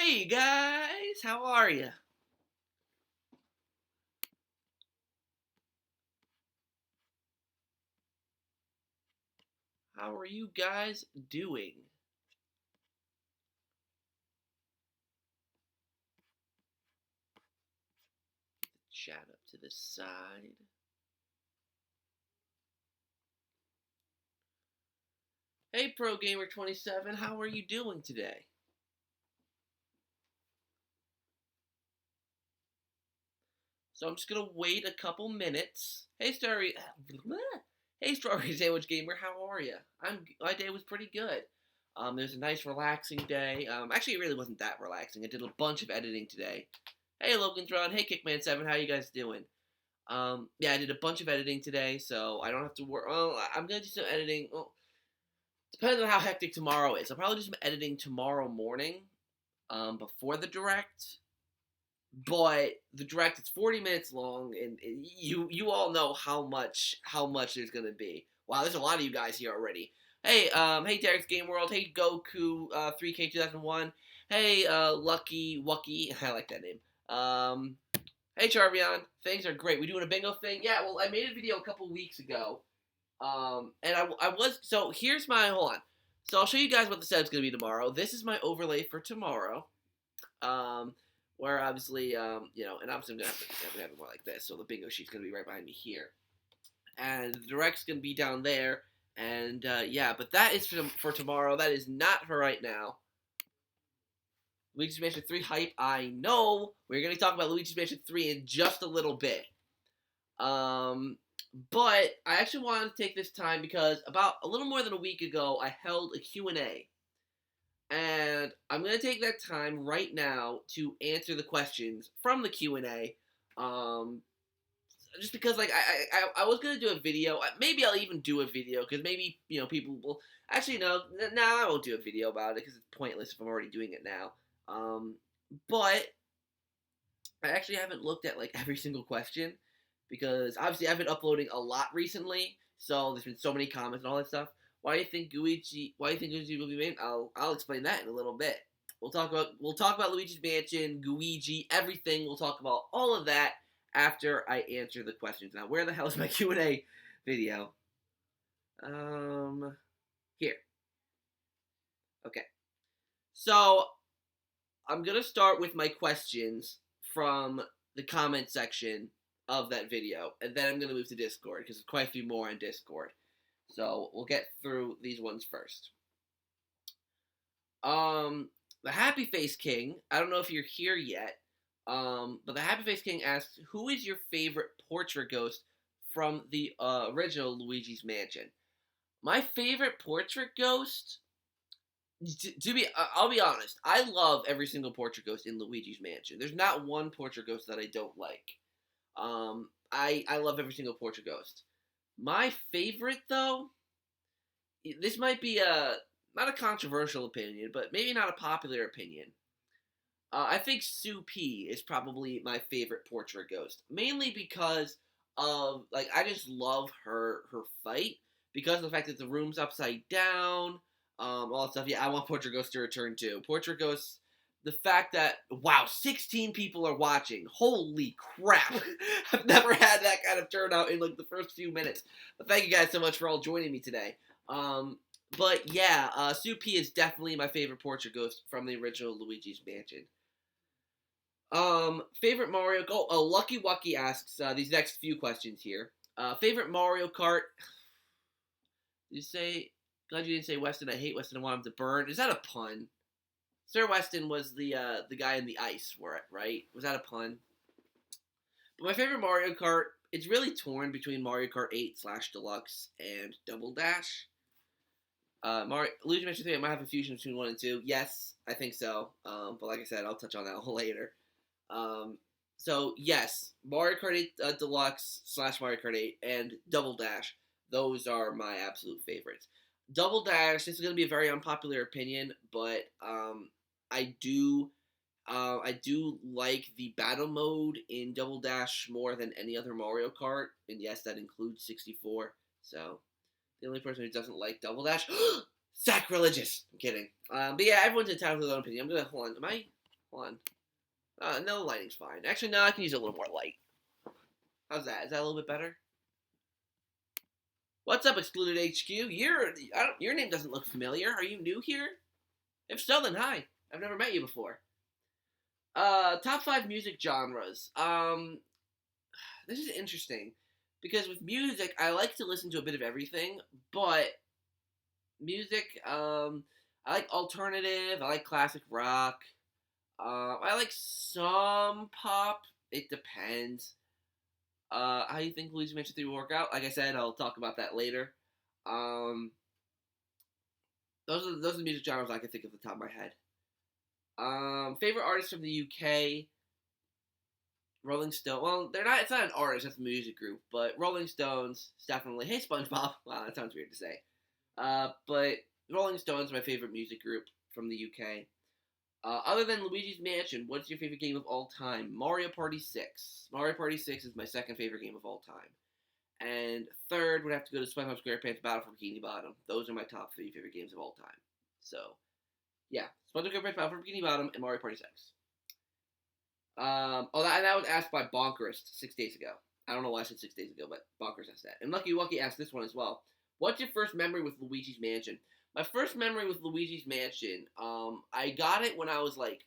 Hey guys, how are you? How are you guys doing? Chat up to the side. Hey Pro Gamer 27, how are you doing today? So I'm just gonna wait a couple minutes. Hey Hey Strawberry Sandwich Gamer, how are you? My day was pretty good. It was a nice relaxing day. Actually it really wasn't that relaxing. I did a bunch of editing today. Hey Logan's Run, hey Kickman7, how you guys doing? Yeah, I did a bunch of editing today, so I don't have to work. Well, I'm gonna do some editing. Well, depends on how hectic tomorrow is. I'll probably do some editing tomorrow morning, before the direct. But the direct is 40 minutes long, and you all know how much there's gonna be. Wow, there's a lot of you guys here already. Hey Derek's Game World. Hey Goku 3K 2001. Hey Lucky Wucky. I like that name. Hey Charvion. Things are great. We doing a bingo thing? Yeah. Well, I made a video a couple weeks ago. And I was so here's my hold on. So I'll show you guys what the setup's gonna be tomorrow. This is my overlay for tomorrow. Um, where obviously and obviously I'm gonna have it more like this. So the bingo sheet's gonna be right behind me here, and the direct's gonna be down there. And yeah, but that is for tomorrow. That is not for right now. Luigi's Mansion 3 hype. I know we're gonna talk about Luigi's Mansion 3 in just a little bit. But I actually wanted to take this time because about a little more than a week ago, I held a Q&A. And I'm going to take that time right now to answer the questions from the Q&A. Just because, like, I was going to do a video. Maybe I'll even do a video because maybe, people will... Actually, no, I won't do a video about it because it's pointless if I'm already doing it now. But I actually haven't looked at, like, every single question. Because obviously I've been uploading a lot recently, so there's been so many comments and all that stuff. Why do you think Luigi will be made? I'll explain that in a little bit. We'll talk about Luigi's Mansion, Luigi, everything. We'll talk about all of that after I answer the questions. Now, where the hell is my Q&A video? Here. Okay. So I'm gonna start with my questions from the comment section of that video, and then I'm going to move to Discord, because there's quite a few more on Discord. So, we'll get through these ones first. The Happy Face King, I don't know if you're here yet, but the Happy Face King asks, who is your favorite portrait ghost from the original Luigi's Mansion? My favorite portrait ghost, I'll be honest, I love every single portrait ghost in Luigi's Mansion. There's not one portrait ghost that I don't like. I love every single portrait ghost. My favorite, though, this might be not a controversial opinion, but maybe not a popular opinion. I think Sue P is probably my favorite portrait ghost, mainly because of, like, I just love her fight, because of the fact that the room's upside down, all that stuff. Yeah, I want Portrait Ghost to return too. Portrait Ghost, the fact that, wow, 16 people are watching. Holy crap. I've never had that kind of turnout in, like, the first few minutes. But thank you guys so much for all joining me today. But yeah, Sue P is definitely my favorite Portrait Ghost from the original Luigi's Mansion. Favorite Mario... Oh, Lucky Wucky asks these next few questions here. Favorite Mario Kart... Did you say... Glad you didn't say Weston. I hate Weston. I want him to burn. Is that a pun? Sir Weston was the guy in the ice, right? Was that a pun? But my favorite Mario Kart, it's really torn between Mario Kart 8 / Deluxe and Double Dash. Luigi Mansion 3, I might have a fusion between 1 and 2. Yes, I think so. But like I said, I'll touch on that a little later. So yes, Mario Kart 8 Deluxe / Mario Kart 8 and Double Dash. Those are my absolute favorites. Double Dash, this is going to be a very unpopular opinion, but I do like the battle mode in Double Dash more than any other Mario Kart, and yes, that includes 64. So the only person who doesn't like Double Dash, sacrilegious. I'm kidding. But yeah, everyone's entitled to their own opinion. I'm gonna hold on. Hold on. No, the lighting's fine. Actually, no, I can use a little more light. How's that? Is that a little bit better? What's up, Excluded HQ? Your name doesn't look familiar. Are you new here? If so, then hi. I've never met you before. Top 5 music genres. This is interesting. Because with music, I like to listen to a bit of everything, but music, I like alternative, I like classic rock, I like some pop, it depends. How do you think Luigi Mansion 3 will work out? Like I said, I'll talk about that later. Um, those are the music genres I can think of at the top of my head. Favorite artists from the UK, Rolling Stone. Well, they're not. It's not an artist. It's a music group. But Rolling Stones, definitely. Hey, SpongeBob. Wow, that sounds weird to say. But Rolling Stones, my favorite music group from the UK. Other than Luigi's Mansion, what's your favorite game of all time? Mario Party 6. Mario Party 6 is my second favorite game of all time. And third would have to go to SpongeBob SquarePants Battle for Bikini Bottom. Those are my top 3 favorite games of all time. So, yeah. SpongeBob SquarePants Battle for Bikini Bottom and Mario Party 6. That was asked by Bonkerist 6 days ago. I don't know why I said 6 days ago, but Bonkerist asked that. And Lucky Wucky asked this one as well. What's your first memory with Luigi's Mansion? My first memory with Luigi's Mansion, I got it when I was like,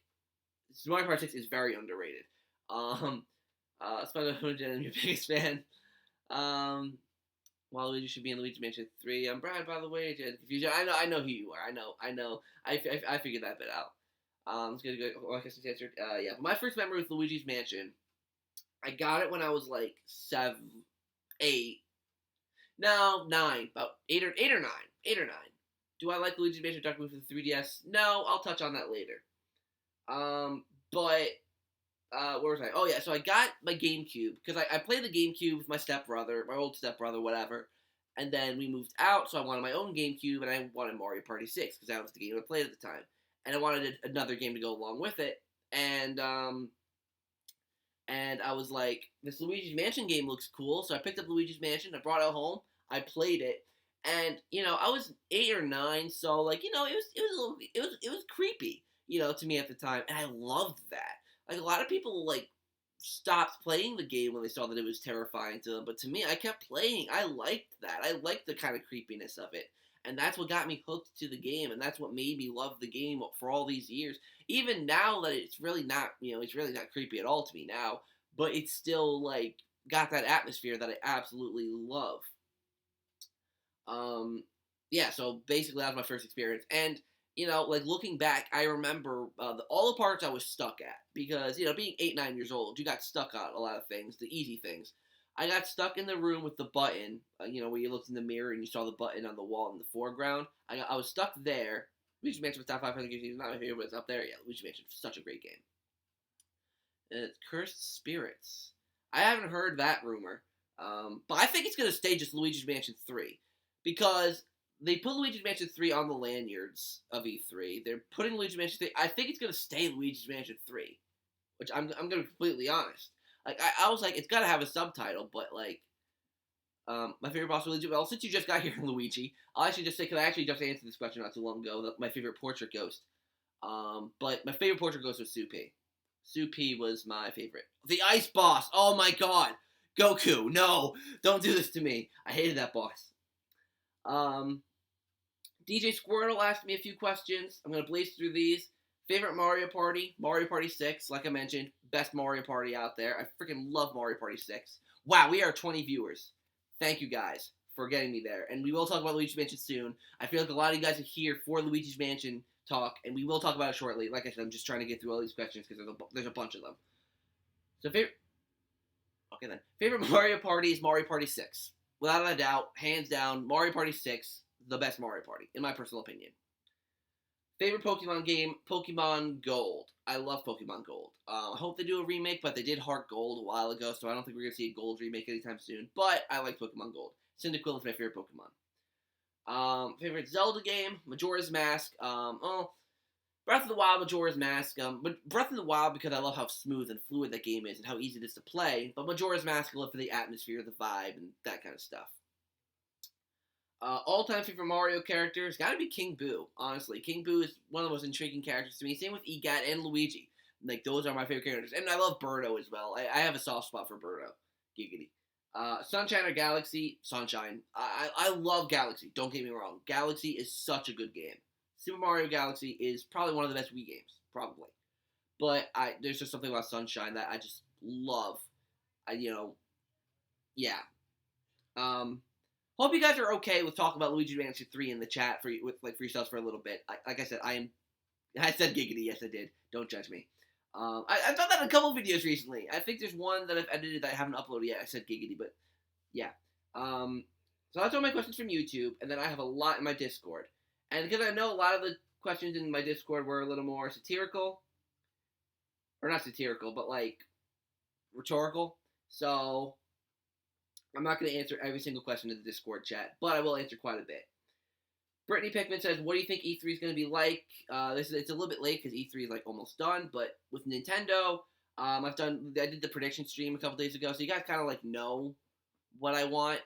Mario Party 6 is very underrated. SpongeBob is your biggest fan. While Luigi should be in Luigi's Mansion 3. I'm Brad, by the way. Confusion. I know who you are. I know. I figured that bit out. Let's go. I guess it's answered. Yeah. But my first memory with Luigi's Mansion, I got it when I was like 7, 8. No, 9. About 8 or 9. 8 or 9. Do I like Luigi's Mansion Dark Moon for the 3DS? No, I'll touch on that later. But where was I? Oh yeah, so I got my GameCube because I played the GameCube with my stepbrother, my old stepbrother, whatever. And then we moved out, so I wanted my own GameCube, and I wanted Mario Party 6 because that was the game I played at the time. And I wanted another game to go along with it. And I was like, this Luigi's Mansion game looks cool, so I picked up Luigi's Mansion, I brought it home, I played it, and I was 8 or 9, so like it was creepy, to me at the time, and I loved that. Like a lot of people like stopped playing the game when they saw that it was terrifying to them, but to me, I kept playing. I liked that. I liked the kind of creepiness of it. And that's what got me hooked to the game, and that's what made me love the game for all these years. Even now that it's really not, it's really not creepy at all to me now, but it's still, like, got that atmosphere that I absolutely love. Yeah, so basically that was my first experience. And, like, looking back, I remember all the parts I was stuck at. Because, being 8, 9 years old, you got stuck on a lot of things, the easy things. I got stuck in the room with the button, where you looked in the mirror and you saw the button on the wall in the foreground. I was stuck there. Luigi Mansion was top 500 games. It's not my favorite, but it's up there. Yeah, Luigi Mansion is such a great game. And it's Cursed Spirits. I haven't heard that rumor, but I think it's going to stay just Luigi's Mansion 3. Because they put Luigi's Mansion 3 on the lanyards of E3. They're putting Luigi's Mansion 3. I think it's going to stay Luigi's Mansion 3, which I'm going to be completely honest. Like, I was like, it's got to have a subtitle, but, like, my favorite boss Luigi. Well, since you just got here, Luigi, I'll actually just say, because I actually just answered this question not too long ago, my favorite portrait ghost. But my favorite portrait ghost was Supi. Supi was my favorite. The ice boss! Oh my god! Goku, no! Don't do this to me. I hated that boss. DJ Squirtle asked me a few questions. I'm going to blaze through these. Favorite Mario Party? Mario Party 6, like I mentioned. Best Mario Party out there. I freaking love Mario Party 6. Wow, we are 20 viewers. Thank you guys for getting me there. And we will talk about Luigi's Mansion soon. I feel like a lot of you guys are here for Luigi's Mansion talk, and we will talk about it shortly. Like I said, I'm just trying to get through all these questions because there's a bunch of them. So favorite Mario Party is Mario Party 6. Without a doubt, hands down, Mario Party 6, the best Mario Party, in my personal opinion. Favorite Pokemon game, Pokemon Gold. I love Pokemon Gold. I hope they do a remake, but they did Heart Gold a while ago, so I don't think we're going to see a Gold remake anytime soon. But I like Pokemon Gold. Cyndaquil is my favorite Pokemon. Favorite Zelda game, Majora's Mask. Breath of the Wild, Majora's Mask. But Breath of the Wild because I love how smooth and fluid that game is and how easy it is to play. But Majora's Mask, I love for the atmosphere, the vibe, and that kind of stuff. All-time favorite Mario characters, gotta be King Boo, honestly. King Boo is one of the most intriguing characters to me. Same with EGAT and Luigi. Like, those are my favorite characters. And I love Birdo as well. I have a soft spot for Birdo. Giggity. Sunshine or Galaxy? Sunshine. I love Galaxy. Don't get me wrong. Galaxy is such a good game. Super Mario Galaxy is probably one of the best Wii games. Probably. But there's just something about Sunshine that I just love. Yeah. Hope you guys are okay with talking about Luigi Mansion 3 in the chat for yourselves for a little bit. Like I said, I said giggity. Yes, I did. Don't judge me. I've done that in a couple videos recently. I think there's one that I've edited that I haven't uploaded yet. I said giggity, but yeah. So that's all my questions from YouTube, and then I have a lot in my Discord. And because I know a lot of the questions in my Discord were a little more satirical, or not satirical, but like rhetorical. So I'm not going to answer every single question in the Discord chat, but I will answer quite a bit. Brittany Pickman says, "What do you think E3 is going to be like?" It's a little bit late because E3 is like almost done, but with Nintendo, I did the prediction stream a couple days ago, so you guys kind of like know what I want.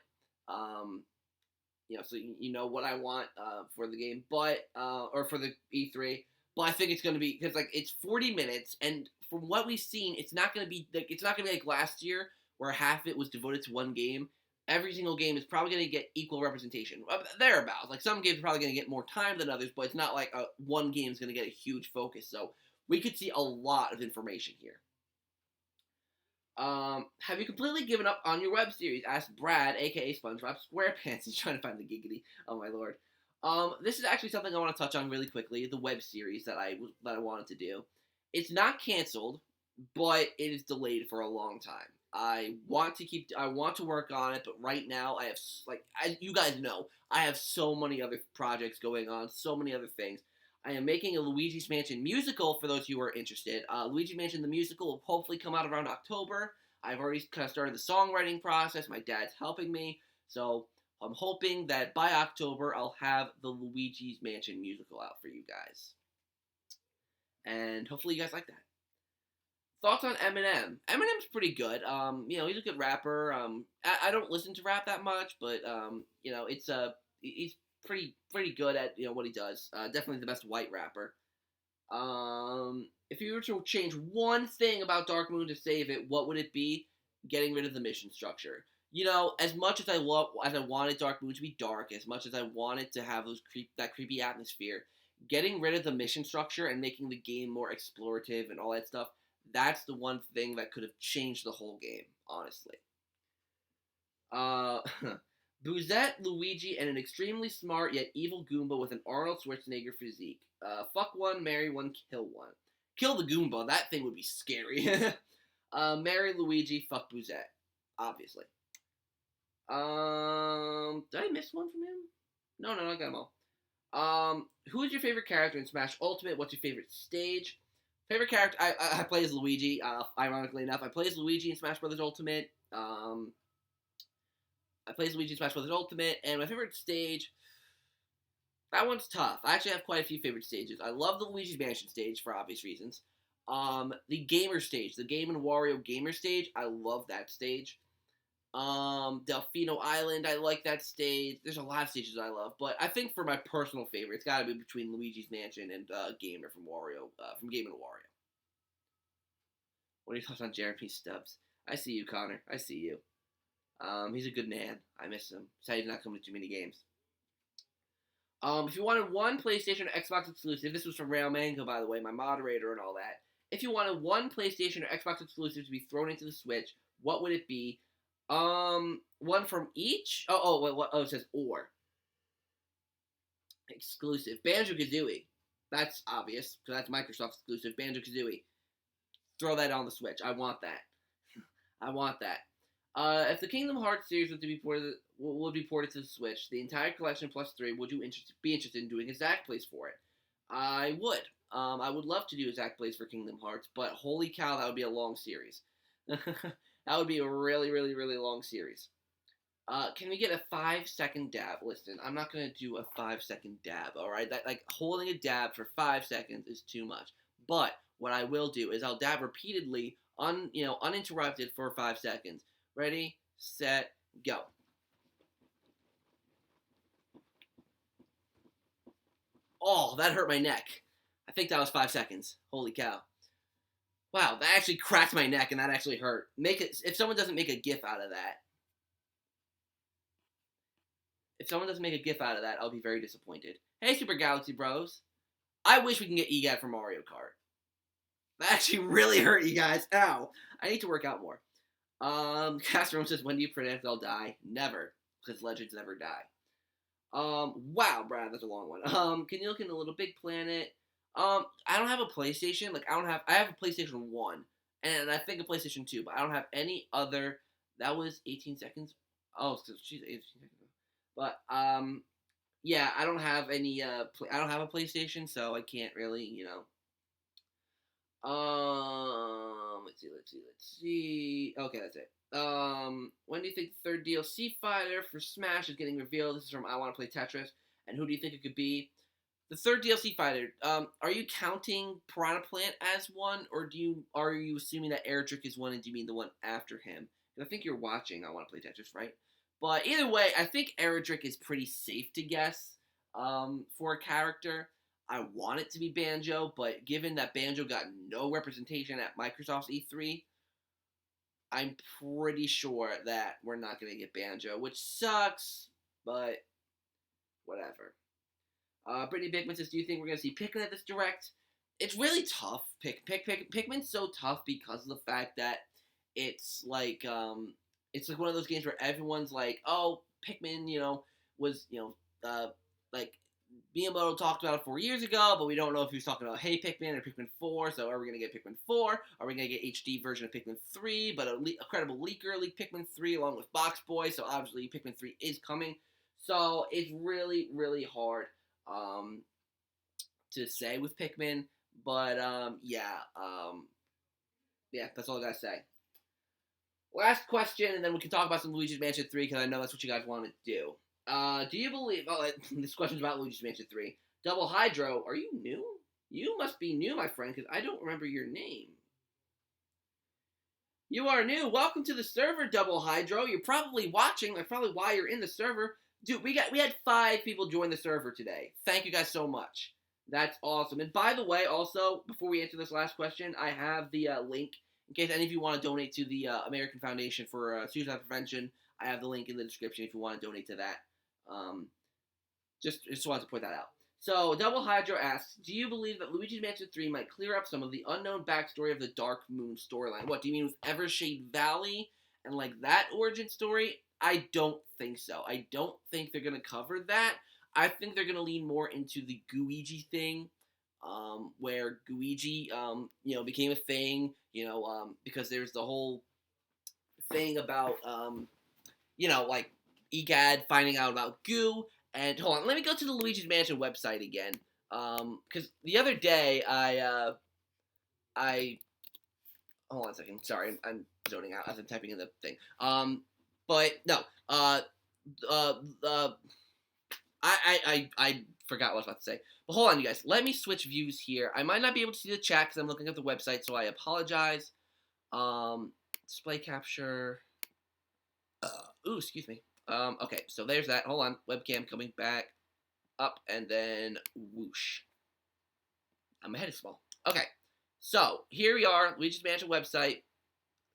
So you know what I want for the game, but or for the E3. But I think it's going to be, because like it's 40 minutes, and from what we've seen, it's not going to be like last year where half of it was devoted to one game. Every single game is probably going to get equal representation. Thereabouts. Like, some games are probably going to get more time than others, but it's not like one game is going to get a huge focus. So we could see a lot of information here. Have you completely given up on your web series? Asked Brad, a.k.a. SpongeBob SquarePants. He's trying to find the giggity. Oh, my lord. This is actually something I want to touch on really quickly. The web series that I wanted to do. It's not canceled, but it is delayed for a long time. I want to work on it, but right now I have, as you guys know, I have so many other projects going on, so many other things. I am making a Luigi's Mansion musical for those who are interested. Luigi Mansion the musical will hopefully come out around October. I've already kind of started the songwriting process. My dad's helping me, so I'm hoping that by October I'll have the Luigi's Mansion musical out for you guys. And hopefully you guys like that. Thoughts on Eminem? Eminem's pretty good. He's a good rapper. I don't listen to rap that much, but he's pretty good at what he does. Definitely the best white rapper. If you were to change one thing about Dark Moon to save it, what would it be? Getting rid of the mission structure. As much as I wanted Dark Moon to be dark, as much as I wanted to have that creepy atmosphere, getting rid of the mission structure and making the game more explorative and all that stuff, that's the one thing that could have changed the whole game, honestly. Bouzette, Luigi, and an extremely smart yet evil Goomba with an Arnold Schwarzenegger physique. Fuck one, marry one, kill one. Kill the Goomba, that thing would be scary. Marry Luigi, fuck Bouzette, obviously. Did I miss one from him? No, I got them all. Who is your favorite character in Smash Ultimate? What's your favorite stage? Favorite character, I play as Luigi, ironically enough. I play as Luigi in Smash Bros. Ultimate. I play as Luigi in Smash Bros. Ultimate, and my favorite stage, that one's tough. I actually have quite a few favorite stages. I love the Luigi's Mansion stage for obvious reasons. The Gamer stage, the Game & Wario Gamer stage, I love that stage. Delfino Island, I like that stage. There's a lot of stages I love, but I think for my personal favorite, it's got to be between Luigi's Mansion and Gamer from Game & Wario. What are your thoughts on Jeremy Stubbs? I see you, Connor. I see you. He's a good man. I miss him. Sad he's not coming to too many games. If you wanted one PlayStation or Xbox exclusive, this was from Rail Mango, by the way, my moderator and all that. If you wanted one PlayStation or Xbox exclusive to be thrown into the Switch, what would it be? One from each? It says or. Exclusive. Banjo-Kazooie. That's obvious, because that's Microsoft exclusive. Banjo-Kazooie. Throw that on the Switch. I want that. I want that. If the Kingdom Hearts series would be ported to the Switch, the entire collection plus 3, would you be interested in doing a Zach Plays for it? I would. I would love to do a Zach Plays for Kingdom Hearts, but holy cow, that would be a long series. That would be a really, really, really long series. Can we get a 5-second dab? Listen, I'm not going to do a 5-second dab, alright? Holding a dab for 5 seconds is too much. But what I will do is I'll dab repeatedly, uninterrupted for 5 seconds. Ready, set, go. Oh, that hurt my neck. I think that was 5 seconds. Holy cow. Wow, that actually cracked my neck, and that actually hurt. Make it if someone doesn't make a GIF out of that. If someone doesn't make a GIF out of that, I'll be very disappointed. Hey, Super Galaxy Bros. I wish we can get EGAD for Mario Kart. That actually really hurt, you guys. Ow. I need to work out more. Castro says, when do you predict they'll die? Never, because legends never die. Wow, Brad, that's a long one. Can you look in the Little Big Planet? I don't have a PlayStation. Like, I have a PlayStation 1, and I think a PlayStation 2, but I don't have any other. That was 18 seconds. Oh, so she's 18 seconds. But, yeah, I don't have any, I don't have a PlayStation, so I can't really, you know. Let's see. Okay, that's it. When do you think the third DLC fighter for Smash is getting revealed? This is from I Want to Play Tetris. And who do you think it could be? The third DLC fighter. Are you counting Piranha Plant as one, or are you assuming that Eritrick is one, and do you mean the one after him? Because I think you're watching I Want to Play Tetris, right? But either way, I think Eritrick is pretty safe to guess for a character. I want it to be Banjo, but given that Banjo got no representation at Microsoft's E3, I'm pretty sure that we're not going to get Banjo, which sucks, but whatever. Brittany Bickman says, do you think we're going to see Pikmin at this Direct? It's really tough. Pikmin's so tough because of the fact that it's like one of those games where everyone's like, oh, Pikmin, was, like, Miyamoto talked about it 4 years ago, but we don't know if he was talking about Hey Pikmin or Pikmin 4, so are we going to get Pikmin 4? Are we going to get HD version of Pikmin 3? But a credible leaker leaked Pikmin 3 along with Box Boy, so obviously Pikmin 3 is coming. So it's really, really hard to say with Pikmin, but yeah, that's all I got to say. Last question, and then we can talk about some Luigi's Mansion 3, because I know that's what you guys want to do. Do you believe... Oh, this question's about Luigi's Mansion 3. Double Hydro, are you new? You must be new, my friend, because I don't remember your name. You are new. Welcome to the server, Double Hydro. You're probably watching. That's probably why you're in the server. Dude, we had 5 people join the server today. Thank you guys so much. That's awesome. And by the way, also, before we answer this last question, I have the link in case any of you want to donate to the American Foundation for Suicide Prevention. I have the link in the description if you want to donate to that. Just wanted to point that out. So, Double Hydro asks, do you believe that Luigi's Mansion 3 might clear up some of the unknown backstory of the Dark Moon storyline? What, do you mean with Evershade Valley and, like, that origin story? I don't think so. I don't think they're going to cover that. I think they're going to lean more into the Gooigi thing, where Gooigi, became a thing, because there's the whole thing about, like, EGAD finding out about Goo. And hold on, let me go to the Luigi's Mansion website again. Because the other day I hold on a second. Sorry, I'm zoning out as I'm typing in the thing. But no. I forgot what I was about to say. But hold on, you guys. Let me switch views here. I might not be able to see the chat because I'm looking at the website, so I apologize. Display capture. Excuse me. Okay, so there's that. Hold on. Webcam coming back up, and then whoosh. My head is small. Okay, so here we are, Luigi's Mansion website.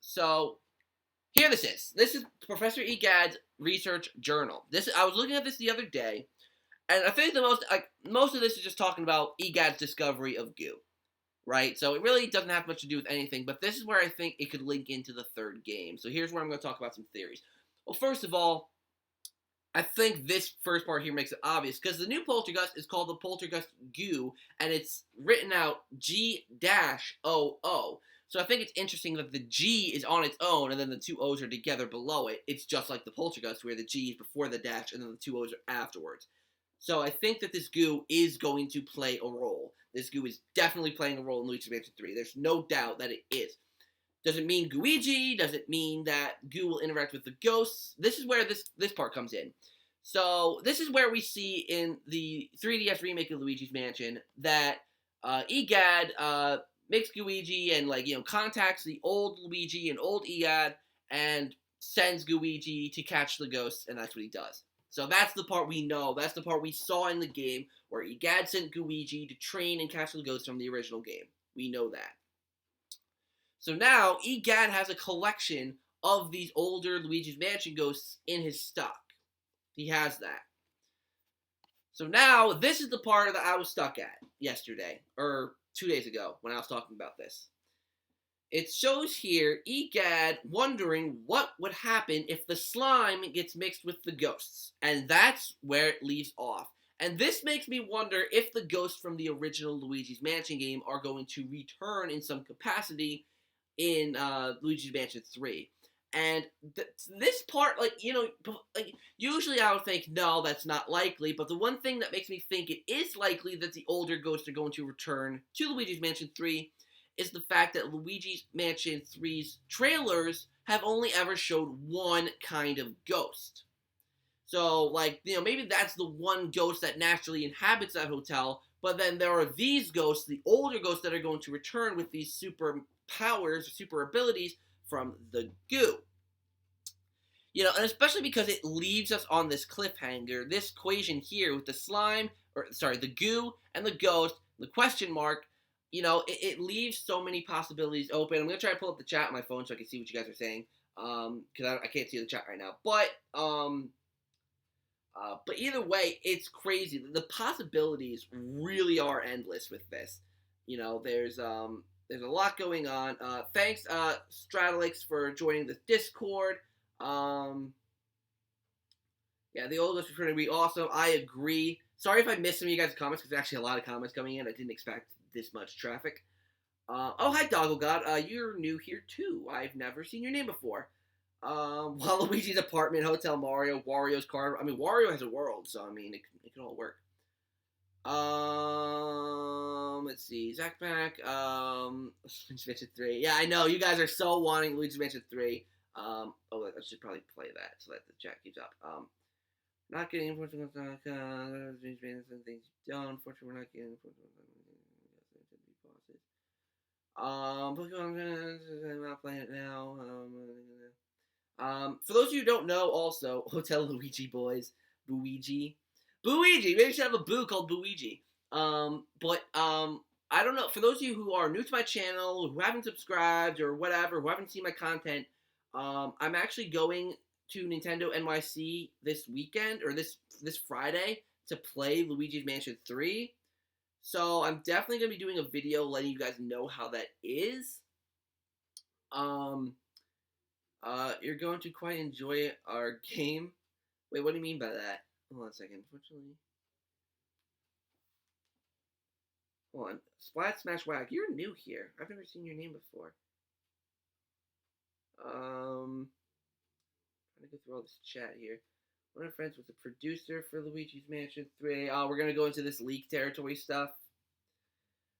So here this is. This is Professor EGAD's research journal. I was looking at this the other day, and I think most of this is just talking about EGAD's discovery of Goo, right? So it really doesn't have much to do with anything, but this is where I think it could link into the third game. So here's where I'm going to talk about some theories. Well, first of all, I think this first part here makes it obvious, because the new Poltergust is called the Poltergust Goo, and it's written out G-O-O. So I think it's interesting that the G is on its own, and then the 2 O's are together below it. It's just like the Poltergust, where the G is before the dash, and then the 2 O's are afterwards. So I think that this Goo is going to play a role. This Goo is definitely playing a role in Luigi's Mansion 3. There's no doubt that it is. Does it mean Gooigi? Does it mean that Goo will interact with the ghosts? This is where this part comes in. So this is where we see in the 3DS remake of Luigi's Mansion that EGAD makes Gooigi and contacts the old Luigi and old EGAD and sends Gooigi to catch the ghosts, and that's what he does. So that's the part we know. That's the part we saw in the game where EGAD sent Gooigi to train and catch the ghosts from the original game. We know that. So now EGAD has a collection of these older Luigi's Mansion ghosts in his stock. He has that. So now this is the part that I was stuck at yesterday, or 2 days ago when I was talking about this. It shows here EGAD wondering what would happen if the slime gets mixed with the ghosts. And that's where it leaves off. And this makes me wonder if the ghosts from the original Luigi's Mansion game are going to return in some capacity in Luigi's Mansion 3. And this part, usually I would think, no, that's not likely. But the one thing that makes me think it is likely that the older ghosts are going to return to Luigi's Mansion 3 is the fact that Luigi's Mansion 3's trailers have only ever showed one kind of ghost. So, maybe that's the one ghost that naturally inhabits that hotel, but then there are these ghosts, the older ghosts, that are going to return with these super powers, super abilities from the goo. And especially because it leaves us on this cliffhanger, this equation here with the goo and the ghost, the question mark, it leaves so many possibilities open. I'm going to try to pull up the chat on my phone so I can see what you guys are saying, because I can't see the chat right now. But either way, it's crazy. The possibilities really are endless with this. There's a lot going on. Thanks, Stratolix, for joining the Discord. Yeah, the old list is going to be awesome. I agree. Sorry if I missed some of you guys' comments, because there's actually a lot of comments coming in. I didn't expect this much traffic. Oh, hi, Doggle God. You're new here, too. I've never seen your name before. Waluigi's apartment, Hotel Mario, Wario's car. I mean, Wario has a world, so, it can all work. Let's see. ZakPak, Luigi's Mansion 3. Yeah, I know. You guys are so wanting Luigi's Mansion 3. I should probably play that so that the chat keeps up. Not getting unfortunate Luigi's Mansion things done. Unfortunately, we're not getting Pokemon, I'm not playing it now. For those of you who don't know, also, Hotel Luigi boys, Luigi. Maybe we should have a boo called Luigi. I don't know. For those of you who are new to my channel, who haven't subscribed or whatever, who haven't seen my content, I'm actually going to Nintendo NYC this weekend, or this Friday, to play Luigi's Mansion 3. So I'm definitely going to be doing a video letting you guys know how that is. You're going to quite enjoy our game. Wait, what do you mean by that? Hold on a second. Unfortunately. Hold on. Splat Smash Whack. You're new here. I've never seen your name before. Trying to go through all this chat here. One of my friends was a producer for Luigi's Mansion 3. We're going to go into this leak territory stuff.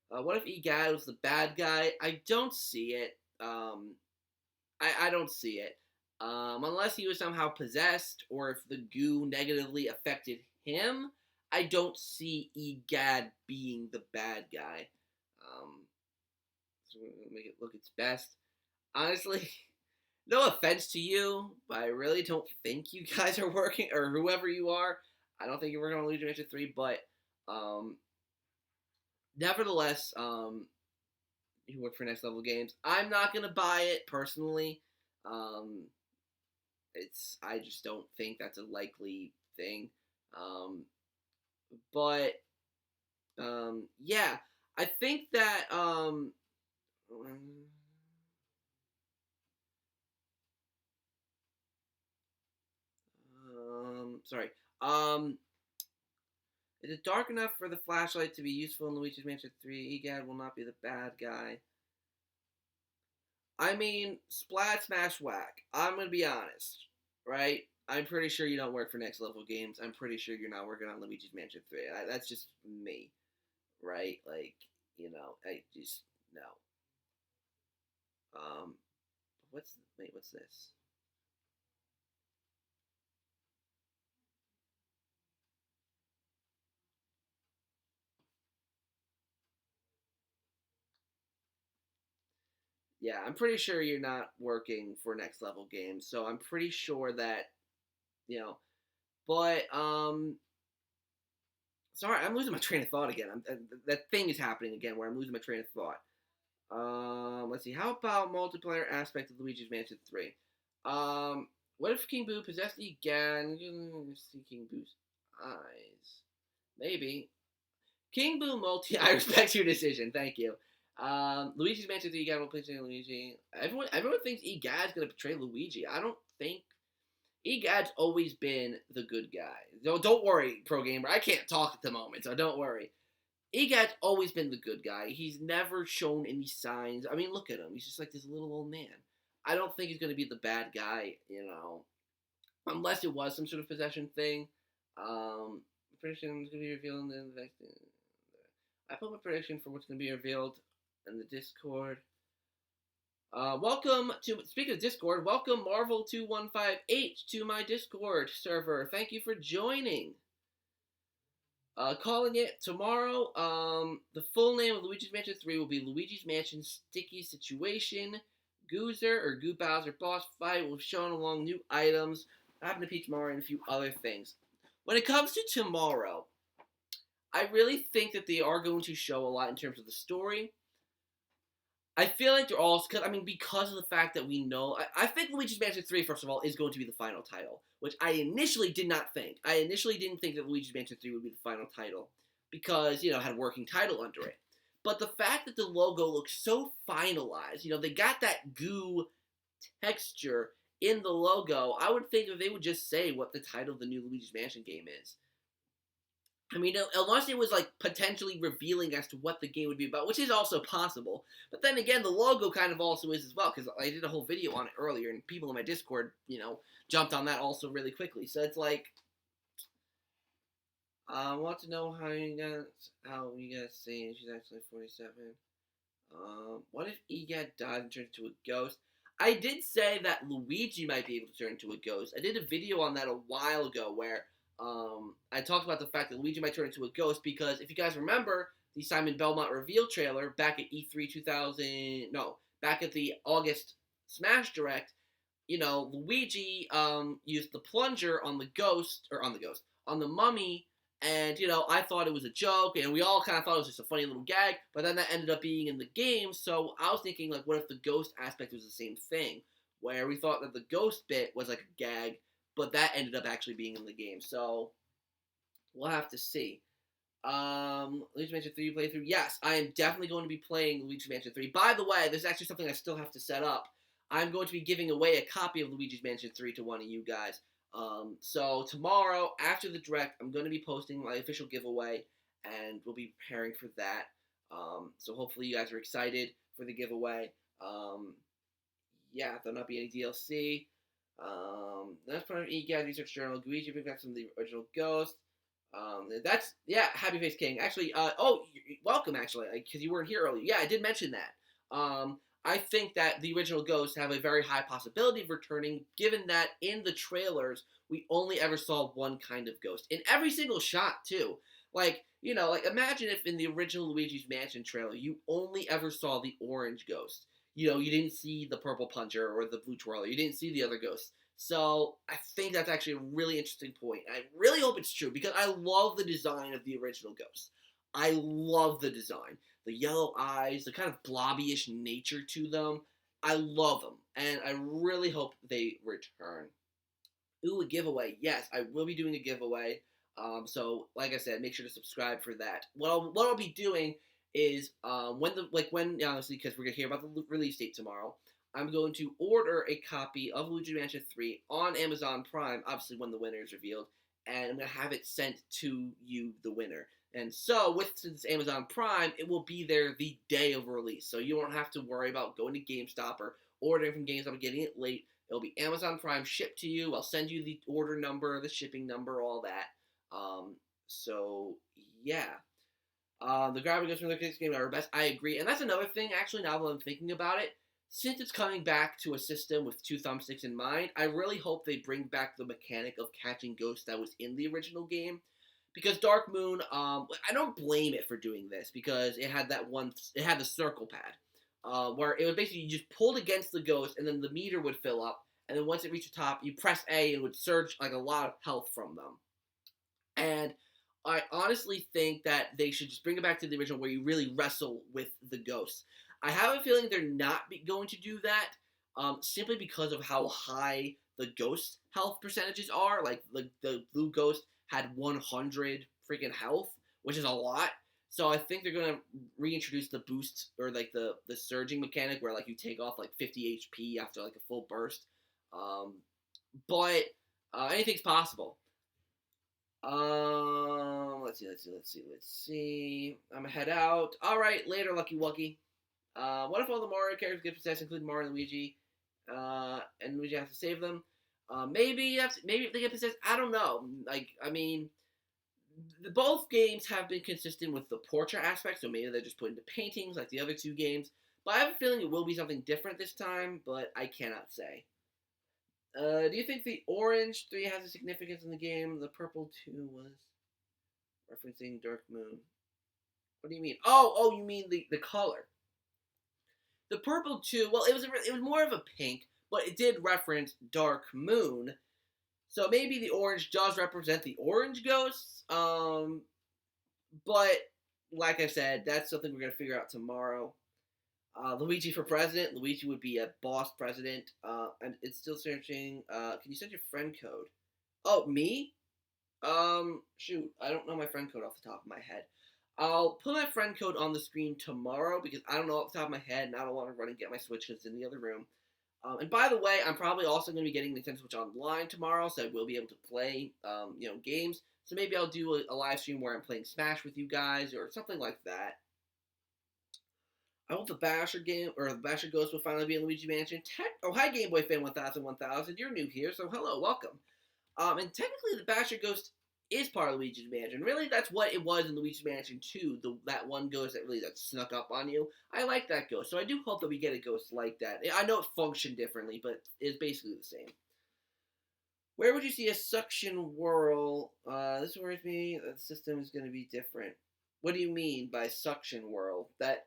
What if EGAD was the bad guy? I don't see it. I don't see it. Unless he was somehow possessed, or if the goo negatively affected him, I don't see EGAD being the bad guy. So we're gonna make it look its best. Honestly, no offense to you, but I really don't think you guys are working, or whoever you are. I don't think you're working on Luigi's Mansion 3, but nevertheless, you work for Next Level Games. I'm not gonna buy it personally. I just don't think that's a likely thing. Yeah, I think that sorry. Is it dark enough for the flashlight to be useful in Luigi's Mansion 3? EGAD will not be the bad guy. I mean, Splat Smash Whack. I'm gonna be honest, right? I'm pretty sure you don't work for Next Level Games. I'm pretty sure you're not working on Luigi's Mansion 3. That's just me, right? I just no. What's this? Yeah, I'm pretty sure you're not working for Next Level Games, so I'm pretty sure that, but, sorry, I'm losing my train of thought again. That thing is happening again where I'm losing my train of thought. Let's see. How about multiplayer aspect of Luigi's Mansion 3? What if King Boo possessed again? See King Boo's eyes. Maybe. King Boo multi. I respect your decision. Thank you. Luigi's Mansion 3 Egad will play Luigi. Everyone thinks Egad's gonna betray Luigi. I don't think. Egad's always been the good guy. Don't worry, pro gamer. I can't talk at the moment, so don't worry. Egad's always been the good guy. He's never shown any signs. I mean, look at him. He's just like this little old man. I don't think he's going to be the bad guy, unless it was some sort of possession thing. Prediction is going to be revealed in the next. I put my prediction for what's going to be revealed in the Discord. Speaking of Discord, welcome Marvel2158 to my Discord server. Thank you for joining. Calling it tomorrow. The full name of Luigi's Mansion 3 will be Luigi's Mansion Sticky Situation. Goozer or Goo Bowser boss fight will be shown along new items. Happen to Peach Mario and a few other things. When it comes to tomorrow, I really think that they are going to show a lot in terms of the story. I feel like they're all, because of the fact that we know, I think Luigi's Mansion 3, first of all, is going to be the final title, which I initially did not think. I initially didn't think that Luigi's Mansion 3 would be the final title, because, it had a working title under it. But the fact that the logo looks so finalized, they got that goo texture in the logo, I would think that they would just say what the title of the new Luigi's Mansion game is. Unless it was, potentially revealing as to what the game would be about, which is also possible. But then again, the logo kind of also is as well, because I did a whole video on it earlier, and people in my Discord, jumped on that also really quickly. So it's like, I want to know how you guys see she's actually 47. What if Egad dies and turns into a ghost? I did say that Luigi might be able to turn into a ghost. I did a video on that a while ago where I talked about the fact that Luigi might turn into a ghost because if you guys remember the Simon Belmont reveal trailer back at E3 back at the August Smash Direct, Luigi used the plunger on the mummy, and I thought it was a joke, and we all kind of thought it was just a funny little gag, but then that ended up being in the game, so I was thinking, what if the ghost aspect was the same thing, where we thought that the ghost bit was like a gag, but that ended up actually being in the game, so we'll have to see. Luigi Mansion 3 playthrough. Yes, I am definitely going to be playing Luigi Mansion 3. By the way, there's actually something I still have to set up. I'm going to be giving away a copy of Luigi's Mansion 3 to one of you guys. So tomorrow, after the Direct, I'm going to be posting my official giveaway, and we'll be preparing for that. So hopefully you guys are excited for the giveaway. There'll not be any DLC. That's part of Egad Research Journal. Luigi brings back some of the original Ghosts. Happy Face King. Actually, welcome, actually, because you weren't here earlier. Yeah, I did mention that. I think that the original Ghosts have a very high possibility of returning, given that in the trailers, we only ever saw one kind of ghost. In every single shot, too. Imagine if in the original Luigi's Mansion trailer, you only ever saw the orange ghost. You didn't see the purple puncher or the blue twirler. You didn't see the other ghosts. So, I think that's actually a really interesting point. I really hope it's true, because I love the design of the original ghosts. I love the design. The yellow eyes, the kind of blobbyish nature to them. I love them, and I really hope they return. Ooh, a giveaway. Yes, I will be doing a giveaway. So, like I said, make sure to subscribe for that. What I'll be doing is, obviously, because we're going to hear about the release date tomorrow, I'm going to order a copy of Luigi Mansion 3 on Amazon Prime, obviously when the winner is revealed, and I'm going to have it sent to you, the winner. And so, since Amazon Prime, it will be there the day of release. So you won't have to worry about going to GameStop or ordering from GameStop and getting it late. It'll be Amazon Prime shipped to you. I'll send you the order number, the shipping number, all that. The graphic goes from the next game are best. I agree. And that's another thing, actually, now that I'm thinking about it. Since it's coming back to a system with 2 thumbsticks in mind, I really hope they bring back the mechanic of catching ghosts that was in the original game. Because Dark Moon, I don't blame it for doing this, because it had the circle pad, where it would basically, you just pulled against the ghost, and then the meter would fill up, and then once it reached the top, you press A, and it would surge, a lot of health from them. And I honestly think that they should just bring it back to the original, where you really wrestle with the ghosts. I have a feeling they're not going to do that, simply because of how high the ghost health percentages are. Like the blue ghost had 100 freaking health, which is a lot. So I think they're gonna reintroduce the boost or like the surging mechanic where like you take off like 50 HP after like a full burst. Um, but anything's possible. Let's see. I'm gonna head out. All right, later, Lucky Wucky. What if all the Mario characters get possessed, including Mario and Luigi, and Luigi has to save them? Maybe maybe if they get possessed, I don't know. Like, I mean, both games have been consistent with the portrait aspect, so maybe they're just put into paintings like the other two games. But I have a feeling it will be something different this time, but I cannot say. Do you think the orange 3 has a significance in the game? The purple 2 was referencing Dark Moon. What do you mean? Oh, you mean the color. The purple 2, well, it was more of a pink, but it did reference Dark Moon. So maybe the orange does represent the orange ghosts. But like I said, that's something we're going to figure out tomorrow. Luigi for president. Luigi would be a boss president. And it's still searching. Can you send your friend code? Oh, me? Shoot. I don't know my friend code off the top of my head. I'll put my friend code on the screen tomorrow because I don't know off the top of my head and I don't want to run and get my Switch because it's in the other room. And by the way, I'm probably also going to be getting Nintendo Switch Online tomorrow, so I will be able to play, games. So maybe I'll do a live stream where I'm playing Smash with you guys or something like that. I hope the Basher game, or the Basher Ghost will finally be in Luigi Mansion. Hi Game Boy Fan 1000. You're new here, so hello, welcome. And technically the Basher Ghost is part of Luigi's Mansion. Really, that's what it was in Luigi's Mansion 2, that one ghost that snuck up on you. I like that ghost, so I do hope that we get a ghost like that. I know it functioned differently, but it's basically the same. Where would you see a suction whirl? This worries me. The system is going to be different. What do you mean by suction whirl? That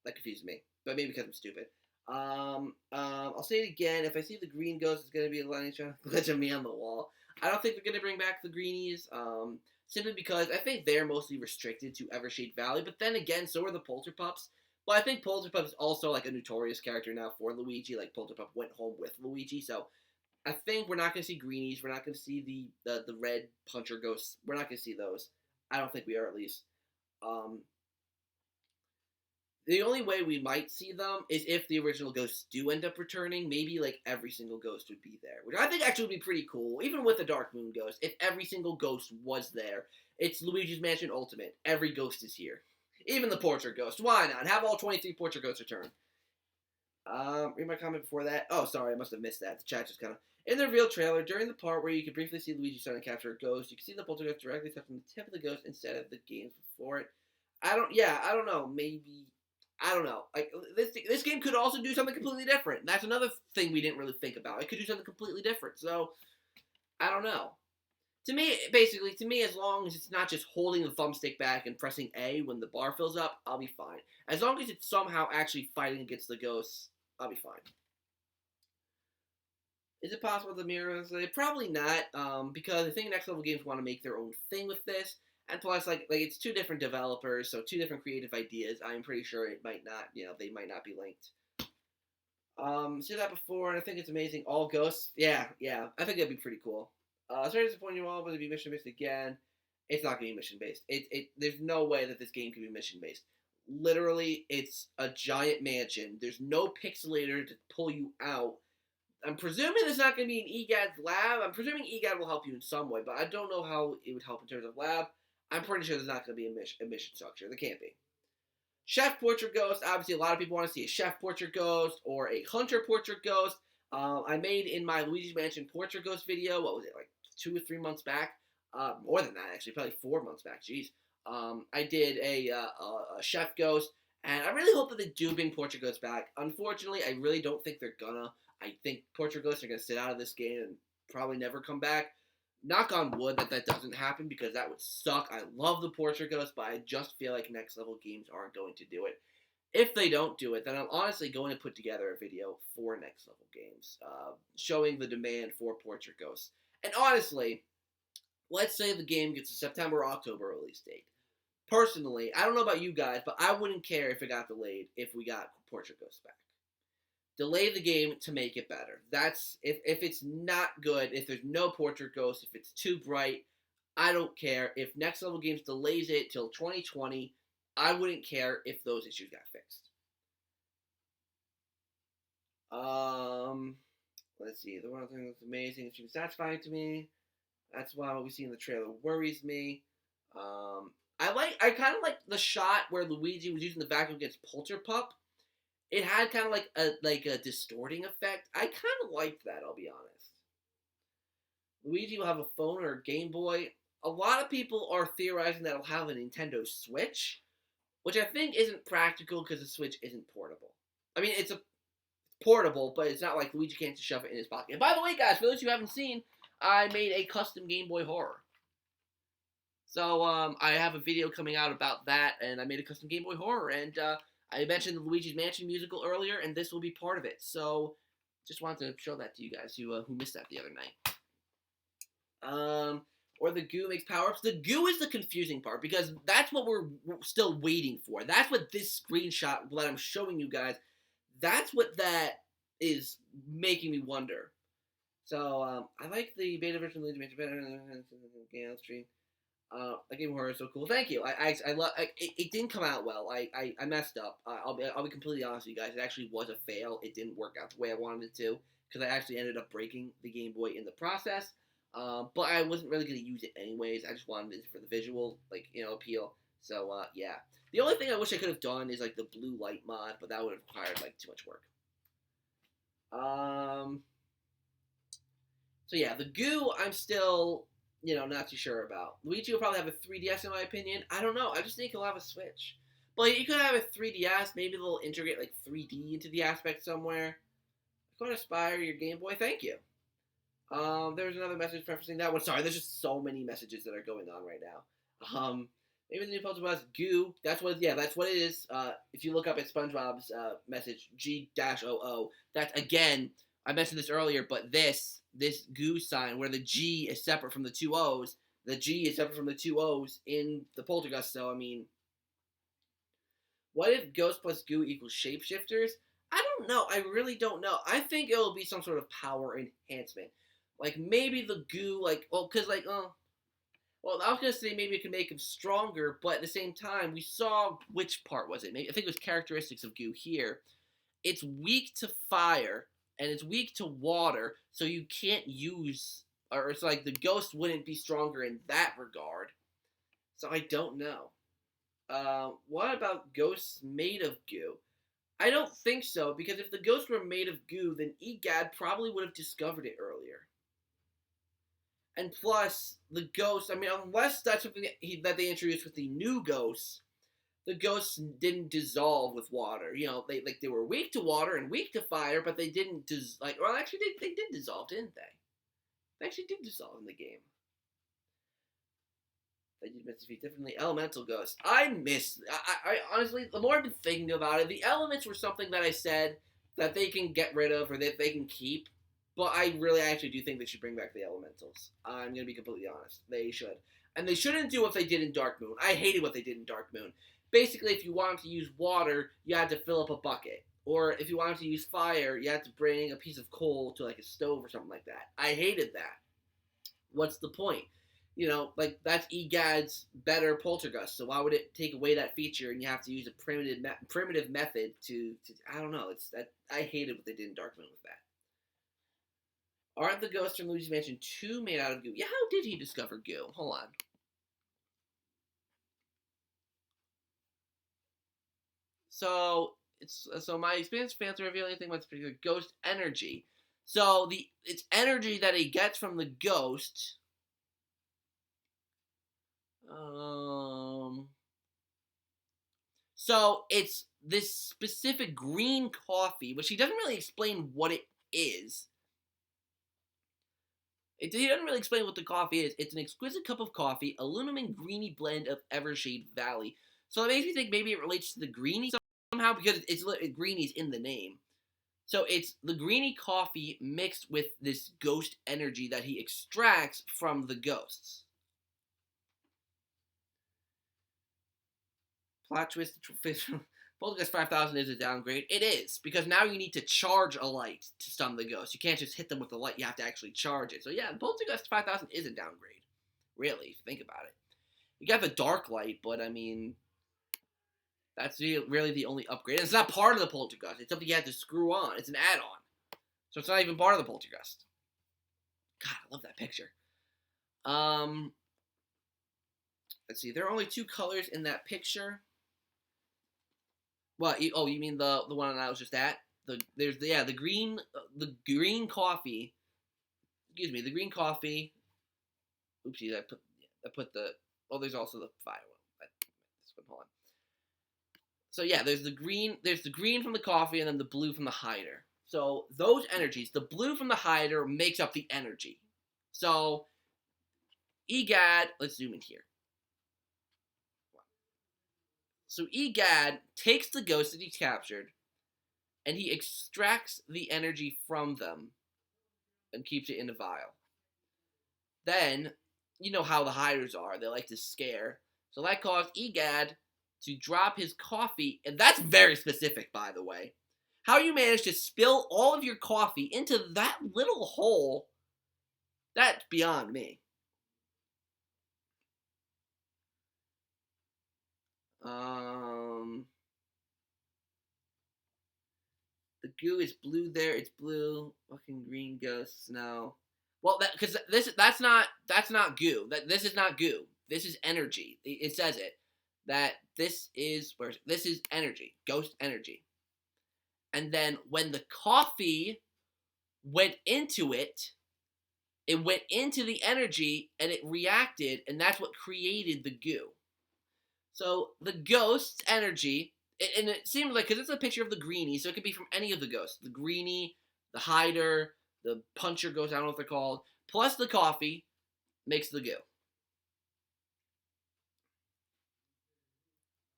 confuses me, but maybe because I'm stupid. I'll say it again. If I see the green ghost, it's going to be a lightning shot glitch on me on the wall. I don't think they're going to bring back the greenies, simply because I think they're mostly restricted to Evershade Valley, but then again, so are the Polterpups. But I think Polterpup is also, like, a notorious character now for Luigi. Like, Polterpup went home with Luigi, so I think we're not going to see greenies. We're not going to see the red puncher ghosts. We're not going to see those. I don't think we are, at least. The only way we might see them is if the original ghosts do end up returning. Maybe, like, every single ghost would be there, which I think actually would be pretty cool. Even with the Dark Moon ghost, if every single ghost was there. It's Luigi's Mansion Ultimate. Every ghost is here. Even the Portrait Ghost. Why not? Have all 23 Portrait Ghosts return. Read my comment before that. Oh, sorry, I must have missed that. The chat just kind of... In the reveal trailer, during the part where you can briefly see Luigi starting to capture a ghost, you can see the Poltergeist directly touching the tip of the ghost instead of the games before it. I don't know. Maybe... I don't know. Like, this game could also do something completely different. That's another thing we didn't really think about. It could do something completely different. So, I don't know. To me, as long as it's not just holding the thumbstick back and pressing A when the bar fills up, I'll be fine. As long as it's somehow actually fighting against the ghosts, I'll be fine. Is it possible the mirrors? Probably not, because I think Next Level Games want to make their own thing with this. And plus, like it's two different developers, so two different creative ideas. I'm pretty sure it might not, they might not be linked. Said that before, and I think it's amazing. All ghosts, yeah. I think that'd be pretty cool. Sorry to disappoint you all, but it'd be mission based again. It's not gonna be mission based. There's no way that this game can be mission based. Literally, it's a giant mansion. There's no pixelator to pull you out. I'm presuming it's not gonna be in EGAD's lab. I'm presuming EGAD will help you in some way, but I don't know how it would help in terms of lab. I'm pretty sure there's not going to be a mission structure. There can't be. Chef Portrait Ghost. Obviously, a lot of people want to see a Chef Portrait Ghost or a Hunter Portrait Ghost. I made in my Luigi's Mansion Portrait Ghost video, what was it, like 2 or 3 months back? More than that, actually, probably 4 months back. Jeez. I did a Chef Ghost, and I really hope that they do bring Portrait Ghosts back. Unfortunately, I really don't think they're gonna. I think Portrait Ghosts are going to sit out of this game and probably never come back. Knock on wood that doesn't happen because that would suck. I love the Portrait Ghost, but I just feel like Next Level Games aren't going to do it. If they don't do it, then I'm honestly going to put together a video for Next Level Games, showing the demand for Portrait Ghosts. And honestly, let's say the game gets a September or October release date. personally, I don't know about you guys, but I wouldn't care if it got delayed if we got Portrait Ghost back. Delay the game to make it better. That's if it's not good, if there's no Portrait Ghost, if it's too bright, I don't care. If Next Level Games delays it till 2020, I wouldn't care if those issues got fixed. Let's see. The one thing that's amazing, it seems satisfying to me. That's why what we see in the trailer worries me. I kind of like the shot where Luigi was using the vacuum against Polterpup. It had kind of like a distorting effect. I kind of liked that, I'll be honest. Luigi will have a phone or a Game Boy. A lot of people are theorizing that it'll have a Nintendo Switch, which I think isn't practical because the Switch isn't portable. I mean, it's a portable, but it's not like Luigi can't just shove it in his pocket. And by the way, guys, for those who haven't seen, I made a custom Game Boy Horror. So, I have a video coming out about that, and I made a custom Game Boy Horror, and, I mentioned the Luigi's Mansion musical earlier, and this will be part of it. So, just wanted to show that to you guys who missed that the other night. Or the goo makes power-ups. The goo is the confusing part, because that's what we're still waiting for. That's what this screenshot that I'm showing you guys, that's what that is making me wonder. So, I like the beta version of Luigi's Mansion better than the stream. Game Horror is so cool. Thank you. I love. It didn't come out well. I messed up. I'll be completely honest with you guys. It actually was a fail. It didn't work out the way I wanted it to because I actually ended up breaking the Game Boy in the process. But I wasn't really gonna use it anyways. I just wanted it for the visual, appeal. So yeah. The only thing I wish I could have done is like the blue light mod, but that would have required like too much work. So yeah, the goo I'm still not too sure about. Luigi will probably have a 3DS in my opinion. I don't know. I just think he'll have a Switch. But you could have a 3DS. Maybe they'll integrate like 3D into the aspect somewhere. Go to Aspire your Game Boy. Thank you. There's another message referencing that one. Sorry, there's just so many messages that are going on right now. Maybe the new post was goo. That's what it is. If you look up at SpongeBob's message G-00, that's again. I mentioned this earlier, but this goo sign where the G is separate from the two O's, the G is separate from the two O's in the Poltergust. So I mean, what if ghost plus goo equals shapeshifters? I don't know. I really don't know. I think it'll be some sort of power enhancement. Like maybe the goo, I was gonna say maybe it could make him stronger, but at the same time, we saw which part was it? Maybe I think it was characteristics of goo here. It's weak to fire and it's weak to water, so you can't use, or it's like the ghost wouldn't be stronger in that regard. So I don't know. What about ghosts made of goo? I don't think so, because if the ghosts were made of goo, then Egad probably would have discovered it earlier. And plus, the ghosts, I mean, unless that's something that they introduced with the new ghosts, the ghosts didn't dissolve with water. They were weak to water and weak to fire, but they didn't actually they did dissolve, didn't they? They actually did dissolve in the game. They did miss defeat differently. Elemental ghosts. I honestly, the more I've been thinking about it, the elements were something that I said that they can get rid of or that they can keep. But I actually do think they should bring back the elementals. I'm going to be completely honest. They should. And they shouldn't do what they did in Dark Moon. I hated what they did in Dark Moon. Basically, if you wanted to use water, you had to fill up a bucket. Or if you wanted to use fire, you had to bring a piece of coal to like a stove or something like that. I hated that. What's the point? That's Egad's better Poltergust. So why would it take away that feature and you have to use a primitive method to I don't know. I hated what they did in Dark Moon with that. Aren't the ghosts from Luigi's Mansion 2 made out of goo? Yeah, how did he discover goo? Hold on. So my experience fans to reveal anything about particular ghost energy. So it's energy that he gets from the ghost. So it's this specific green coffee, which he doesn't really explain what it is. He doesn't really explain what the coffee is. It's an exquisite cup of coffee, aluminum and greeny blend of Evershade Valley. So it makes me think maybe it relates to the greenie somehow because greenie's in the name. So it's the greeny coffee mixed with this ghost energy that he extracts from the ghosts. Plot twist. Poltergeist 5000 is a downgrade. It is, because now you need to charge a light to stun the ghost. You can't just hit them with the light. You have to actually charge it. So yeah, Poltergeist 5000 is a downgrade. Really, if you think about it. You got the dark light, but I mean, that's really the only upgrade. And it's not part of the Poltergeist. It's something you have to screw on. It's an add-on. So it's not even part of the Poltergeist. God, I love that picture. Let's see. There are only 2 colors in that picture. What? You mean the one I was just at? The green coffee. Excuse me, the green coffee. Oopsie, I put the. Oh, there's also the fire one. This one, hold on. So yeah, there's the green from the coffee, and then the blue from the hider. So those energies, the blue from the hider makes up the energy. So EGAD, let's zoom in here. So EGAD takes the ghosts that he's captured, and he extracts the energy from them and keeps it in a vial. Then, you know how the hiders are. They like to scare. So that caused EGAD to drop his coffee, and that's very specific, by the way. How you manage to spill all of your coffee into that little hole, that's beyond me. The goo is blue there. It's blue. Fucking green ghosts. No. Well, because that's not goo. This is not goo. This is energy. It says it. That this is energy. Ghost energy. And then when the coffee went into it, it went into the energy and it reacted, and that's what created the goo. So the ghost's energy, and it seems like, because it's a picture of the greenie, so it could be from any of the ghosts. The greenie, the hider, the puncher ghost, I don't know what they're called, plus the coffee makes the goo.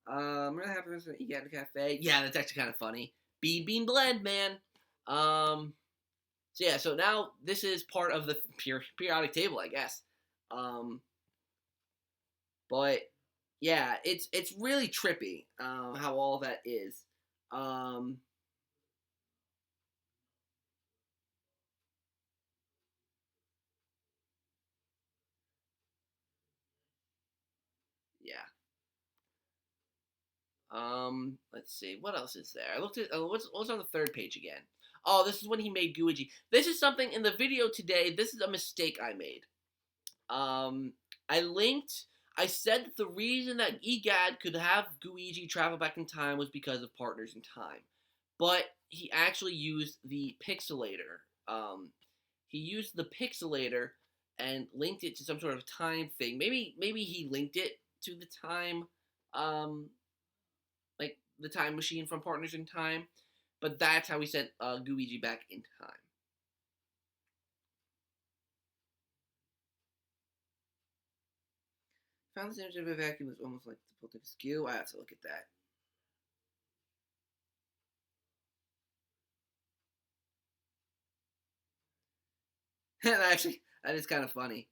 Really happy with the EGAD Cafe. Yeah, that's actually kind of funny. Bean blend, man. So yeah, so now this is part of the periodic table, I guess. But yeah, it's really trippy how all that is. Yeah. Let's see, what else is there? I looked at what's on the third page again. Oh, this is when he made Luigi. This is something in the video today. This is a mistake I made. I said that the reason that EGAD could have Luigi travel back in time was because of Partners in Time. But he actually used the pixelator. He used the pixelator and linked it to some sort of time thing. Maybe he linked it to the time, like the time machine from Partners in Time. But that's how he sent Luigi back in time. Found this image of a vacuum was almost like the Poltergeist skew. I have to look at that. Actually, that is kind of funny.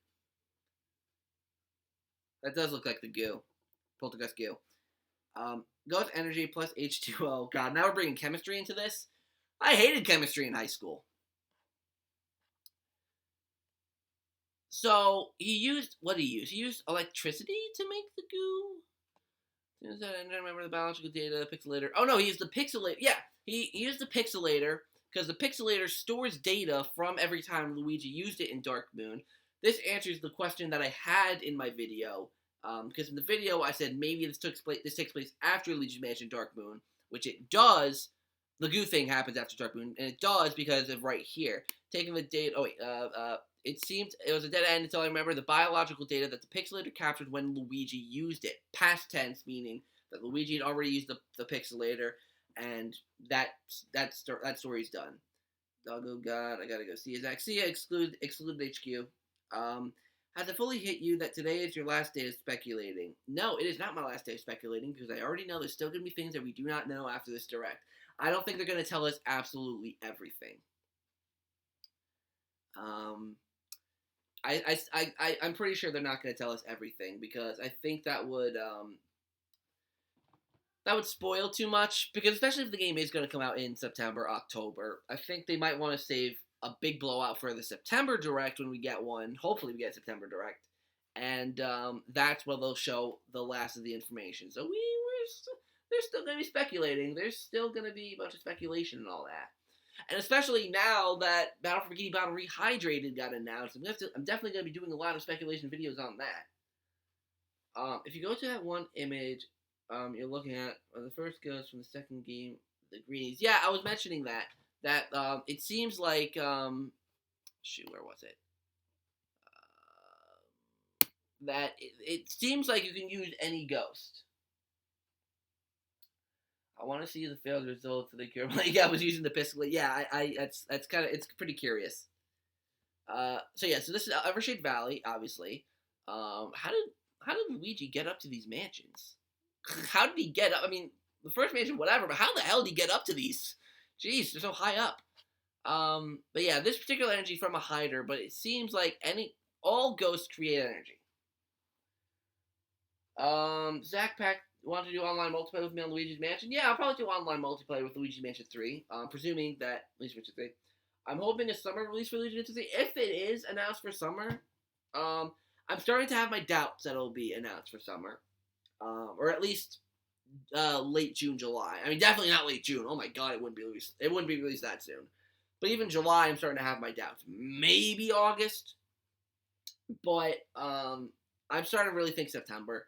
That does look like the goo. Poltergeist goo. Ghost energy plus H2O. God, now we're bringing chemistry into this. I hated chemistry in high school. So he used He used electricity to make the goo. I don't remember the biological data pixelator. Oh no, he used the pixelator. Yeah, he used the pixelator because the pixelator stores data from every time Luigi used it in Dark Moon. This answers the question that I had in my video. Because in the video I said maybe this takes place after Luigi's Mansion Dark Moon, which it does. The goo thing happens after Dark Moon, and it does because of right here. Taking the data. Oh wait. It seemed it was a dead end until I remember the biological data that the pixelator captured when Luigi used it. Past tense, meaning that Luigi had already used the pixelator, and that story's done. Doggo God, I gotta go see his act. See ya, exclude HQ. Has it fully hit you that today is your last day of speculating? No, it is not my last day of speculating because I already know there's still gonna be things that we do not know after this direct. I don't think they're gonna tell us absolutely everything. I'm pretty sure they're not going to tell us everything because I think that would that would spoil too much, because especially if the game is going to come out in September, October, I think they might want to save a big blowout for the September Direct when we get one. Hopefully we get September Direct. And that's where they'll show the last of the information. So they're still going to be speculating. There's still going to be a bunch of speculation and all that. And especially now that Battle for Bikini Bottom Rehydrated got announced, I'm definitely going to be doing a lot of speculation videos on that. If you go to that one image, you're looking at the first ghost from the second game, the greenies. Yeah, I was mentioning that. It seems like, shoot, where was it? That it seems like you can use any ghost. I want to see the failed results of the cure. Yeah, I was using the pistol. Yeah, that's kind of, it's pretty curious. So this is Evershade Valley, obviously. How did Luigi get up to these mansions? How did he get up? I mean, the first mansion, whatever, but how the hell did he get up to these? Jeez, they're so high up. But yeah, this particular energy from a hider, but it seems like all ghosts create energy. ZakPak want to do online multiplayer with me on Luigi's Mansion? Yeah, I'll probably do online multiplayer with Luigi's Mansion 3. Presuming that Luigi's Mansion 3. I'm hoping a summer release for Luigi's Mansion 3. If it is announced for summer, I'm starting to have my doubts that it'll be announced for summer. Or at least late June, July. I mean, definitely not late June. Oh my god, it wouldn't be released that soon. But even July, I'm starting to have my doubts. Maybe August. But I'm starting to really think September.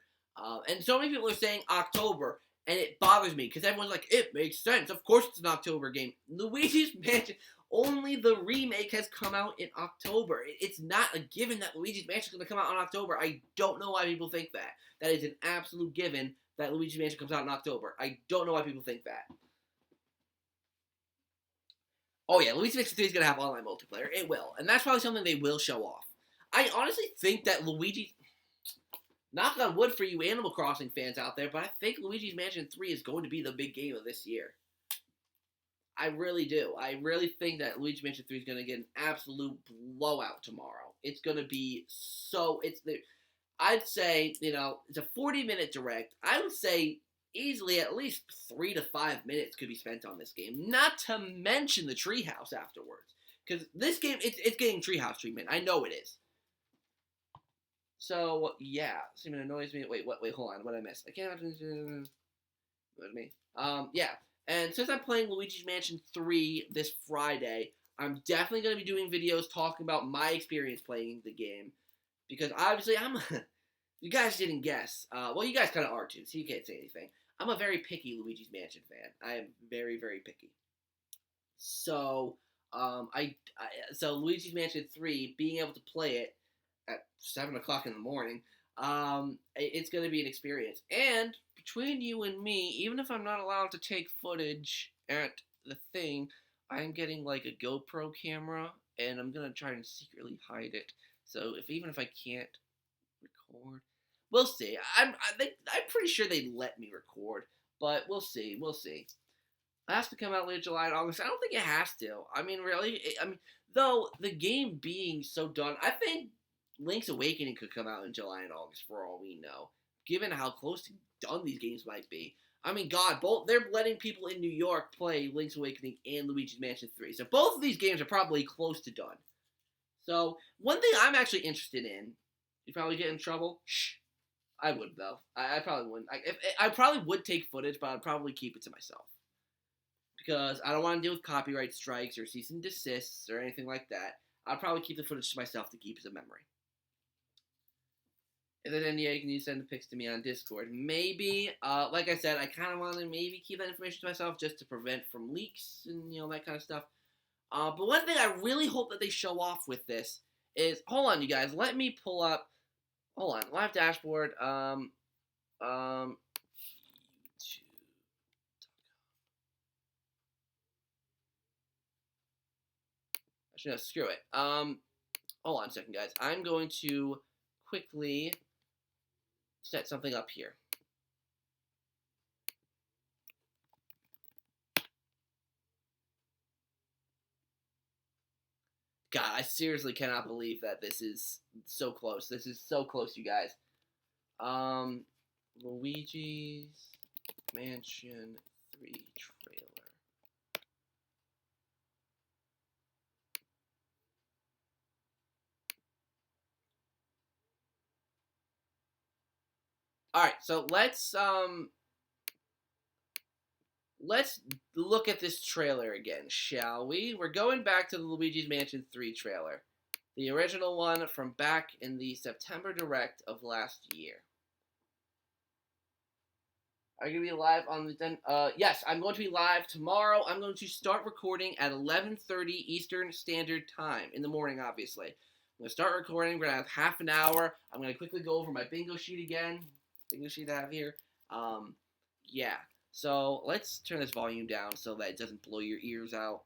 And so many people are saying October, and it bothers me, because everyone's like, it makes sense. Of course it's an October game. Luigi's Mansion, only the remake has come out in October. It's not a given that Luigi's Mansion is going to come out in October. I don't know why people think that. That is an absolute given that Luigi's Mansion comes out in October. I don't know why people think that. Oh yeah, Luigi's Mansion 3 is going to have online multiplayer. It will. And that's probably something they will show off. I honestly think that Luigi... Knock on wood for you Animal Crossing fans out there, but I think Luigi's Mansion 3 is going to be the big game of this year. I really do. I really think that Luigi's Mansion 3 is going to get an absolute blowout tomorrow. It's going to be so... I'd say, it's a 40-minute direct. I would say easily at least 3 to 5 minutes could be spent on this game. Not to mention the treehouse afterwards. Because this game, it's getting treehouse treatment. I know it is. So, yeah. Something annoys me. Wait, hold on. What did I miss? I can't... What me? Yeah. And since I'm playing Luigi's Mansion 3 this Friday, I'm definitely going to be doing videos talking about my experience playing the game. Because obviously, you guys didn't guess. Well, you guys kind of are too, so you can't say anything. I'm a very picky Luigi's Mansion fan. I am very, very picky. So, so Luigi's Mansion 3, being able to play it at 7 o'clock in the morning, it's going to be an experience. And between you and me, even if I'm not allowed to take footage at the thing, I'm getting like a GoPro camera, and I'm going to try and secretly hide it. So even if I can't record, we'll see. I'm pretty sure they'd let me record, but we'll see. We'll see. It has to come out late July and August. I don't think it has to. I mean, really. Though the game being so done, I think Link's Awakening could come out in July and August for all we know, given how close to done these games might be. I mean, God, they're letting people in New York play Link's Awakening and Luigi's Mansion 3. So both of these games are probably close to done. So one thing I'm actually interested in, you probably get in trouble. Shh. I would though. I probably wouldn't. I probably would take footage, but I'd probably keep it to myself, because I don't want to deal with copyright strikes or cease and desists or anything like that. I'd probably keep the footage to myself to keep as a memory. And then yeah, can you send the pics to me on Discord? Maybe. Like I said, I kind of want to maybe keep that information to myself just to prevent from leaks and that kind of stuff. But one thing I really hope that they show off with this is, hold on, you guys, let me pull up. Hold on, live dashboard. Actually, no, screw it. Hold on a second, guys. I'm going to quickly set something up here. God, I seriously cannot believe that this is so close. This is so close, you guys. Luigi's Mansion 3 trailer. All right, so let's look at this trailer again, shall we? We're going back to the Luigi's Mansion 3 trailer. The original one from back in the September Direct of last year. Are you going to be live on the... yes, I'm going to be live tomorrow. I'm going to start recording at 11:30 Eastern Standard Time. In the morning, obviously. I'm going to start recording. We're going to have half an hour. I'm going to quickly go over my bingo sheet again. Bingo sheet I have here. Yeah. So let's turn this volume down so that it doesn't blow your ears out.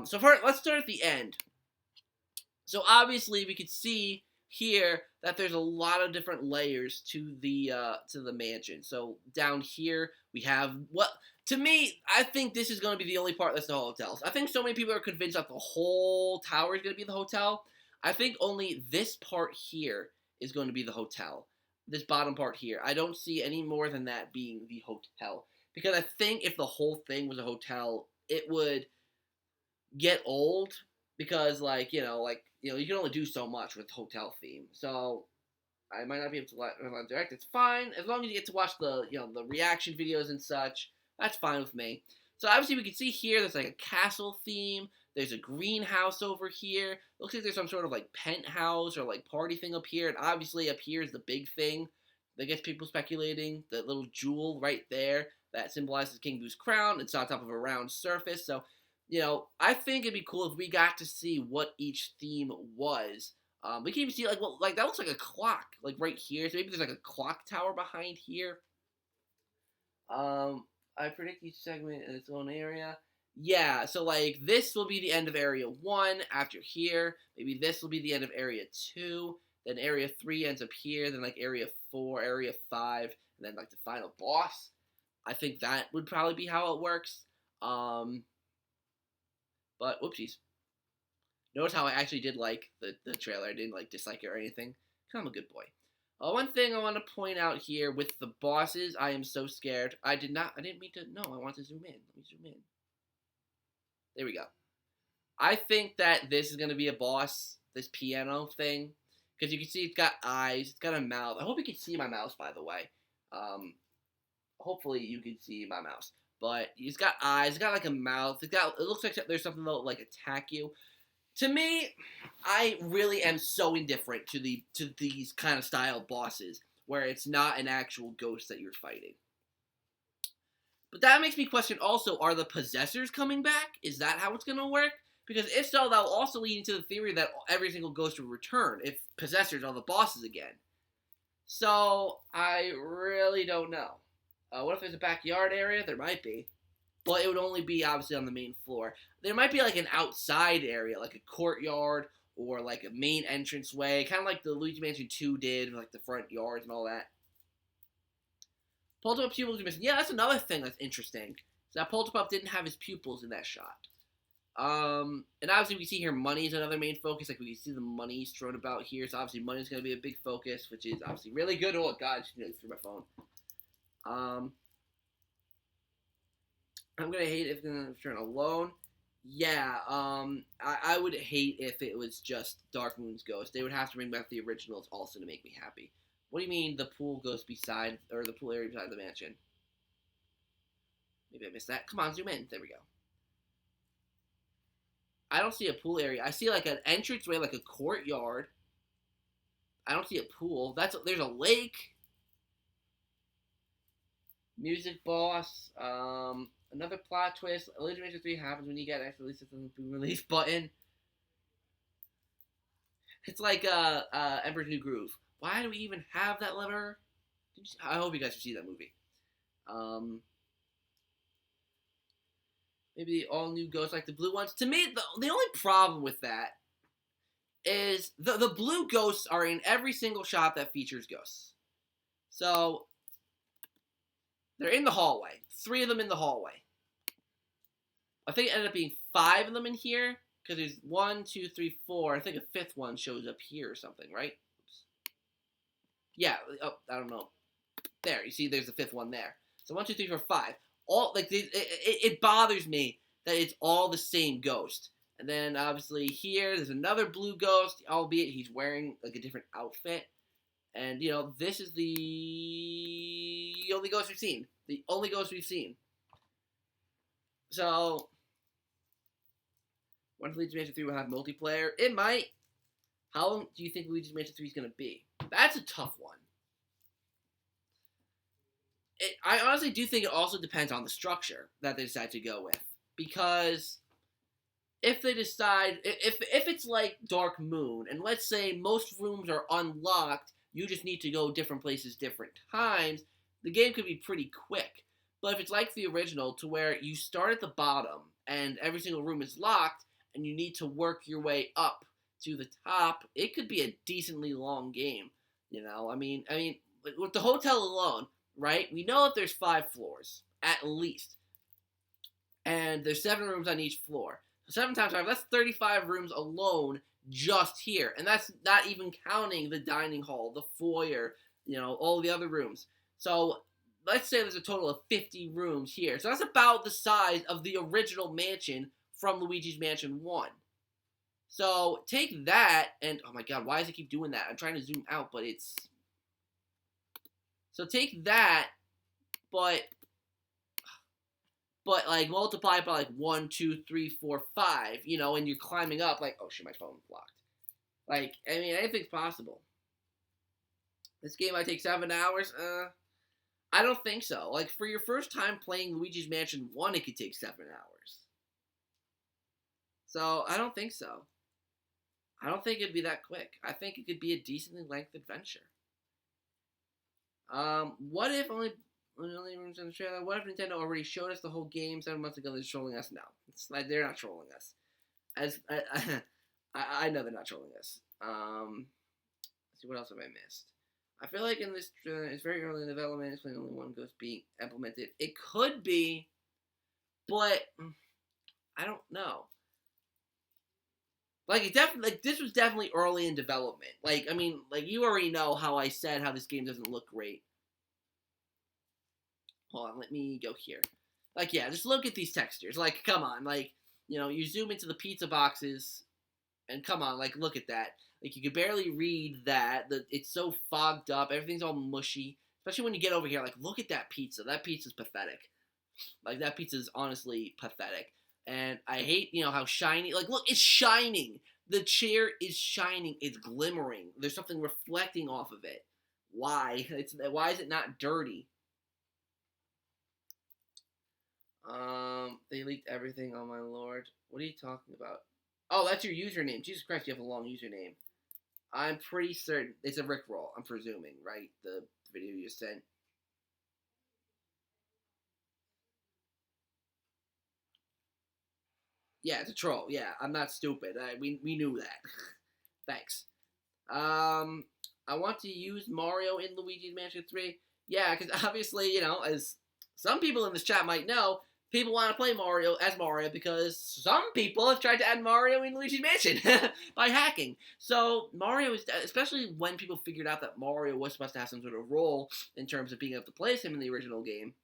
So first, let's start at the end. So obviously we could see here that there's a lot of different layers to the mansion. So down here we have what, to me, I think this is going to be the only part that's the hotel. I think so many people are convinced that the whole tower is going to be the hotel. I think only this part here is going to be the hotel. This bottom part here. I don't see any more than that being the hotel. Because I think if the whole thing was a hotel, it would get old. Because, you can only do so much with hotel theme. So, I might not be able to live direct. It's fine. As long as you get to watch the reaction videos and such, that's fine with me. So, obviously, we can see here there's, a castle theme. There's a greenhouse over here. Looks like there's some sort of, penthouse or, party thing up here. And obviously, up here is the big thing that gets people speculating. The little jewel right there that symbolizes King Boo's crown. It's on top of a round surface. So, I think it'd be cool if we got to see what each theme was. We can even see, that looks like a clock, right here. So maybe there's, a clock tower behind here. I predict each segment in its own area. Yeah, so, this will be the end of Area 1 after here. Maybe this will be the end of Area 2. Then Area 3 ends up here. Then, Area 4, Area 5. And then, the final boss. I think that would probably be how it works. But, whoopsies. Notice how I actually did like the trailer. I didn't, dislike it or anything. I'm a good boy. One thing I want to point out here with the bosses, I am so scared. I didn't mean to, no, I want to zoom in. Let me zoom in. There we go. I think that this is going to be a boss, this piano thing. Because you can see it's got eyes, it's got a mouth. I hope you can see my mouse, by the way. Hopefully you can see my mouse. But he's got eyes, it's got, a mouth. It looks like there's something that'll, attack you. To me, I really am so indifferent to these kind of style bosses, where it's not an actual ghost that you're fighting. But that makes me question also, are the possessors coming back? Is that how it's going to work? Because if so, that will also lead into the theory that every single ghost will return, if possessors are the bosses again. So, I really don't know. What if there's a backyard area? There might be. But it would only be, obviously, on the main floor. There might be, an outside area, a courtyard, or, a main entranceway, kind of like the Luigi Mansion 2 did, with, the front yards and all that. Polterpup pupils are missing. Yeah, that's another thing that's interesting. So that Polterpup didn't have his pupils in that shot. And obviously we can see here money is another main focus. We can see the money thrown about here. So obviously money is going to be a big focus, which is obviously really good. Oh, God, I just nearly threw my phone. I'm going to hate if it's going to return alone. Yeah, I would hate if it was just Dark Moon's ghost. They would have to bring back the originals also to make me happy. What do you mean the pool goes beside, or the pool area beside the mansion? Maybe I missed that. Come on, zoom in. There we go. I don't see a pool area. I see an entranceway, a courtyard. I don't see a pool. There's a lake. Music boss. Another plot twist. Luigi Mansion 3 happens when you get an release button. It's like Emperor's New Groove. Why do we even have that lever? I hope you guys see that movie. Maybe the all-new ghosts like the blue ones. To me, the only problem with that is the blue ghosts are in every single shop that features ghosts. So, they're in the hallway. 3 of them in the hallway. I think it ended up being 5 of them in here. Because there's 1, 2, 3, 4. I think a 5th one shows up here or something, right? Oops. Yeah, I don't know. There, you see there's the 5th one there. So 1, 2, 3, 4, 5. All like it bothers me that it's all the same ghost. And then obviously here there's another blue ghost, albeit he's wearing like a different outfit. And this is the only ghost we've seen. The only ghost we've seen. So, what if Luigi's Mansion 3 will have multiplayer? It might. How long do you think Luigi's Mansion 3 is going to be? That's a tough one. I honestly do think it also depends on the structure that they decide to go with. Because if they decide, if it's like Dark Moon, and let's say most rooms are unlocked, you just need to go different places different times, the game could be pretty quick. But if it's like the original, to where you start at the bottom, and every single room is locked, and you need to work your way up to the top, it could be a decently long game. I mean, with the hotel alone, right? We know that there's 5 floors, at least. And there's 7 rooms on each floor. So 7 times 5, that's 35 rooms alone just here. And that's not even counting the dining hall, the foyer, all the other rooms. So let's say there's a total of 50 rooms here. So that's about the size of the original mansion from Luigi's Mansion 1. So take that, and oh my god, why does it keep doing that? I'm trying to zoom out, but it's... So take that, but like multiply it by like 1, 2, 3, 4, 5, and you're climbing up like, oh shit, my phone blocked. Like, I mean, anything's possible. This game might take 7 hours. I don't think so. Like, for your first time playing Luigi's Mansion 1, it could take 7 hours. So, I don't think so. I don't think it'd be that quick. I think it could be a decently length adventure. What if only rooms in the trailer? What if Nintendo already showed us the whole game 7 months ago? They're trolling us now. It's like they're not trolling us. I know they're not trolling us. Let's see, what else have I missed? I feel like in this, it's very early in development. It's only one ghost being implemented. It could be, but I don't know. Like, this was definitely early in development. Like, I mean, like, you already know how I said how this game doesn't look great. Hold on, let me go here. Like, yeah, just look at these textures. Like, come on. Like, you zoom into the pizza boxes, and come on, like, look at that. Like, you could barely read that. It's so fogged up. Everything's all mushy. Especially when you get over here. Like, look at that pizza. That pizza's pathetic. Like, that pizza's honestly pathetic. And I hate, how shiny... Like, look, it's shining. The chair is shining. It's glimmering. There's something reflecting off of it. Why? Why is it not dirty? They leaked everything, oh my lord. What are you talking about? Oh, that's your username. Jesus Christ, you have a long username. I'm pretty certain... It's a Rickroll, I'm presuming, right? The video you sent. Yeah, it's a troll. Yeah, I'm not stupid. We knew that. Thanks. I want to use Mario in Luigi's Mansion 3. Yeah, because obviously, as some people in this chat might know, people want to play Mario as Mario because some people have tried to add Mario in Luigi's Mansion by hacking. So Mario is, especially when people figured out that Mario was supposed to have some sort of role in terms of being able to play as him in the original game.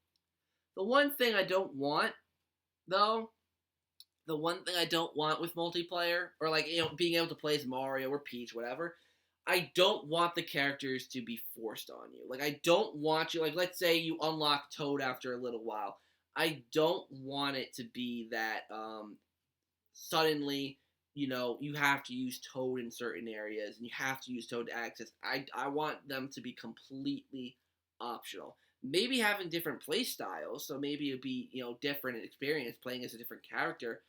The one thing I don't want, though, with multiplayer, or like, being able to play as Mario or Peach, whatever, I don't want the characters to be forced on you. Like, I don't want you, like, let's say you unlock Toad after a little while. I don't want it to be that, suddenly, you have to use Toad in certain areas, and you have to use Toad to access. I want them to be completely optional. Maybe having different play styles, so maybe it'd be, different experience playing as a different character,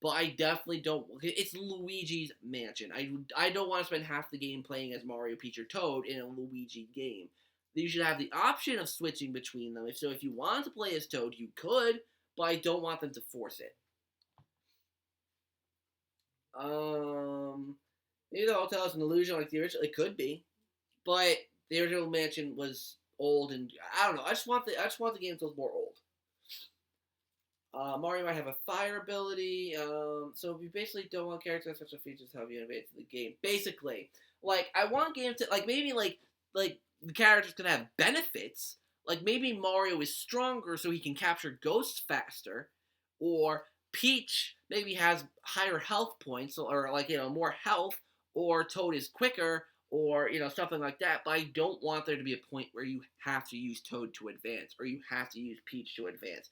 but I definitely don't... It's Luigi's Mansion. I don't want to spend half the game playing as Mario, Peach, or Toad in a Luigi game. You should have the option of switching between them. So if you wanted to play as Toad, you could, but I don't want them to force it. Maybe the hotel is an illusion like the original. It could be, but the original Mansion was old, and I don't know. I just want the game to look more old. Mario might have a fire ability. So we basically don't want characters with special features to help you innovate the game. Basically, like, I want games to, like, maybe like the characters can have benefits, Like maybe Mario is stronger so he can capture ghosts faster, or Peach maybe has higher health points or like more health, or Toad is quicker or something like that. But I don't want there to be a point where you have to use Toad to advance or you have to use Peach to advance.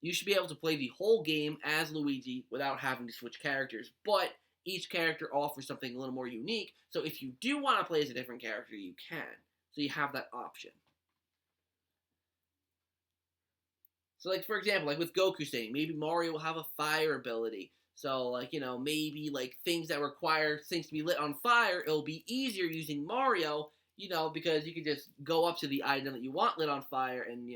You should be able to play the whole game as Luigi without having to switch characters, but each character offers something a little more unique. So if you do want to play as a different character, you can. So you have that option. So, like, for example, like with Goku saying, maybe Mario will have a fire ability. So, like, maybe, like, things that require things to be lit on fire, it'll be easier using Mario, because you can just go up to the item that you want lit on fire and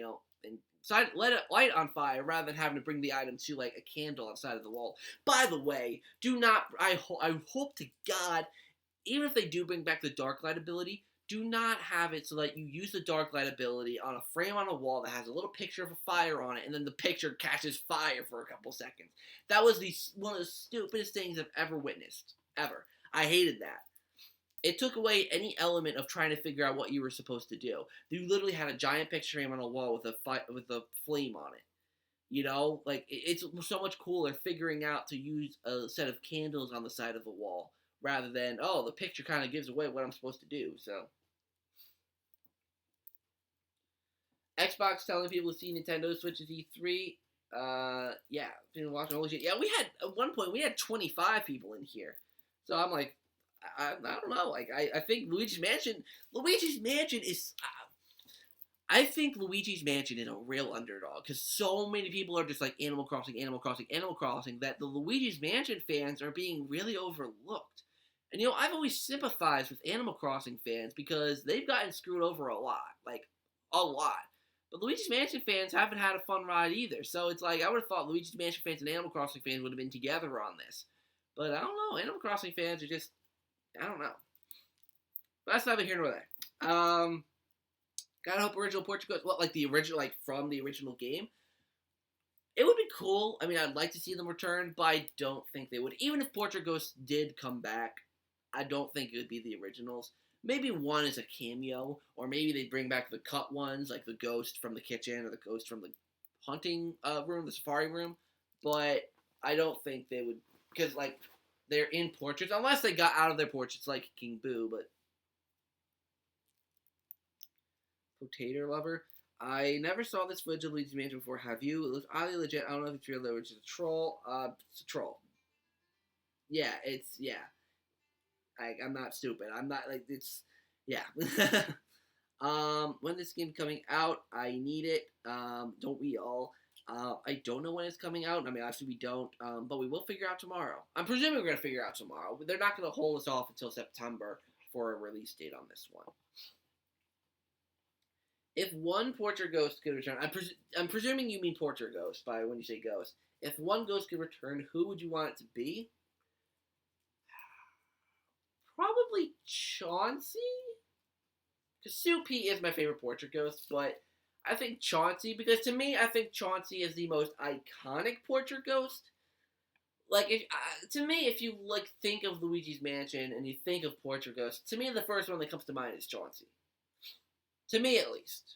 let it light on fire rather than having to bring the item to, like, a candle outside of the wall. By the way, I hope to God, even if they do bring back the dark light ability, do not have it so that you use the dark light ability on a frame on a wall that has a little picture of a fire on it, and then the picture catches fire for a couple seconds. That was one of the stupidest things I've ever witnessed. Ever. I hated that. It took away any element of trying to figure out what you were supposed to do. You literally had a giant picture frame on a wall with a flame on it. Like, it's so much cooler figuring out to use a set of candles on the side of the wall rather than, the picture kind of gives away what I'm supposed to do, so. Xbox telling people to see Nintendo Switch at E3. Yeah, been watching. Holy shit! Yeah, at one point we had 25 people in here, so I'm like, I don't know. Like, I think Luigi's Mansion is. I think Luigi's Mansion is a real underdog because so many people are just like Animal Crossing, Animal Crossing, Animal Crossing that the Luigi's Mansion fans are being really overlooked. And I've always sympathized with Animal Crossing fans because they've gotten screwed over a lot, like a lot. But Luigi's Mansion fans haven't had a fun ride either. So it's like, I would have thought Luigi's Mansion fans and Animal Crossing fans would have been together on this. But I don't know. Animal Crossing fans are just, I don't know. But that's neither here nor there. Gotta hope original Portrait Ghost, like the original, like from the original game. It would be cool. I mean, I'd like to see them return, but I don't think they would. Even if Portrait Ghost did come back, I don't think it would be the originals. Maybe one is a cameo, or maybe they bring back the cut ones, like the ghost from the kitchen or the ghost from the hunting room, the safari room. But I don't think they would, because like they're in portraits, unless they got out of their portraits like King Boo. But Potato Lover, I never saw this footage of Luigi's Mansion before. Have you? It looks oddly legit. I don't know if it's real though. It's a troll. It's a troll. Yeah, yeah. I'm not stupid. I'm not like it's. Yeah. When this game coming out, I need it. Don't we all? I don't know when it's coming out. I mean, obviously we don't. But we will figure out tomorrow. I'm presuming we're gonna figure out tomorrow. They're not gonna hold us off until September for a release date on this one. If one Portrait Ghost could return, I'm presuming you mean Portrait Ghost by when you say ghost. If one ghost could return, who would you want it to be? Probably Chauncey? Because Soupy is my favorite Portrait Ghost, but I think Chauncey, because to me, I think Chauncey is the most iconic Portrait Ghost. Like, to me, if you, like, think of Luigi's Mansion and you think of Portrait Ghost, to me, the first one that comes to mind is Chauncey. To me, at least.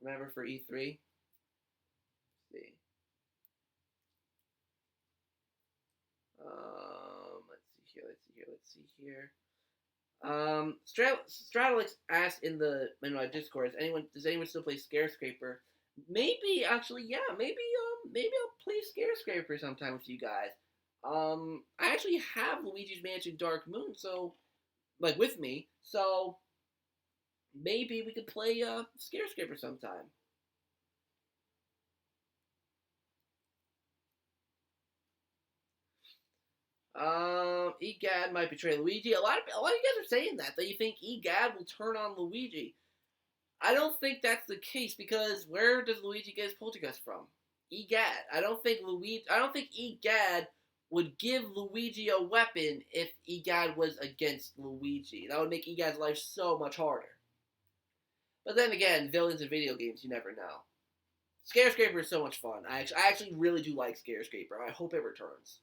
Remember for E3? Let's see. Let's see here. Stradalix asked in my Discord, does anyone still play Scarescraper? Maybe, actually, yeah, maybe I'll play Scarescraper sometime with you guys. I actually have Luigi's Mansion Dark Moon, so, like, with me, so maybe we could play, Scarescraper sometime. Egad might betray Luigi. A lot of you guys are saying that you think Egad will turn on Luigi. I don't think that's the case because where does Luigi get his poltergeist from? Egad. I don't think Egad would give Luigi a weapon if Egad was against Luigi. That would make Egad's life so much harder. But then again, villains in video games, you never know. Scarescraper is so much fun. I actually really do like Scarescraper. I hope it returns.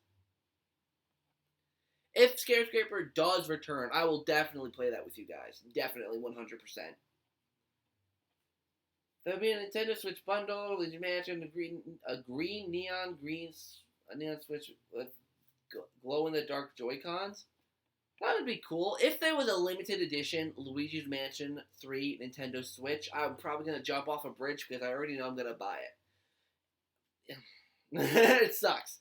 If Scare does return, I will definitely play that with you guys. Definitely, 100%. There'll be a Nintendo Switch bundle. Luigi Mansion, a neon Switch with glow in the dark Joy Cons. That would be cool. If there was a limited edition Luigi's Mansion 3 Nintendo Switch, I'm probably gonna jump off a bridge because I already know I'm gonna buy it. It sucks.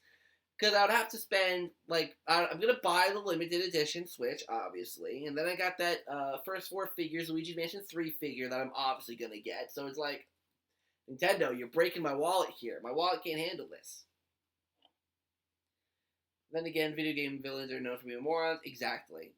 Because I would have to spend, like, I'm going to buy the limited edition Switch, obviously. And then I got that first 4 figures, Luigi's Mansion 3 figure that I'm obviously going to get. So it's like, Nintendo, you're breaking my wallet here. My wallet can't handle this. Then again, video game villains are known for being morons. Exactly.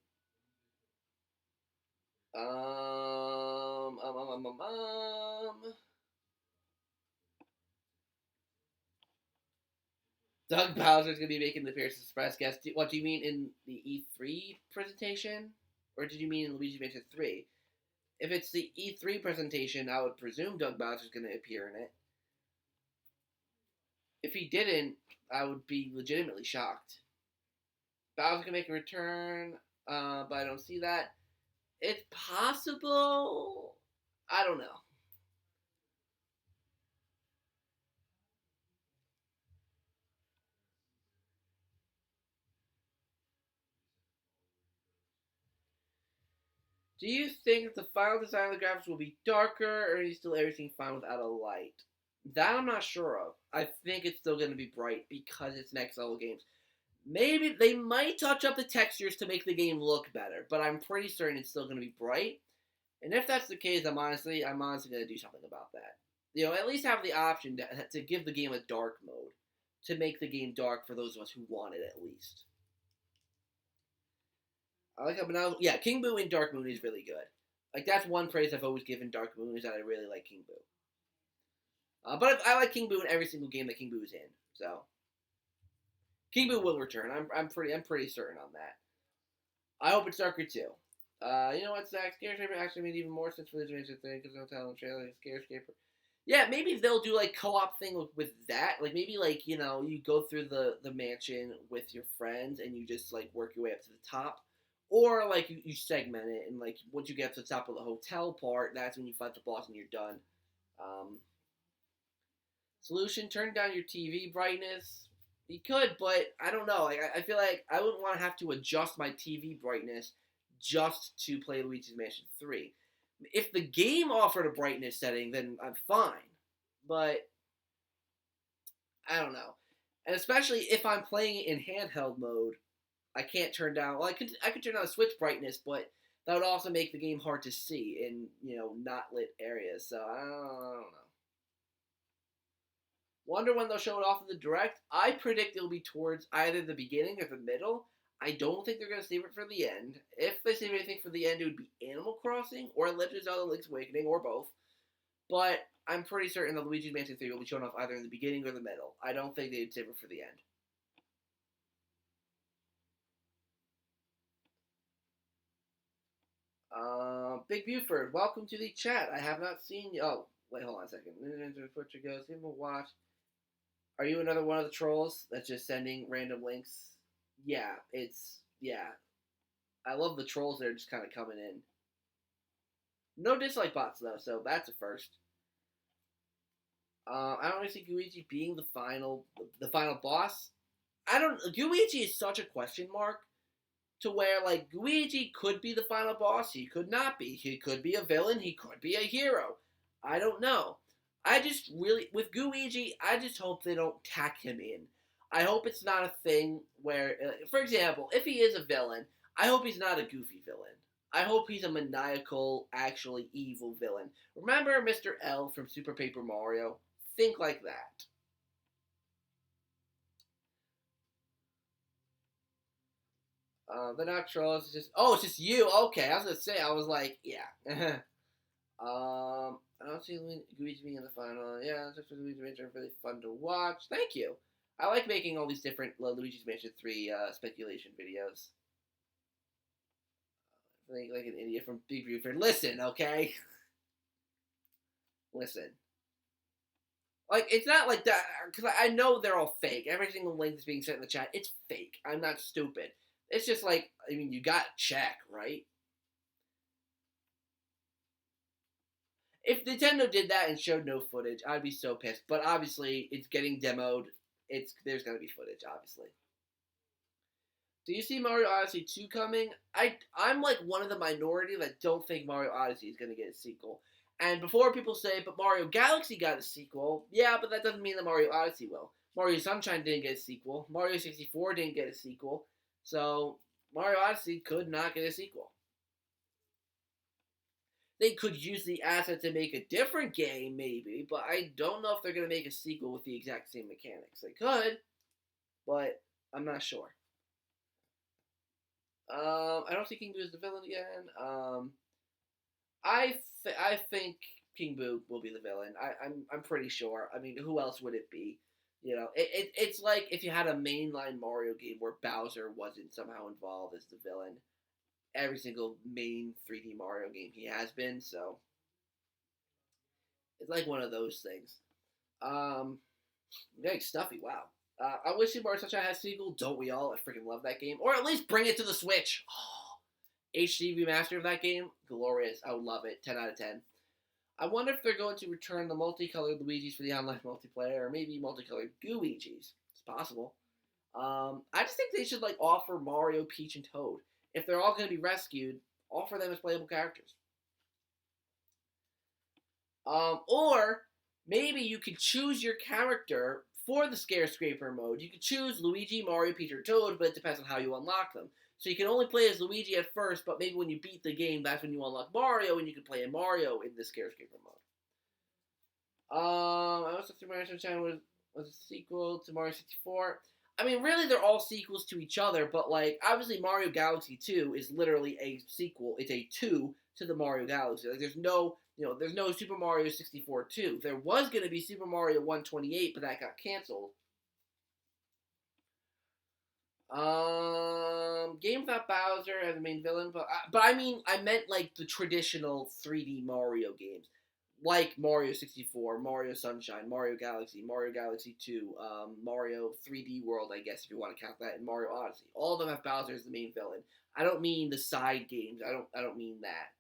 Doug Bowser's going to be making the appearance as surprise guest. What do you mean in the E3 presentation? Or did you mean in Luigi's Mansion 3? If it's the E3 presentation, I would presume Doug Bowser's going to appear in it. If he didn't, I would be legitimately shocked. Bowser can make a return, but I don't see that. It's possible. I don't know. Do you think the final design of the graphics will be darker, or is still everything fine without a light? That I'm not sure of. I think it's still going to be bright because it's next level games. Maybe they might touch up the textures to make the game look better, but I'm pretty certain it's still going to be bright. And if that's the case, I'm honestly going to do something about that. You know, at least have the option to give the game a dark mode, to make the game dark for those of us who want it at least. I like how, but now, yeah, King Boo in Dark Moon is really good. Like, that's one praise I've always given Dark Moon, is that I really like King Boo. But I like King Boo in every single game that King Boo is in. So King Boo will return. I'm pretty certain on that. I hope it's darker too. You know what, Zach? Scarescaper actually made even more sense for the Dimension thing because they'll tell them trailer Scarescaper. Yeah, maybe they'll do like co-op thing with that. Like maybe like you know you go through the mansion with your friends and you just like work your way up to the top. Or, like, you segment it, and, like, once you get to the top of the hotel part, that's when you fight the boss and you're done. Solution, turn down your TV brightness. You could, but I don't know. Like, I feel like I wouldn't want to have to adjust my TV brightness just to play Luigi's Mansion 3. If the game offered a brightness setting, then I'm fine. But, I don't know. And especially if I'm playing it in handheld mode, I can't turn down. Well, I could turn down the Switch brightness, but that would also make the game hard to see in not lit areas. So I don't know. Wonder when they'll show it off in the direct. I predict it'll be towards either the beginning or the middle. I don't think they're gonna save it for the end. If they save anything for the end, it would be Animal Crossing or Legend of Zelda: Link's Awakening or both. But I'm pretty certain that Luigi's Mansion 3 will be shown off either in the beginning or the middle. I don't think they'd save it for the end. Big Buford, welcome to the chat. I have not seen you. Oh, wait, hold on a second. Butcher goes, give him a watch. Are you another one of the trolls that's just sending random links? Yeah. I love the trolls that are just kind of coming in. No dislike bots though, so that's a first. I don't really see Luigi being the final boss. Luigi is such a question mark to where, like, Luigi could be the final boss, he could not be. He could be a villain, he could be a hero. I don't know. I just really, with Luigi, I just hope they don't tack him in. I hope it's not a thing where, for example, if he is a villain, I hope he's not a goofy villain. I hope he's a maniacal, actually evil villain. Remember Mr. L from Super Paper Mario? Think like that. The not trolls. It's just it's just you. Okay, I was gonna say. I was like, yeah. I don't see Luigi being in the final. Yeah, it's actually Luigi's Mansion are really fun to watch. Thank you. I like making all these different Luigi's Mansion 3 speculation videos. I think like an idiot from Big Buford. Listen, okay. Listen. Like, it's not like that, because I know they're all fake. Every single link that's being sent in the chat, it's fake. I'm not stupid. It's just like, I mean, you got check, right? If Nintendo did that and showed no footage, I'd be so pissed. But obviously, it's getting demoed. There's gonna be footage, obviously. Do you see Mario Odyssey 2 coming? I'm like one of the minority that don't think Mario Odyssey is gonna get a sequel. And before people say, but Mario Galaxy got a sequel, yeah, but that doesn't mean that Mario Odyssey will. Mario Sunshine didn't get a sequel. Mario 64 didn't get a sequel. So Mario Odyssey could not get a sequel. They could use the asset to make a different game, maybe, but I don't know if they're going to make a sequel with the exact same mechanics. They could, but I'm not sure. I don't see King Boo as the villain again. I think King Boo will be the villain. I'm pretty sure. I mean, who else would it be? You know, it's like if you had a mainline Mario game where Bowser wasn't somehow involved as the villain. Every single main 3D Mario game he has been, so it's like one of those things. Um, Getting stuffy. Wow. I wish Super Mario Sunshine had a sequel. Don't we all? I freaking love that game. Or at least bring it to the Switch. Oh, HD remaster of that game, glorious. I would love it. 10 out of 10. I wonder if they're going to return the multicolored Luigi's for the online multiplayer, or maybe multicolored Gooigi's. It's possible. I just think they should like offer Mario, Peach, and Toad. If they're all going to be rescued, offer them as playable characters. Or maybe you could choose your character for the Scare Scraper mode. You could choose Luigi, Mario, Peach, or Toad, but it depends on how you unlock them. So you can only play as Luigi at first, but maybe when you beat the game, that's when you unlock Mario, and you can play as Mario in the Scare Scraper mode. I also think Mario Sunshine was a sequel to Mario 64. I mean, really, they're all sequels to each other, but, like, obviously Mario Galaxy 2 is literally a sequel. It's a 2 to the Mario Galaxy. Like, there's no, there's no Super Mario 64 2. There was going to be Super Mario 128, but that got canceled. Game without Bowser as the main villain, but I mean, I meant, like, the traditional 3D Mario games. Like Mario 64, Mario Sunshine, Mario Galaxy 2, Mario 3D World, I guess if you want to count that, and Mario Odyssey. All of them have Bowser as the main villain. I don't mean the side games. I don't mean that.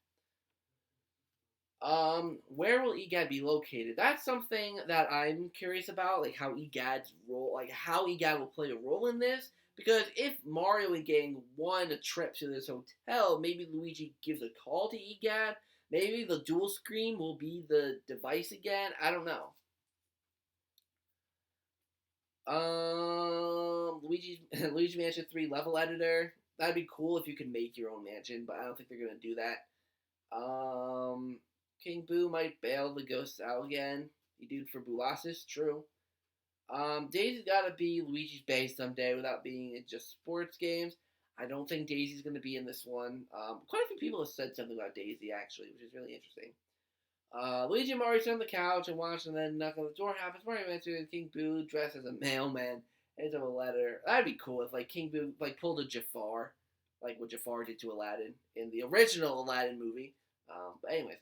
Where will EGAD be located? That's something that I'm curious about, like how EGAD's role, like how EGAD will play a role in this. Because if Mario and gang won a trip to this hotel, maybe Luigi gives a call to EGAD. Maybe the dual screen will be the device again. I don't know. Luigi Mansion 3 level editor. That'd be cool if you could make your own mansion, but I don't think they're gonna do that. King Boo might bail the ghosts out again. He did for Bulasis, true. Daisy's gotta be Luigi's base someday without being in just sports games. I don't think Daisy's going to be in this one. Quite a few people have said something about Daisy, actually, which is really interesting. Luigi and Mario sit on the couch and watch, and then knock on the door happens. Mario answers, King Boo dressed as a mailman hands him a letter. That'd be cool if, like, King Boo, like, pulled a Jafar, like what Jafar did to Aladdin in the original Aladdin movie. But anyways.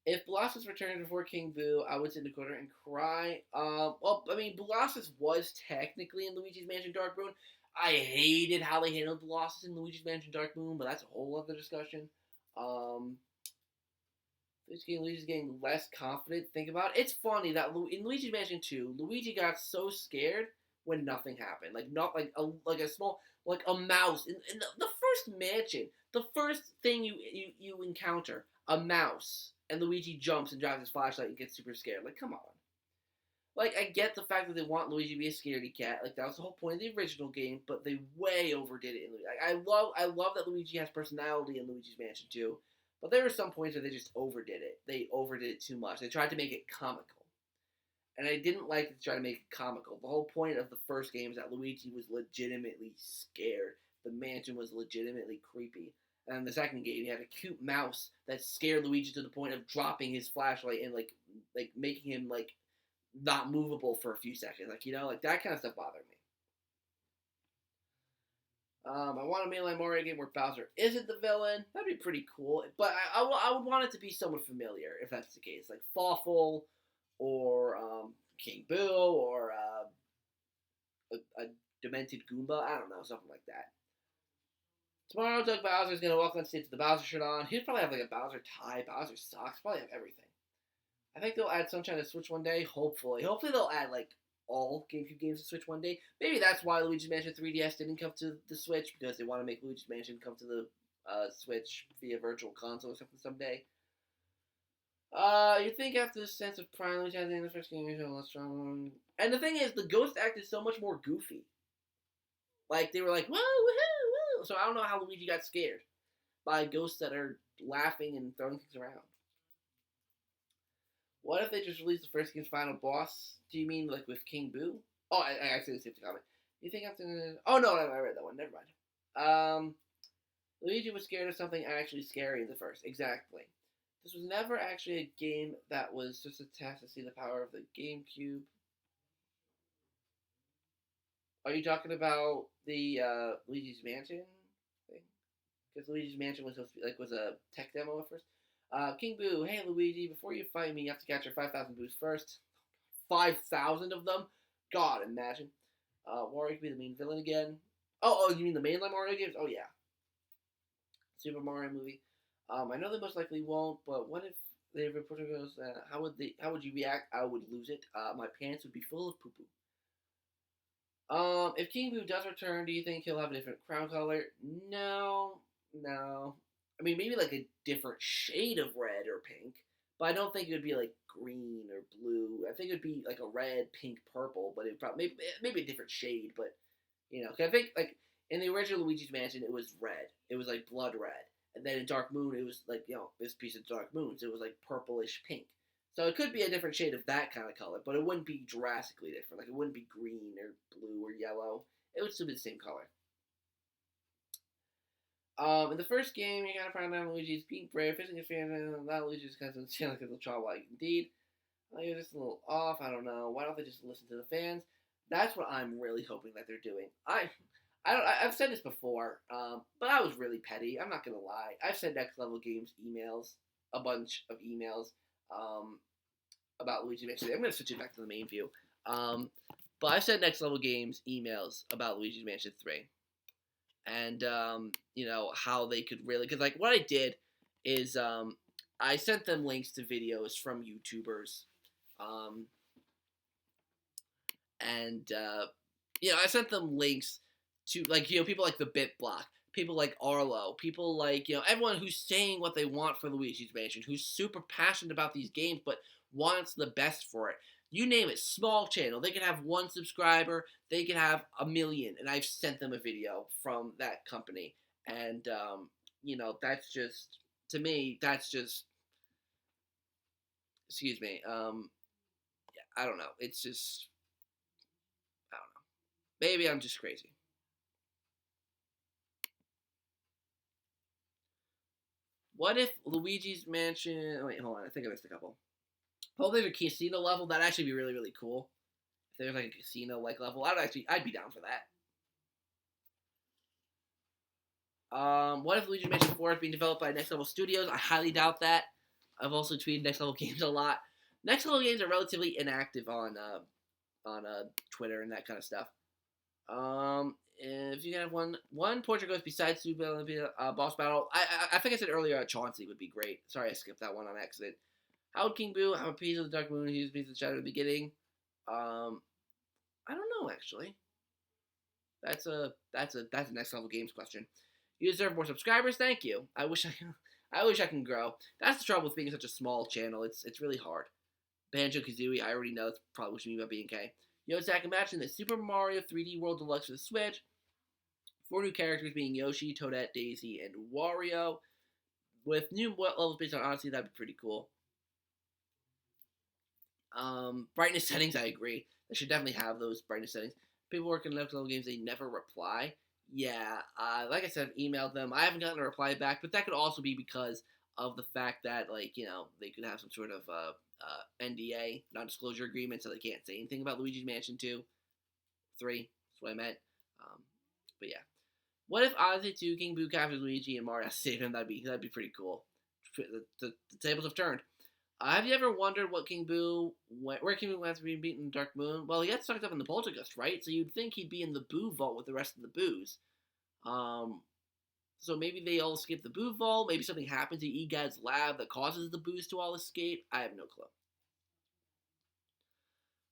If Blastus returned before King Boo, I would sit in the corner and cry. Well, I mean, Blastus was technically in Luigi's Mansion Dark Moon. I hated how they handled Blastus in Luigi's Mansion Dark Moon, but that's a whole other discussion. Luigi's getting less confident. Think about it. It's funny that in Luigi's Mansion 2, Luigi got so scared when nothing happened. Like not like a small like a mouse in the first mansion. The first thing you encounter a mouse. And Luigi jumps and drives his flashlight and gets super scared. Like, come on. Like, I get the fact that they want Luigi to be a scaredy cat. Like, that was the whole point of the original game, but they way overdid it in Luigi. Like, I love that Luigi has personality in Luigi's Mansion 2, but there were some points where they just overdid it. They overdid it too much. They tried to make it comical. And I didn't like to try to make it comical. The whole point of the first game is that Luigi was legitimately scared. The mansion was legitimately creepy. And in the second game, you had a cute mouse that scared Luigi to the point of dropping his flashlight and like making him like not movable for a few seconds. Like like that kind of stuff bothered me. I want a mainline Mario game where Bowser isn't the villain. That'd be pretty cool. But I would want it to be somewhat familiar if that's the case, like Fawful or King Boo or a demented Goomba. I don't know, something like that. Tomorrow, Doug Bowser's gonna walk on stage with the Bowser shirt on. He'll probably have like a Bowser tie, Bowser socks, probably have everything. I think they'll add Sunshine to Switch one day. Hopefully they'll add like all GameCube games to Switch one day. Maybe that's why Luigi's Mansion 3DS didn't come to the Switch, because they want to make Luigi's Mansion come to the Switch via Virtual Console or something someday. You think after the sense of prime, Luigi has in the first game, a less strong. And the thing is, the ghost act is so much more goofy. Like, they were like, whoa, woohoo, woo. So I don't know how Luigi got scared by ghosts that are laughing and throwing things around. What if they just released the first game's final boss? Do you mean like with King Boo? Oh, I actually skipped the comment. You think after? Oh no, I read that one. Never mind. Luigi was scared of something actually scary in the first. Exactly. This was never actually a game that was just a test to see the power of the GameCube. Are you talking about the Luigi's Mansion thing? Because Luigi's Mansion was supposed to be, was a tech demo at first. King Boo, hey Luigi, before you fight me, you have to capture 5,000 Boos first. 5,000 of them? God, imagine. Wario could be the main villain again. Oh, you mean the mainline Mario games? Oh, yeah. Super Mario movie. I know they most likely won't, but what if they report goes, how would you react? I would lose it. My pants would be full of poo-poo. If King Boo does return, do you think he'll have a different crown color? No. I mean, maybe like a different shade of red or pink, but I don't think it would be like green or blue. I think it would be like a red, pink, purple, but it probably maybe a different shade. But cause I think like in the original Luigi's Mansion, it was red. It was like blood red, and then in Dark Moon, it was like this piece of Dark Moon, so it was like purplish pink. So it could be a different shade of that kind of color, but it wouldn't be drastically different. Like it wouldn't be green or blue or yellow. It would still be the same color. In the first game, you gotta find out Luigi's being brave, facing his fans, and that Luigi's kind of sound like a little childlike indeed. You're just a little off. I don't know. Why don't they just listen to the fans? That's what I'm really hoping that they're doing. I've said this before, but I was really petty. I'm not gonna lie. I've sent Next Level Games emails, a bunch of emails, about Luigi Mansion. I'm gonna switch it back to the main view. But I've sent Next Level Games emails about Luigi's Mansion 3. And, how they could really... Because, like, what I did is I sent them links to videos from YouTubers. I sent them links to, like, people like the BitBlock, people like Arlo, people like, everyone who's saying what they want for Luigi's Mansion, who's super passionate about these games, but wants the best for it. You name it, small channel. They could have 1 subscriber. They could have 1 million. And I've sent them a video from that company. And, that's just, to me, that's just, excuse me, I don't know. It's just, I don't know. Maybe I'm just crazy. What if Luigi's Mansion, wait, hold on. I think I missed a couple. Well, there's a casino level. That'd actually be really, really cool. If there's like a casino-like level, I'd be down for that. What if Luigi's Mansion 4 is being developed by Next Level Studios? I highly doubt that. I've also tweeted Next Level Games a lot. Next Level Games are relatively inactive on Twitter and that kind of stuff. If you can have one portrait goes besides Super Olympia boss battle, I think I said earlier Chauncey would be great. Sorry, I skipped that one on accident. How would King Boo have a piece of the Dark Moon? He used a piece of the Shadow at the beginning. I don't know actually. That's a Next Level Games question. You deserve more subscribers. Thank you. I wish I can grow. That's the trouble with being such a small channel. It's really hard. Banjo-Kazooie, I already know. It's probably what you mean by BNK. Zach, imagine this Super Mario 3D World Deluxe for the Switch. 4 new characters being Yoshi, Toadette, Daisy, and Wario. With new levels based on Odyssey, that'd be pretty cool. Brightness settings, I agree. They should definitely have those brightness settings. People working on Next Level Games, they never reply. Yeah, like I said, I've emailed them. I haven't gotten a reply back, but that could also be because of the fact that, they could have some sort of NDA, non-disclosure agreement, so they can't say anything about Luigi's Mansion 2, 3, that's what I meant. But yeah. What if Odyssey 2, King Boo captures Luigi and Mario has to save him? That'd be pretty cool. The tables have turned. Have you ever wondered what King Boo went, where King Boo went after being beaten in Dark Moon? Well, he got sucked up in the Poltergust, right? So you'd think he'd be in the Boo Vault with the rest of the Boos. Um, so maybe they all escape the Boo Vault. Maybe something happens in Egad's lab that causes the Boos to all escape. I have no clue.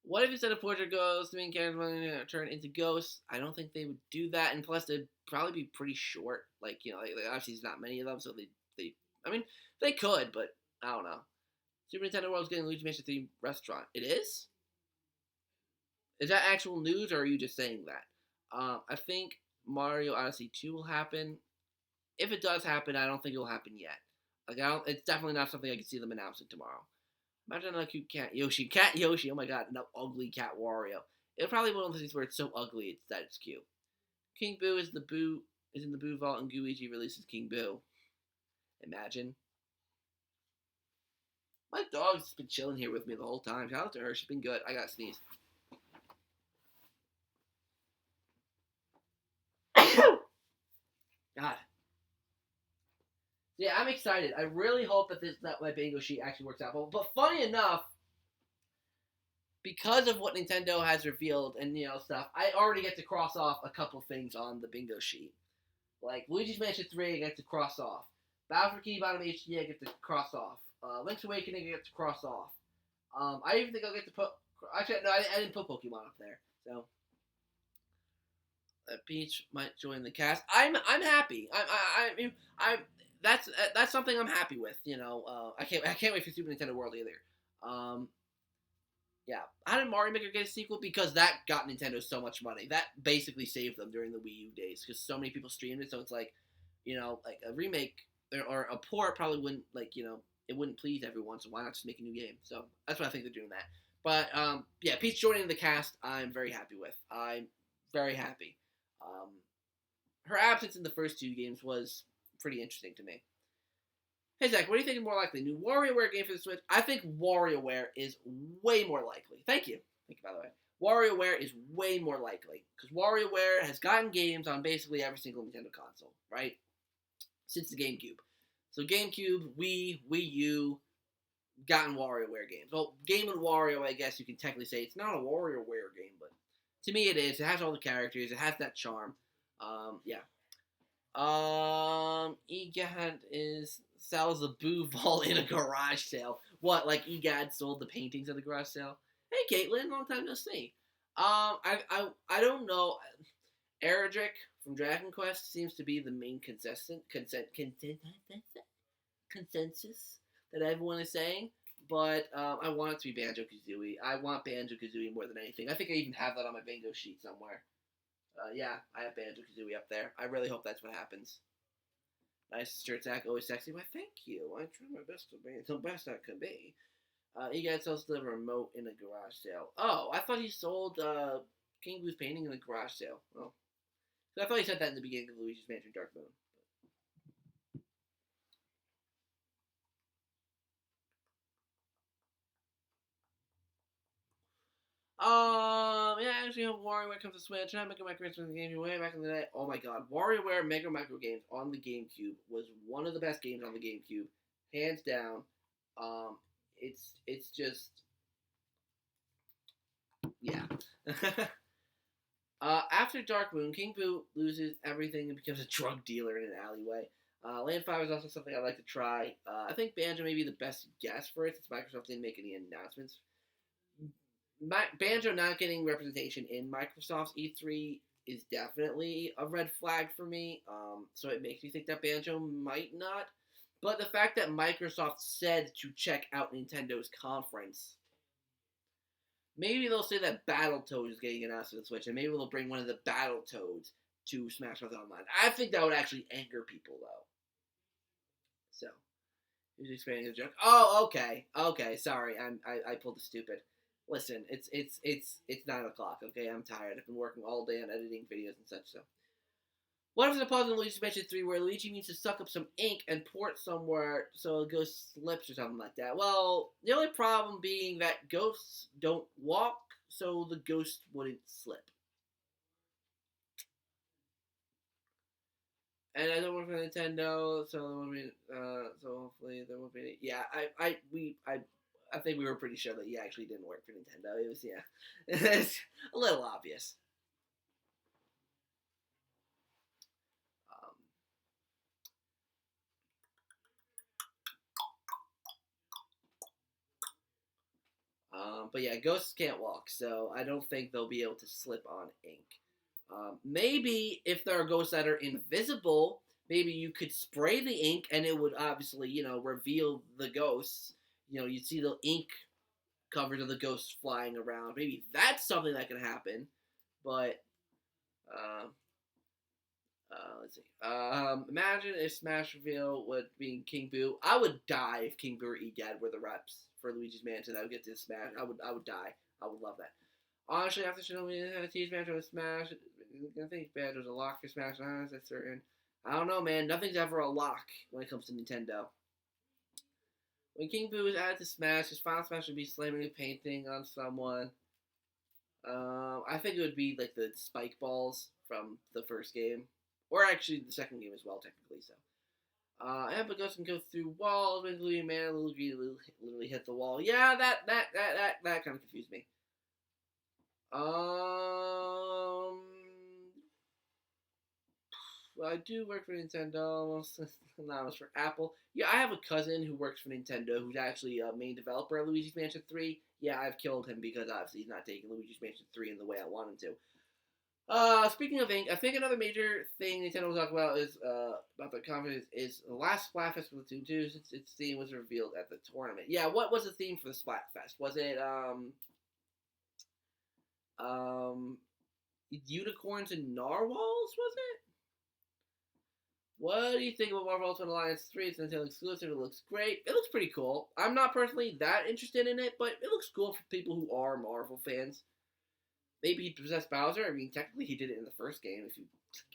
What if instead of portrait ghosts, the main character would turn into ghosts? I don't think they would do that, and plus they'd probably be pretty short. Like obviously there's not many of them, so I mean, they could, but I don't know. Super Nintendo World's getting Luigi Mansion 3 restaurant. It is? Is that actual news, or are you just saying that? I think Mario Odyssey 2 will happen. If it does happen, I don't think it'll happen yet. Like I don't. It's definitely not something I can see them announcing tomorrow. Imagine a cute cat Yoshi. Cat Yoshi. Oh my god, an ugly cat Wario. It'll probably be one of those things where it's so ugly it's cute. King Boo is in the Boo Vault, and Luigi releases King Boo. Imagine. My dog's been chilling here with me the whole time. Shout out to her. She's been good. I gotta sneeze. God. Yeah, I'm excited. I really hope that my bingo sheet actually works out. But funny enough, because of what Nintendo has revealed and stuff, I already get to cross off a couple things on the bingo sheet. Like Luigi's Mansion 3, I get to cross off. Battle for Key Bottom HD, I get to cross off. Link's Awakening, I get to cross off. I even think I'll get to put. Actually, no, I didn't put Pokemon up there. So Peach might join the cast. I'm happy. I that's something I'm happy with. I can't wait for Super Nintendo World either. Yeah, how did Mario Maker get a sequel? Because that got Nintendo so much money. That basically saved them during the Wii U days because so many people streamed it. So it's like, like a remake or a port probably wouldn't it wouldn't please everyone. So why not just make a new game? So that's what I think they're doing that. But yeah, Peach joining the cast, I'm very happy with. I'm very happy. Her absence in the first two games was pretty interesting to me. Hey Zach, what do you think is more likely? New WarioWare game for the Switch? I think WarioWare is way more likely. Thank you. Thank you, by the way. WarioWare is way more likely. Because WarioWare has gotten games on basically every single Nintendo console, right? Since the GameCube. So GameCube, Wii U, gotten WarioWare games. Well, Game & Wario, I guess you can technically say it's not a WarioWare game, but to me it is. It has all the characters. It has that charm. Yeah. EGAD sells a Boo Vault in a garage sale. What, like EGAD sold the paintings at the garage sale? Hey Caitlin, long time no see. I don't know. Eredrick from Dragon Quest seems to be the main consensus that everyone is saying. But I want it to be Banjo-Kazooie. I want Banjo-Kazooie more than anything. I think I even have that on my bingo sheet somewhere. Yeah, I have Banjo-Kazooie up there. I really hope that's what happens. Nice shirt, Zach. Always sexy. Why, thank you. I try my best to be the best I can be. EGAD sells the remote in a garage sale. Oh, I thought he sold King Boo's painting in a garage sale. Oh. I thought he said that in the beginning of Luigi's Mansion Dark Moon. Yeah, I actually hope WarioWare comes to Switch. I Mega Micro games from the GameCube way back in the day. Oh my god, WarioWare Mega Micro games on the GameCube was one of the best games on the GameCube, hands down. It's just, yeah. After Dark Moon, King Boo loses everything and becomes a drug dealer in an alleyway. Land 5 is also something I'd like to try. I think Banjo may be the best guess for it since Microsoft didn't make any announcements. Banjo not getting representation in Microsoft's E3 is definitely a red flag for me. So it makes me think that Banjo might not. But the fact that Microsoft said to check out Nintendo's conference, maybe they'll say that Battletoads is getting announced to the Switch, and maybe they'll bring one of the Battletoads to Smash Bros. Online. I think that would actually anger people, though. So, who's expanding the joke? Oh, okay. Sorry, I pulled the stupid. Listen, it's 9:00. Okay, I'm tired. I've been working all day on editing videos and such. So, what if it's a puzzle in Luigi's Mansion 3 where Luigi needs to suck up some ink and pour it somewhere so a ghost slips or something like that? Well, the only problem being that ghosts don't walk, so the ghost wouldn't slip. And I don't work for Nintendo, so there won't be. So hopefully there won't be any. Yeah, I think we were pretty sure that he actually didn't work for Nintendo. It was, yeah, it's a little obvious. But yeah, ghosts can't walk, so I don't think they'll be able to slip on ink. Maybe if there are ghosts that are invisible, maybe you could spray the ink and it would obviously, reveal the ghosts. You'd see the ink covered of the ghosts flying around. Maybe that's something that can happen. But uh, let's see. Imagine if Smash Reveal would be King Boo. I would die if King Boo or Egad were the reps for Luigi's Mansion. I would get to Smash. I would die. I would love that. Honestly, after Shinobi Tease Banjo with Smash, I think Banjo's a lock for Smash. That's certain. I don't know, man. Nothing's ever a lock when it comes to Nintendo. When King Boo is added to Smash, his final Smash would be slamming a painting on someone. I think it would be like the spike balls from the first game. Or actually the second game as well, technically, so. And but ghosts can go through walls, including man, Luigi literally hit the wall. Yeah, that kind of confused me. Well, I do work for Nintendo, not for Apple. Yeah, I have a cousin who works for Nintendo who's actually a main developer of Luigi's Mansion 3. Yeah, I've killed him because obviously he's not taking Luigi's Mansion 3 in the way I want him to. Speaking of ink, I think another major thing Nintendo will talk about is about the conference is the last Splatfest for Splatoon 2 since its theme was revealed at the tournament. Yeah, what was the theme for the Splatfest? Was it unicorns and narwhals? Was it? What do you think about Marvel Ultimate Alliance 3? It's Nintendo exclusive. It looks great. It looks pretty cool. I'm not personally that interested in it, but it looks cool for people who are Marvel fans. Maybe he possessed Bowser. I mean, technically he did it in the first game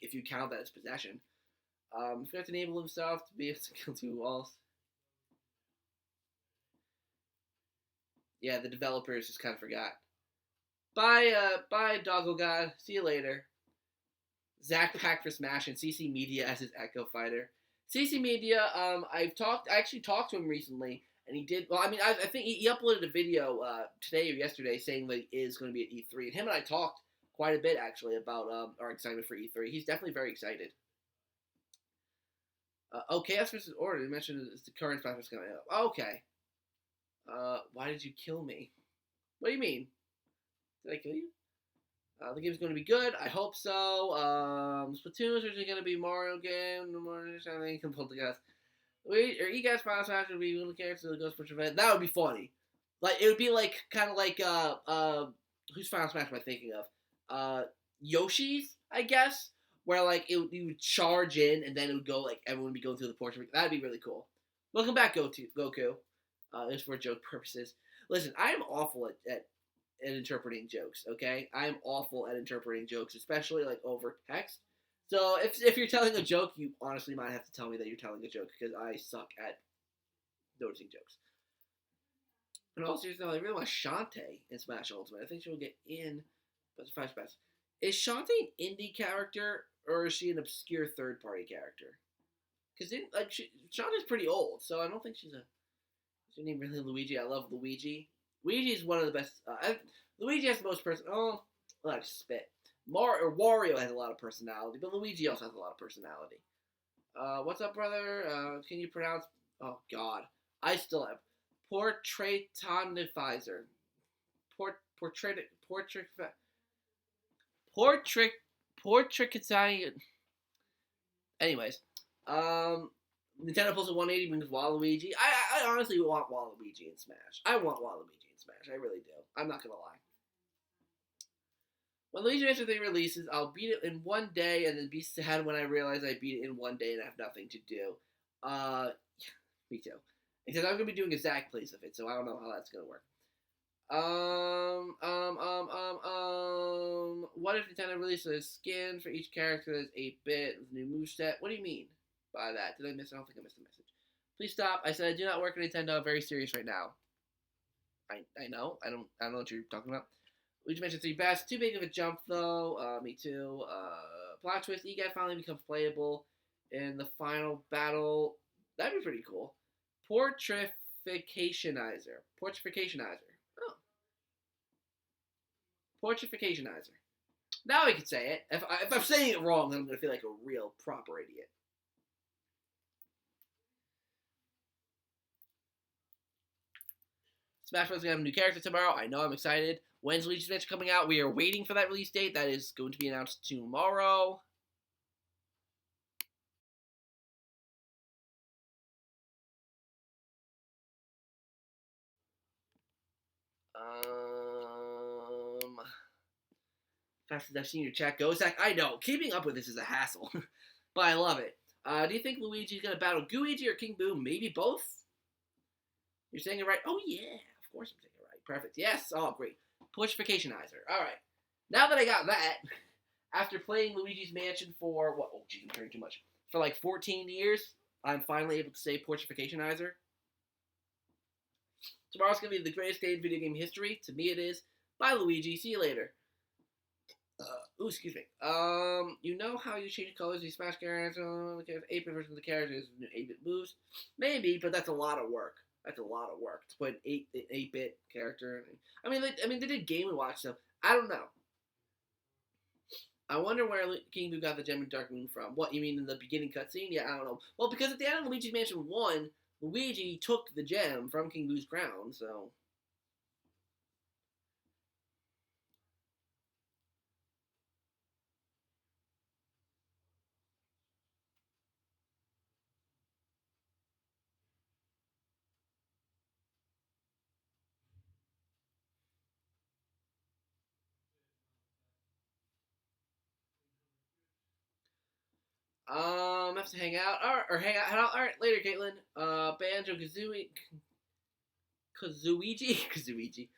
if you count that as possession. He forgot to enable himself to be able to kill two walls. Yeah, the developers just kind of forgot. Bye, Doggo God. See you later. ZakPak for Smash and CC Media as his Echo Fighter. CC Media, I actually talked to him recently, and he did. Well, I mean, I think he uploaded a video today or yesterday saying that he is going to be at E3, and him and I talked quite a bit actually about our excitement for E3. He's definitely very excited. Chaos vs. Order. You mentioned it's the current Smash coming up. Okay. Why did you kill me? What do you mean? Did I kill you? The game's going to be good. I hope so. Splatoon is originally going to be Mario game. No more anything can pull together. Or you guys final Smash would be little characters of the Ghost Punch event. That would be funny. Like it would be like kind of like whose Final Smash am I thinking of? Yoshi's, I guess. Where like you would charge in and then it would go like everyone would be going through the portion. That'd be really cool. Welcome back, Goku. Just for joke purposes. Listen, I am awful at interpreting jokes, okay? I am awful at interpreting jokes, especially like over text. So if you're telling a joke, you honestly might have to tell me that you're telling a joke because I suck at noticing jokes. And also, I really want Shantae in Smash Ultimate. I think she'll get in, but it's five spots. Is Shantae an indie character or is she an obscure third-party character? Because Shantae's pretty old, so I don't think she's name really Luigi. I love Luigi. Luigi is one of the best. Luigi has the most Oh, let's spit. Wario has a lot of personality, but Luigi also has a lot of personality. What's up, brother? Can you pronounce? Oh God, I still have portraitonifizer. Portrait. Anyways, Nintendo pulls a 180 brings Waluigi. I honestly want Waluigi in Smash. I want Waluigi in Smash. I really do. I'm not gonna lie. When Luigi Mansion 3 releases, I'll beat it in one day and then be sad when I realize I beat it in one day and I have nothing to do. Me too. Because I'm gonna be doing a Zach plays of it, so I don't know how that's gonna work. What if Nintendo releases a skin for each character that's 8-bit with a new moveset? What do you mean by that? Did I miss? I don't think I missed the message. Please stop. I said I do not work at Nintendo. I'm very serious right now. I know. I don't know what you're talking about. Luigi Mansion 3 best. Too big of a jump though. Me too. Plot twist. Egad finally becomes playable in the final battle. That'd be pretty cool. Portrait Portrificationizer. Portrificationizer. Oh, Portrificationizer. Now I can say it. If I'm saying it wrong, then I'm gonna feel like a real proper idiot. Smash Bros. Gonna have a new character tomorrow. I know. I'm excited. When's Luigi's Mansion coming out? We are waiting for that release date. That is going to be announced tomorrow. Fastest I've seen your chat go. Zach, I know. Keeping up with this is a hassle, but I love it. Do you think Luigi's gonna battle Luigi or King Boo? Maybe both. You're saying it right. Oh yeah, of course I'm saying it right. Perfect. Yes. Oh great. Pushficationizer. All right. Now that I got that, after playing Luigi's Mansion for what? Oh geez, I'm hearing too much. For like 14 years, I'm finally able to say Pushficationizer. Tomorrow's gonna be the greatest day in video game history. To me, it is. Bye, Luigi. See you later. Excuse me. You know how you change colors? You smash characters, 8-bit version of the characters, 8-bit moves. Maybe, but that's a lot of work. That's a lot of work to put an 8-bit character. I mean, they did Game & Watch, so I don't know. I wonder where King Boo got the gem in Dark Moon from. What, you mean in the beginning cutscene? Yeah, I don't know. Well, because at the end of Luigi's Mansion 1, Luigi took the gem from King Boo's crown, so... Have to hang out. Alright, or hang out. Alright, later, Caitlin. Banjo Kazooie. Kazuigi.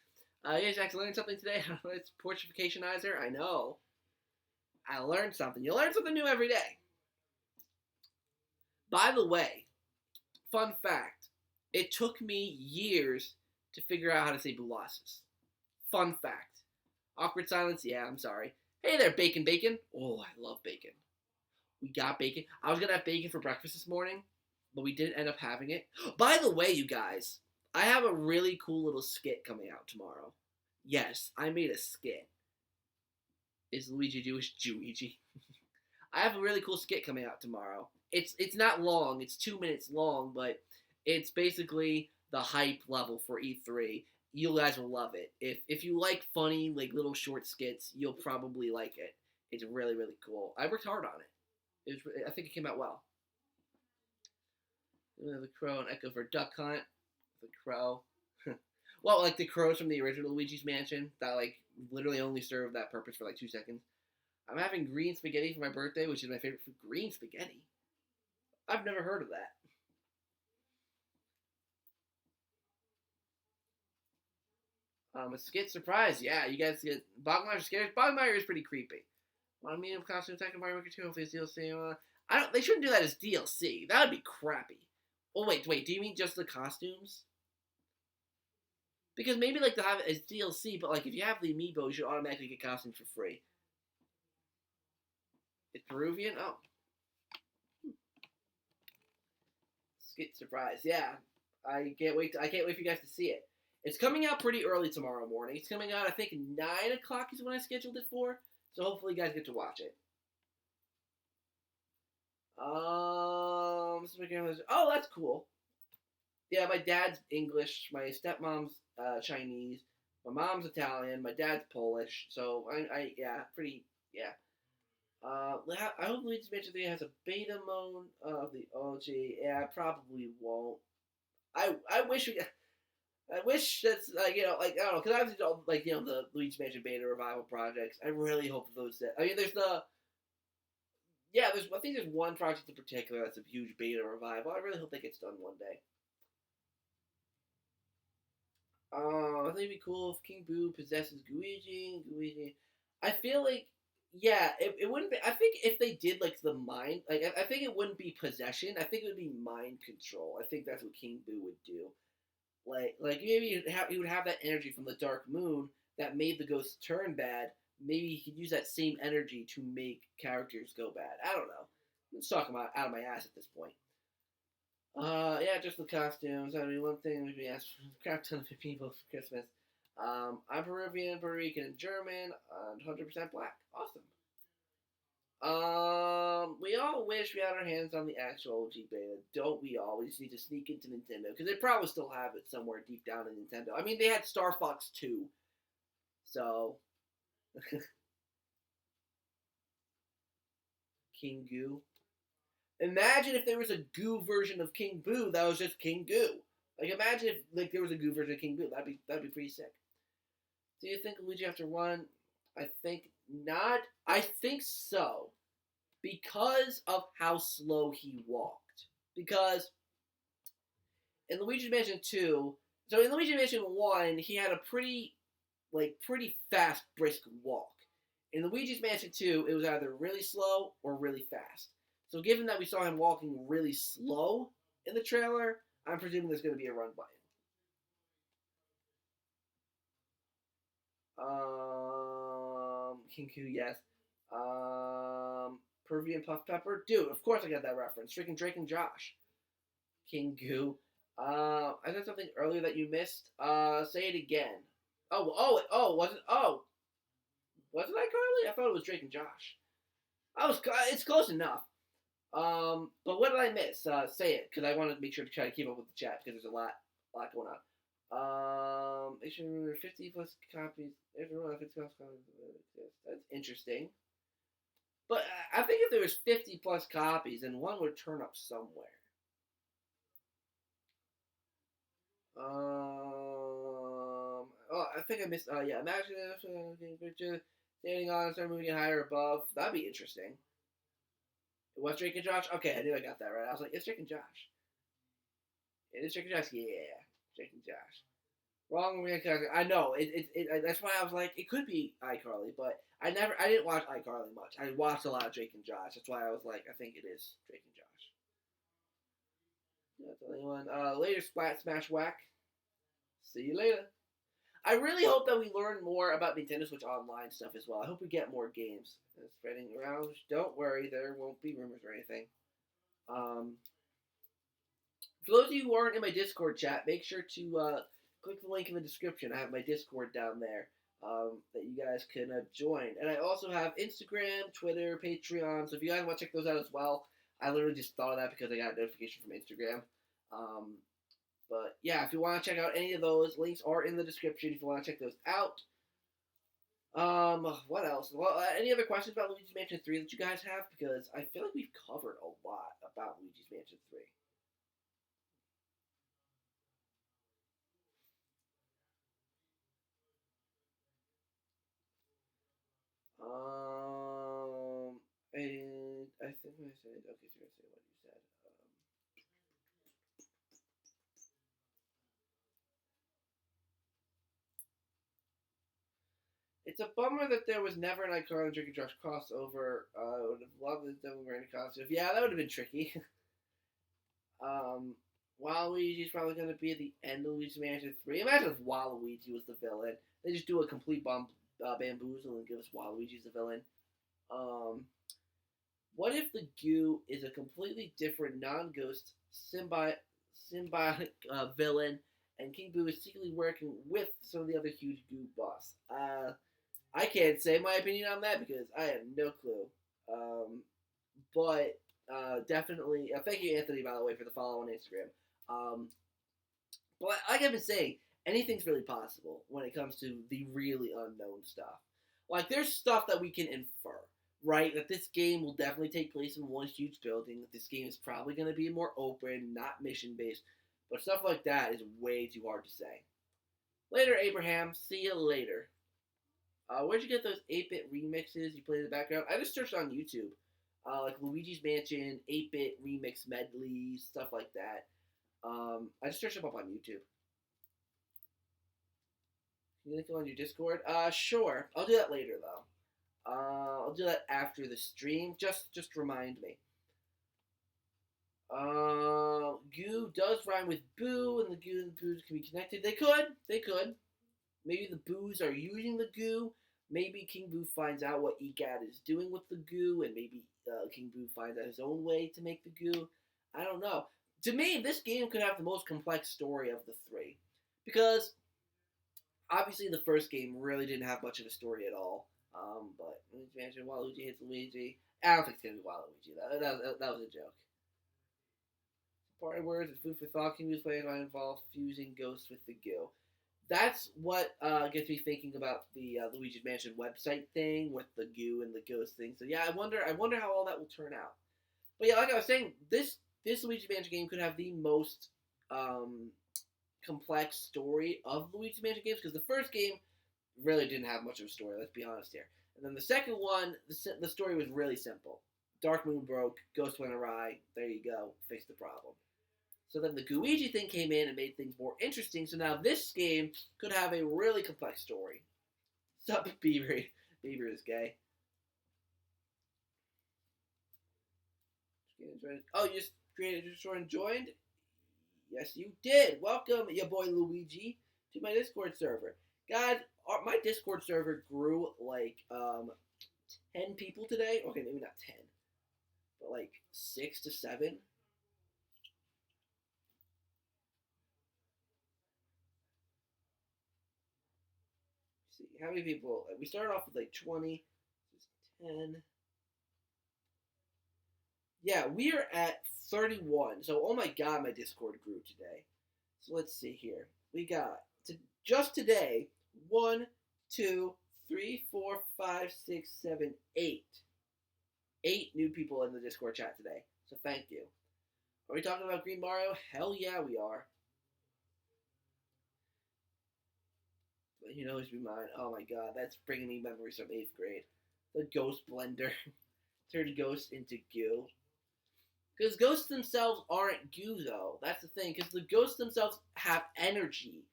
Yeah, Jackson, learning something today? It's Portrificationizer. I know. I learned something. You learn something new every day. By the way, fun fact. It took me years to figure out how to say Boolossus. Fun fact. Awkward silence? Yeah, I'm sorry. Hey there, Bacon. Oh, I love bacon. We got bacon. I was going to have bacon for breakfast this morning, but we didn't end up having it. By the way, you guys, I have a really cool little skit coming out tomorrow. Yes, I made a skit. Is Luigi Jewish? Jewiigi. I have a really cool skit coming out tomorrow. It's not long. It's 2 minutes long, but it's basically the hype level for E3. You guys will love it. If you like funny, like little short skits, you'll probably like it. It's really, really cool. I worked hard on it. I think it came out well. The crow and echo for Duck Hunt. The crow. Well, like the crows from the original Luigi's Mansion that like literally only served that purpose for like 2 seconds. I'm having green spaghetti for my birthday, which is my favorite food. Green spaghetti? I've never heard of that. A skit surprise. Yeah, you guys get Bogmeyer's scared. Bogmeyer is pretty creepy. On medium costume attack Mario Maker 2, hopefully it's DLC. I don't. They shouldn't do that as DLC. That would be crappy. Oh wait. Do you mean just the costumes? Because maybe like to have it as DLC, but like if you have the amiibo, you should automatically get costumes for free. It's Peruvian. Oh, skit surprise. Yeah, I can't wait. I can't wait for you guys to see it. It's coming out pretty early tomorrow morning. It's coming out, I think 9 o'clock is when I scheduled it for. So hopefully you guys get to watch it. Oh, that's cool. Yeah, my dad's English, my stepmom's Chinese, my mom's Italian, my dad's Polish. So yeah. I hope Luigi's Mansion 3 has a beta mode of the OG. Yeah, I probably won't. I wish that's I don't know, because I've seen the Luigi's Mansion beta revival projects. I really hope those. I mean, I think there's one project in particular that's a huge beta revival. I really hope that gets done one day. I think it'd be cool if King Boo possesses Luigi. I feel like, yeah, it wouldn't be. I think if they did like the mind, I think it wouldn't be possession. I think it would be mind control. I think that's what King Boo would do. Like maybe he would have that energy from the Dark Moon that made the ghosts turn bad. Maybe he could use that same energy to make characters go bad. I don't know. I'm just talking about out of my ass at this point. Yeah, just the costumes. I mean, one thing would be asked for a crap ton of people for Christmas. I'm Peruvian, Puerto Rican, and German, and 100% black. Awesome. We all wish we had our hands on the actual OG beta, don't we all? We just need to sneak into Nintendo because they probably still have it somewhere deep down in Nintendo. I mean, they had Star Fox 2, so King Goo. Imagine if there was a Goo version of King Boo that was just King Goo. Like, imagine if there was a Goo version of King Boo. That'd be pretty sick. Do you think Luigi after one? I think not. I think so because of how slow he walked. Because in Luigi's Mansion 2, so in Luigi's Mansion 1, he had a pretty fast, brisk walk. In Luigi's Mansion 2, it was either really slow or really fast. So given that we saw him walking really slow in the trailer, I'm presuming there's going to be a run by him. Kinku, yes. Peruvian Puff Pepper, dude. Of course I got that reference. Freaking Drake and Josh. King Goo. I said something earlier that you missed. Say it again. Wasn't I Carly? I thought it was Drake and Josh. It's close enough. But what did I miss? Say it, because I want to make sure to try to keep up with the chat because there's a lot going on. Make sure there 50 plus copies. Everyone 50 plus copies. That's interesting. But I think if there was 50 plus copies, then one would turn up somewhere. I think I missed. Yeah, imagine if standing on, start moving higher above. That'd be interesting. Was Drake and Josh? Okay, I knew I got that right. I was like, it's Drake and Josh. It is Drake and Josh. Yeah, Drake and Josh. Wrong reincarnation. I know. That's why I was like, it could be iCarly, but I didn't watch iCarly much. I watched a lot of Drake and Josh. That's why I was like, I think it is Drake and Josh. That's the only one. Later, Splat Smash Whack. See you later. I really hope that we learn more about Nintendo Switch Online stuff as well. I hope we get more games. Spreading around. Don't worry, there won't be rumors or anything. For those of you who aren't in my Discord chat, make sure to click the link in the description. I have my Discord down there that you guys can join. And I also have Instagram, Twitter, Patreon. So if you guys want to check those out as well, I literally just thought of that because I got a notification from Instagram. But yeah, if you want to check out any of those, links are in the description if you want to check those out. What else? Well, any other questions about Luigi's Mansion 3 that you guys have? Because I feel like we've covered a lot about Luigi's Mansion 3. And I think I said, okay, so you're going to say what you said. It's a bummer that there was never an iCarly and Drake and Josh crossover. I would have loved the Devil Granny costume. Yeah, that would have been tricky. Waluigi's probably going to be at the end of Luigi's Mansion 3. Imagine if Waluigi was the villain. They just do a complete bamboozle and give us Waluigi as the villain. What if the goo is a completely different non-ghost symbiotic villain, and King Boo is secretly working with some of the other huge goo boss? I can't say my opinion on that because I have no clue. But definitely, thank you, Anthony, by the way, for the follow on Instagram. But like I've been saying, anything's really possible when it comes to the really unknown stuff. Like, there's stuff that we can infer, right? That this game will definitely take place in one huge building. That this game is probably going to be more open, not mission-based. But stuff like that is way too hard to say. Later, Abraham. See you later. Where'd you get those 8-bit remixes you played in the background? I just searched on YouTube. Like Luigi's Mansion, 8-bit remix medleys, stuff like that. I just searched them up on YouTube. Can you link them on your Discord? Sure. I'll do that later, though. I'll do that after the stream. Just remind me. Goo does rhyme with boo, and the goo and the boos can be connected. They could. Maybe the boos are using the goo. Maybe King Boo finds out what EGAT is doing with the goo, and maybe King Boo finds out his own way to make the goo. I don't know. To me, this game could have the most complex story of the three, because obviously the first game really didn't have much of a story at all. But Luigi Mansion, Waluigi hits Luigi. I don't think it's gonna be Waluigi. That was a joke. Party words and food for thought can use players might involve fusing ghosts with the goo. That's what gets me thinking about the Luigi's Mansion website thing with the goo and the ghost thing. So yeah, I wonder how all that will turn out. But yeah, like I was saying, this Luigi's Mansion game could have the most complex story of Luigi's Mansion games, because the first game really didn't have much of a story. Let's be honest here. And then the second one, the story was really simple. Dark Moon broke, Ghost went awry. There you go, fixed the problem. So then the Gooigi thing came in and made things more interesting. So now this game could have a really complex story. Sup, Beaver? Beaver is gay. Oh, you just created a Discord and joined? Yes, you did. Welcome, your boy Luigi, to my Discord server. Guys, my Discord server grew like 10 people today. Okay, maybe not 10, but like 6 to 7. See how many people. We started off with like 20, 10. Yeah, we are at 31. So, oh my god, my Discord grew today. So let's see here. We got just today 1, 2, 3, 4, 5, 6, 7, 8. 8 new people in the Discord chat today. So thank you. Are we talking about Green Mario? Hell yeah, we are. But you know who's be mine. Oh my god, that's bringing me memories from 8th grade. The Ghost Blender turned ghosts into goo. Because ghosts themselves aren't goo, though. That's the thing. Because the ghosts themselves have energy.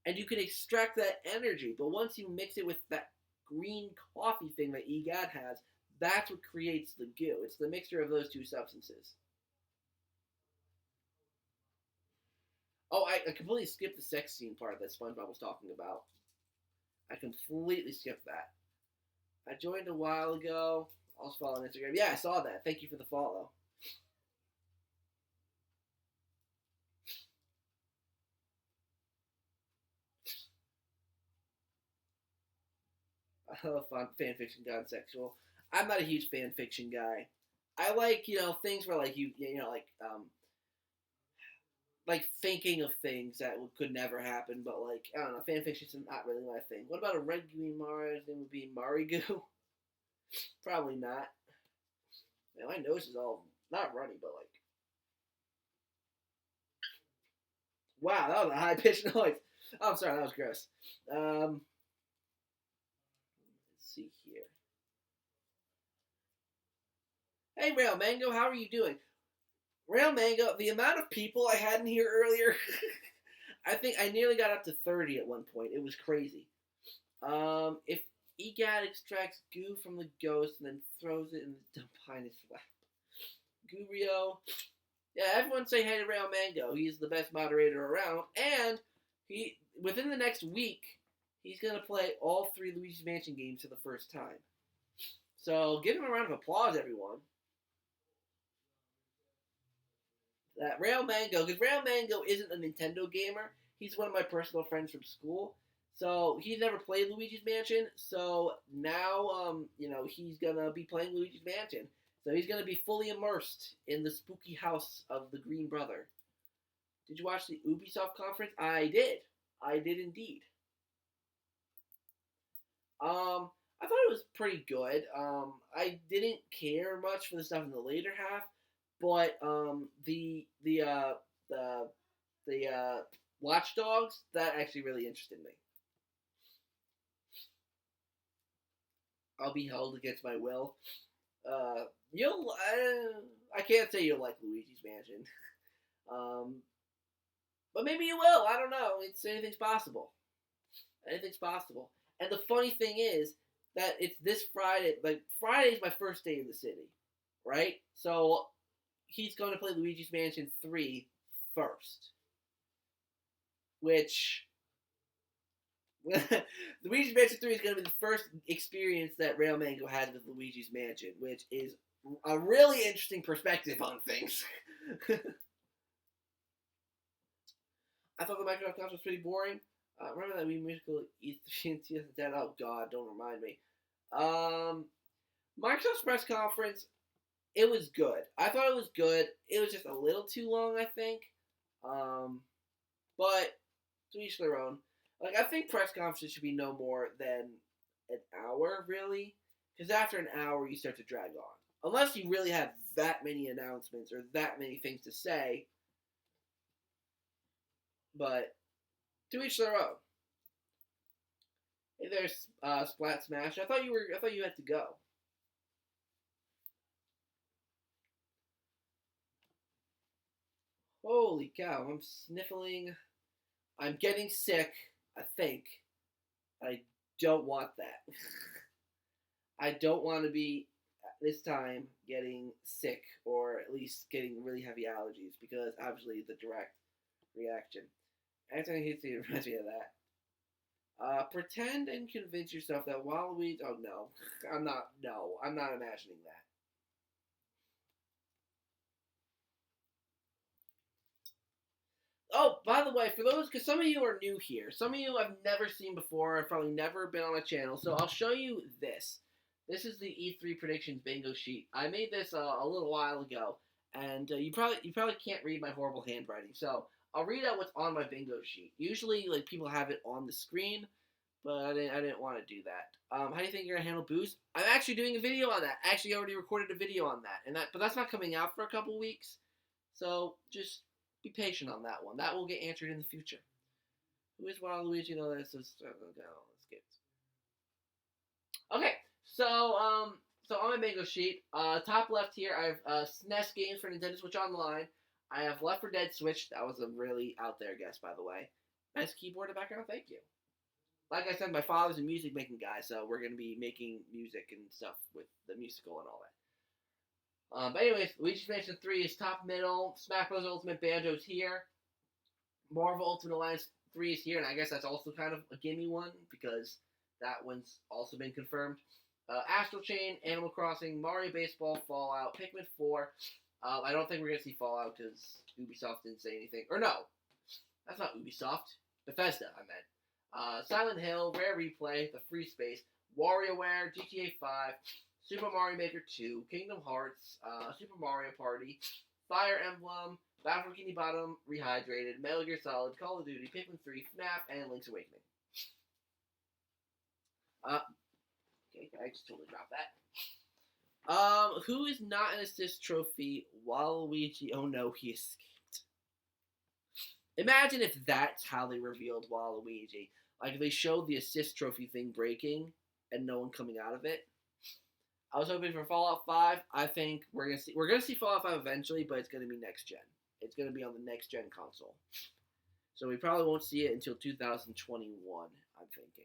And you can extract that energy. But once you mix it with that green coffee thing that EGAD has, that's what creates the goo. It's the mixture of those two substances. Oh, I completely skipped the sex scene part that SpongeBob was talking about. I completely skipped that. I joined a while ago. I was following Instagram. Yeah, I saw that. Thank you for the follow. I love fanfiction gone sexual. I'm not a huge fanfiction guy. I like, things where like like thinking of things that could never happen, but like I don't know, fanfiction's not really my thing. What about a red green Mario? His name would be Marigu. Probably not. Man, my nose is all not runny, but like, wow, that was a high pitched noise. Oh, I'm sorry, that was gross. Let's see here. Hey, Rail Mango, how are you doing? Rail Mango, the amount of people I had in here earlier, I think I nearly got up to 30 at one point. It was crazy. If EGAD extracts goo from the ghost and then throws it in the dump behind his lap. Gurio. Yeah, everyone say hey to Rail Mango. He's the best moderator around. And within the next week, he's going to play all 3 Luigi's Mansion games for the first time. So give him a round of applause, everyone. That Rail Mango, because Rail Mango isn't a Nintendo gamer. He's one of my personal friends from school. So he's never played Luigi's Mansion. So now, he's gonna be playing Luigi's Mansion. So he's gonna be fully immersed in the spooky house of the Green Brother. Did you watch the Ubisoft conference? I did indeed. I thought it was pretty good. I didn't care much for the stuff in the later half. But the Watch Dogs, that actually really interested me. I'll be held against my will. I can't say you'll like Luigi's Mansion, but maybe you will. I don't know. Anything's possible. Anything's possible. And the funny thing is that it's this Friday. Like Friday's my first day in the city, right? So he's going to play Luigi's Mansion 3 first. Which, Luigi's Mansion 3 is going to be the first experience that Rail Mango had with Luigi's Mansion, which is a really interesting perspective on things. I thought the Minecraft conference was pretty boring. Remember that Wii Musical E3 in 2010? Oh God, don't remind me. Microsoft's press conference, it was good. I thought it was good. It was just a little too long, I think. But to each their own. Like, I think press conferences should be no more than an hour, really, because after an hour you start to drag on. Unless you really have that many announcements or that many things to say. But to each their own. Hey, there's Splat Smash. I thought you had to go. Holy cow! I'm sniffling. I'm getting sick. I think. I don't want that. I don't want to be this time getting sick or at least getting really heavy allergies because obviously the direct reaction. Anything hits you reminds me of that. Pretend and convince yourself that Waluigi. Oh no, I'm not. No, I'm not imagining that. Oh, by the way, for those, because some of you are new here, some of you I've never seen before, I've probably never been on my channel, so I'll show you this. This is the E3 predictions bingo sheet. I made this a little while ago, and you probably can't read my horrible handwriting, so I'll read out what's on my bingo sheet. Usually, like, people have it on the screen, but I didn't want to do that. How do you think you're gonna handle booze? I'm actually doing a video on that. I actually already recorded a video on that, but that's not coming out for a couple weeks, so just be patient on that one. That will get answered in the future. Who is Waluigi? No, that's just okay. Let's get. Okay, so on my bingo sheet, top left here, I have SNES games for Nintendo Switch Online. I have Left 4 Dead Switch. That was a really out there guess, by the way. Nice keyboard in the background. Thank you. Like I said, my father's a music making guy, so we're gonna be making music and stuff with the musical and all that. But anyways, Luigi's Mansion 3 is top middle. Smash Bros. Ultimate Banjo's here. Marvel Ultimate Alliance 3 is here, and I guess that's also kind of a gimme one because that one's also been confirmed. Astral Chain, Animal Crossing, Mario Baseball, Fallout, Pikmin 4. I don't think we're gonna see Fallout because Ubisoft didn't say anything. Or no, that's not Ubisoft. Bethesda, I meant. Silent Hill, Rare Replay, The Free Space, WarioWare, GTA 5. Super Mario Maker 2, Kingdom Hearts, Super Mario Party, Fire Emblem, Battle for Bikini Bottom, Rehydrated, Metal Gear Solid, Call of Duty, Pikmin 3, FNAF, and Link's Awakening. Okay, I just totally dropped that. Who is not an assist trophy? Waluigi. Oh no, he escaped. Imagine if that's how they revealed Waluigi. Like, they showed the assist trophy thing breaking and no one coming out of it. I was hoping for Fallout 5. I think we're gonna see Fallout 5 eventually, but it's gonna be next gen. It's gonna be on the next gen console. So we probably won't see it until 2021, I'm thinking.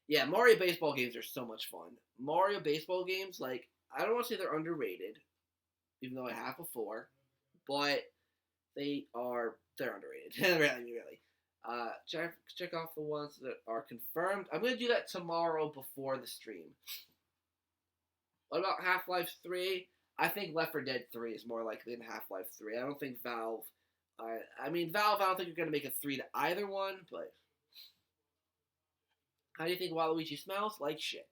Yeah, Mario Baseball games are so much fun. Mario Baseball games, like, I don't want to say they're underrated, even though I have before, but they're underrated. really. Check off the ones that are confirmed. I'm going to do that tomorrow before the stream. What about Half-Life 3? I think Left 4 Dead 3 is more likely than Half-Life 3. I don't think Valve... Valve, I don't think you're going to make a 3 to either one, but... How do you think Waluigi smells? Like shit.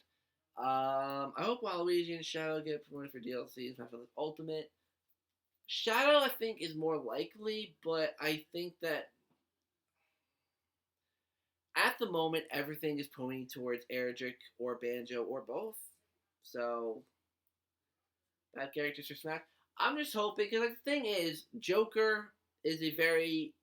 I hope Waluigi and Shadow get promoted for DLCs. Not for the Ultimate. Shadow, I think, is more likely, but I think that at the moment, everything is pointing towards Eric or Banjo or both. So, bad characters for Smash. I'm just hoping, because the thing is, Joker is a very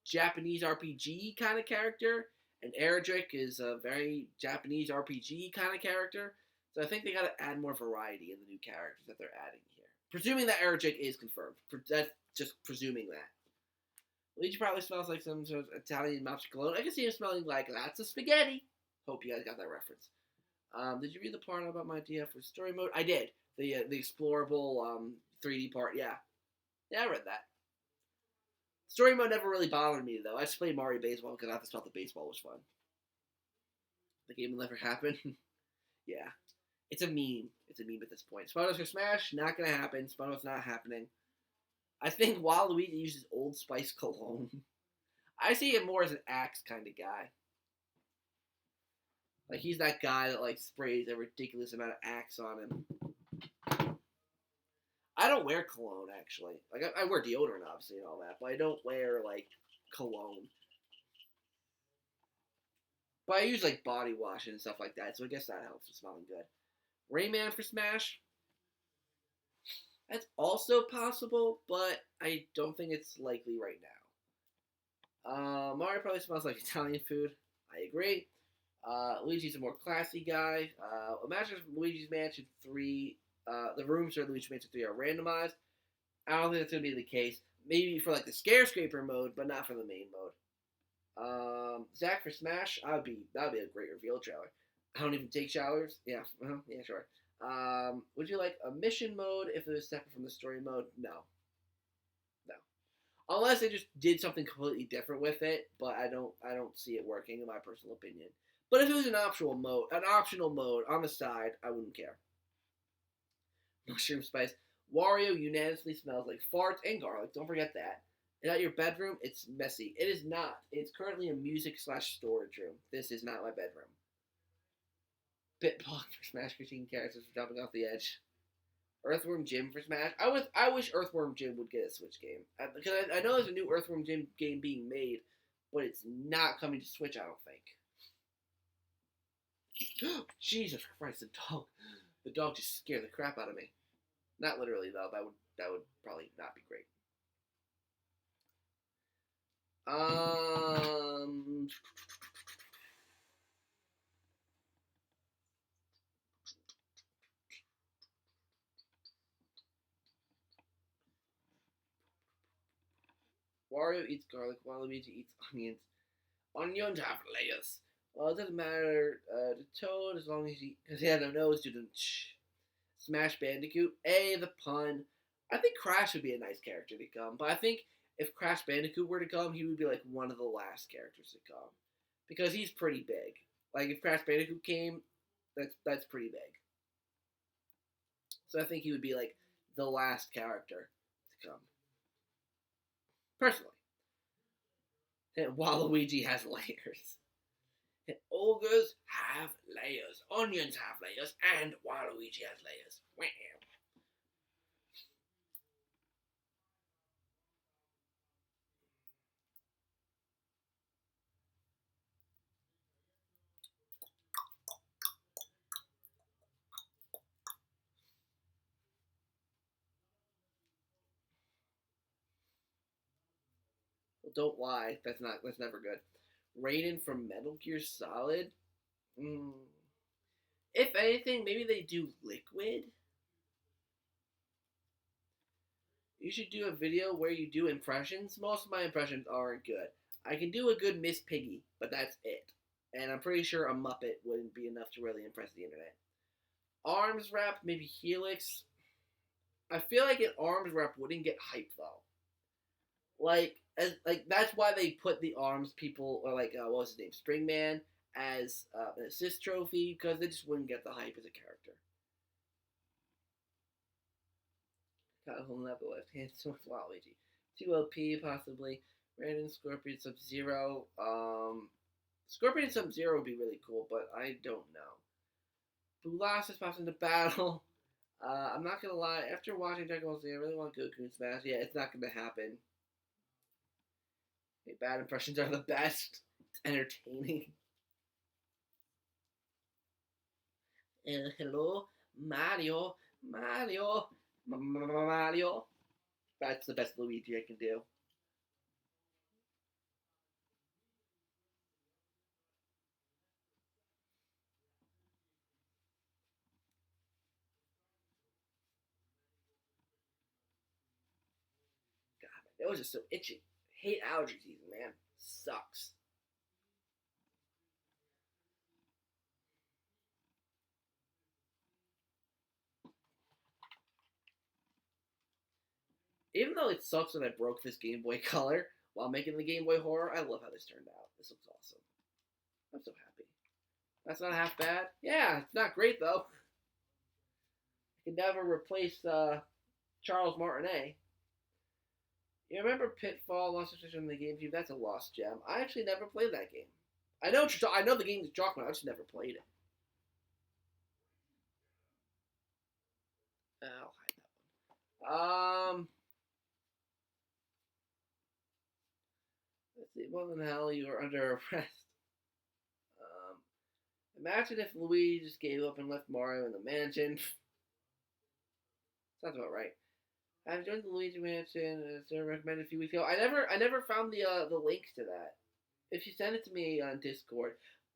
Japanese RPG kind of character, and Eric is a very Japanese RPG kind of character. So I think they got to add more variety in the new characters that they're adding here. Presuming that Eric is confirmed. That's just presuming that. Luigi probably smells like some sort of Italian mafia cologne. I can see him smelling like lots of spaghetti. Hope you guys got that reference. Did you read the part about my idea for story mode? I did. The explorable 3D part. Yeah, I read that. Story mode never really bothered me though. I just played Mario Baseball because I just thought the baseball was fun. The game will never happen. Yeah, it's a meme. It's a meme at this point. Spino's for Smash, not gonna happen. Spino's not happening. I think Waluigi uses Old Spice cologne. I see him more as an Axe kind of guy. Like he's that guy that like sprays a ridiculous amount of Axe on him. I don't wear cologne actually. Like I wear deodorant obviously and all that, but I don't wear like cologne. But I use like body wash and stuff like that, so I guess that helps with smelling good. Rayman for Smash. That's also possible, but I don't think it's likely right now. Mario probably smells like Italian food. I agree. Luigi's a more classy guy. Imagine if Luigi's Mansion 3, the rooms for Luigi's Mansion 3 are randomized. I don't think that's going to be the case. Maybe for like the Scare Scraper mode, but not for the main mode. Zach for Smash, that'd be a great reveal trailer. I don't even take showers. Yeah, yeah, sure. Would you like a mission mode if it was separate from the story mode? No, no. Unless they just did something completely different with it, but I don't see it working in my personal opinion. But if it was an optional mode on the side, I wouldn't care. Mushroom spice. Wario unanimously smells like farts and garlic. Don't forget that. And at your bedroom, it's messy. It is not. It's currently a music/storage room. This is not my bedroom. Bitblock for Smash 15 characters for jumping off the edge. Earthworm Jim for Smash. I wish Earthworm Jim would get a Switch game. Because I know there's a new Earthworm Jim game being made, but it's not coming to Switch, I don't think. Jesus Christ, the dog just scared the crap out of me. Not literally though, that would probably not be great. Wario eats garlic, Waluigi eats onions. Onions have layers. Well, it doesn't matter to Toad as long as because he had no nose to the Smash Bandicoot. The pun. I think Crash would be a nice character to come, but I think if Crash Bandicoot were to come, he would be like one of the last characters to come because he's pretty big. Like if Crash Bandicoot came, that's pretty big. So I think he would be like the last character to come. Personally. And Waluigi has layers. And ogres have layers. Onions have layers. And Waluigi has layers. Wow. Well, don't lie. That's never good. Raiden from Metal Gear Solid. If anything, maybe they do Liquid. You should do a video where you do impressions. Most of my impressions aren't good. I can do a good Miss Piggy, but that's it. And I'm pretty sure a Muppet wouldn't be enough to really impress the internet. Arms wrap, maybe Helix. I feel like an arms wrap wouldn't get hype though. Like that's why they put the arms people or like what was his name, Springman as an assist trophy because they just wouldn't get the hype as a character. Got a whole level left hand with Waluigi. 2LP possibly. Random Scorpion Sub-Zero. Scorpion Sub-Zero would be really cool, but I don't know. Bulasis pops into battle. I'm not gonna lie. After watching Dragon Ball Z, I really want Goku in Smash. Yeah, it's not gonna happen. Okay, bad impressions are the best. It's entertaining. Hello, Mario. Mario. That's the best Luigi I can do. God, my nose is so itchy. I hate allergy season, man. Sucks. Even though it sucks that I broke this Game Boy Color while making the Game Boy Horror, I love how this turned out. This looks awesome. I'm so happy. That's not half bad. Yeah, it's not great though. I can never replace Charles Martinet. You remember Pitfall, Lost Station on the GameCube? That's a lost gem. I actually never played that game. I know I know the game is talking about. I just never played it. I'll hide that one. Let's see. What in the hell? You are under arrest. Um, Imagine if Luigi just gave up and left Mario in the mansion. Sounds about right. I've joined the Luigi Mansion, as I recommended a few weeks ago. I never found the link to that. If you send it to me on Discord,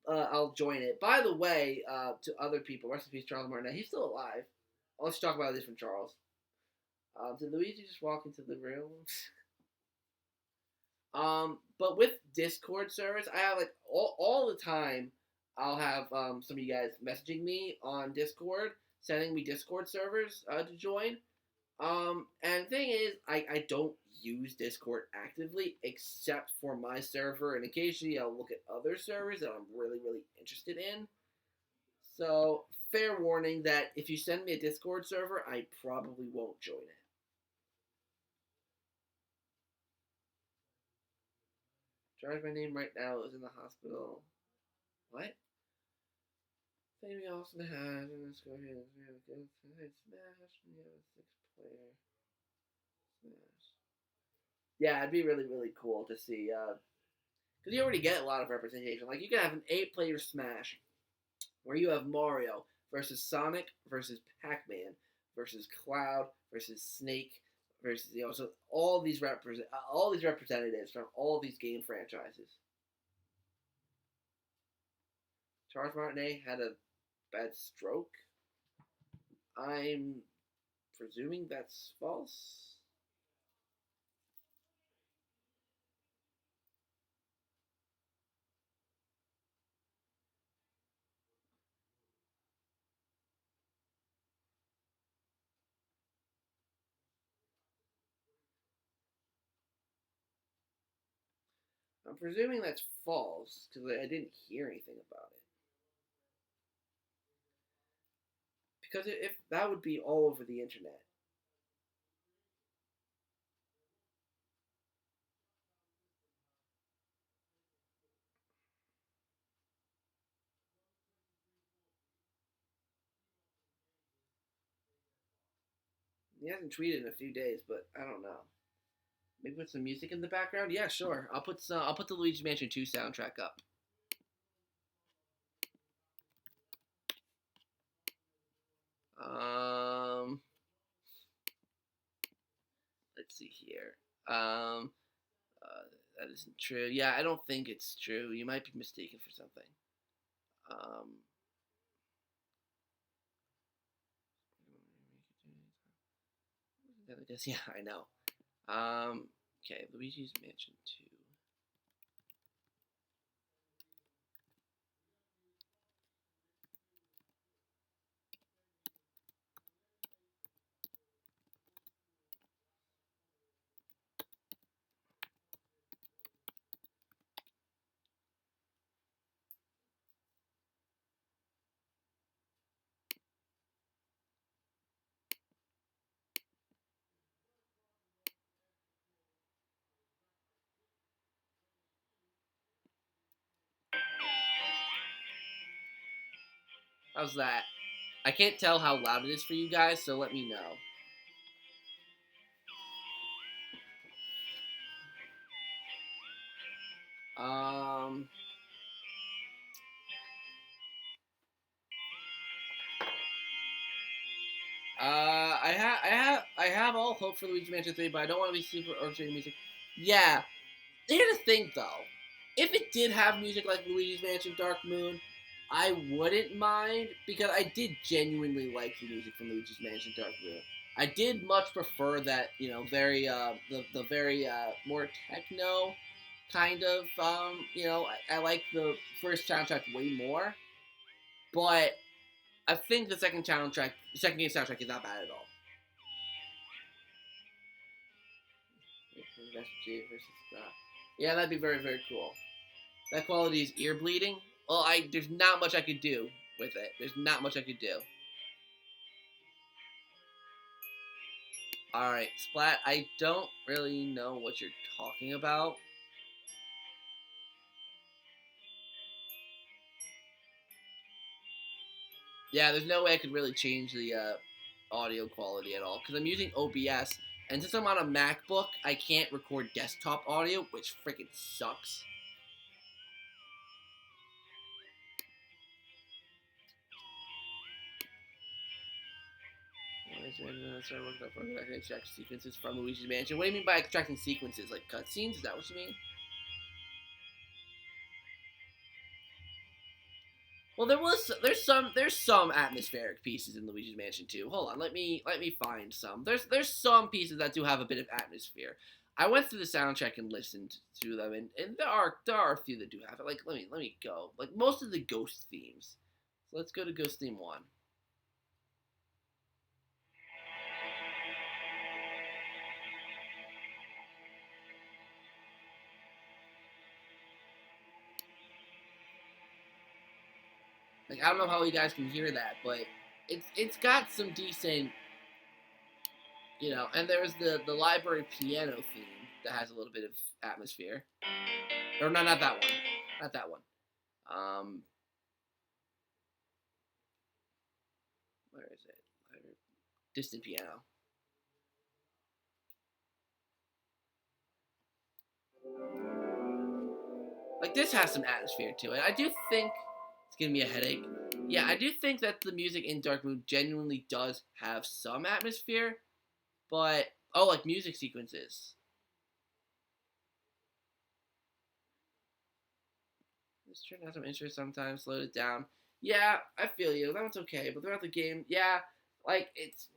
I'll join it. By the way, to other people, rest in peace, Charles Martinet. He's still alive. Let's talk about this from Charles. Did Luigi just walk into the room? But with Discord servers, I have like all the time. I'll have some of you guys messaging me on Discord, sending me Discord servers to join. And the thing is, I don't use Discord actively except for my server, and occasionally I'll look at other servers that I'm really interested in. So, fair warning that if you send me a Discord server, I probably won't join it. Charge my name right now is in the hospital. What? Maybe Austin has, and let's go ahead and smash. We have a 6-player smash. Yeah, it'd be really cool to see, because you already get a lot of representation. Like, you can have an 8-player smash where you have Mario versus Sonic versus Pac-Man versus Cloud versus Snake versus, so all these representatives from all these game franchises. Charles Martinet had a bad stroke. I'm presuming that's false. I'm presuming that's false because I didn't hear anything about it. Because if that would be all over the internet. He hasn't tweeted in a few days, but I don't know. Maybe put some music in the background. Yeah, sure. I'll put the Luigi Mansion 2 soundtrack up. Let's see here. That isn't true. Yeah, I don't think it's true. You might be mistaken for something. Um, yeah, I know. Okay, Luigi's Mansion 2. How's that? I can't tell how loud it is for you guys, so let me know. Um, I have all hope for Luigi Mansion 3, but I don't want to be super orchestrating music. Yeah, here's the thing though. If it did have music like Luigi's Mansion Dark Moon, I wouldn't mind because I did genuinely like the music from Luigi's Mansion Dark Moon. I did much prefer that, very the very more techno kind of I like the first soundtrack way more. But I think the second game soundtrack is not bad at all. Yeah, that'd be very cool. That quality is ear bleeding. Well, there's not much I could do with it. There's not much I could do. Alright, Splat, I don't really know what you're talking about. Yeah, there's no way I could really change the audio quality at all, because I'm using OBS, and since I'm on a MacBook, I can't record desktop audio, which freaking sucks. Start working up for extract sequences from Luigi's Mansion. What do you mean by extracting sequences? Like cutscenes? Is that what you mean? Well, there's some atmospheric pieces in Luigi's Mansion 2. Hold on, let me find some. There's some pieces that do have a bit of atmosphere. I went through the soundtrack and listened to them, and there are a few that do have it. Like let me go. Like most of the Ghost themes. So let's go to Ghost theme 1. Like I don't know how you guys can hear that, but it's got some decent, and there's the library piano theme that has a little bit of atmosphere. Or no, not that one. Not that one. Um, where is it? Distant piano. Like this has some atmosphere to it. I do think it's giving me a headache. Yeah, I do think that the music in Dark Moon genuinely does have some atmosphere, but like music sequences. This turn has some interest sometimes. Slow it down. Yeah, I feel you. That one's okay, but throughout the game, yeah, like it's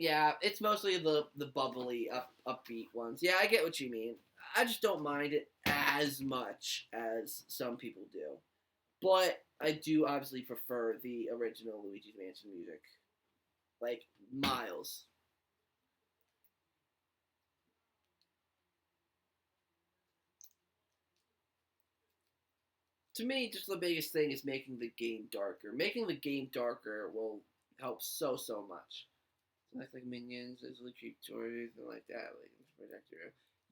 mostly the bubbly upbeat ones. Yeah, I get what you mean. I just don't mind it as much as some people do. But I do obviously prefer the original Luigi's Mansion music. Like, miles. To me, just the biggest thing is making the game darker. Making the game darker will help so much. Like minions, there's like stories and like that.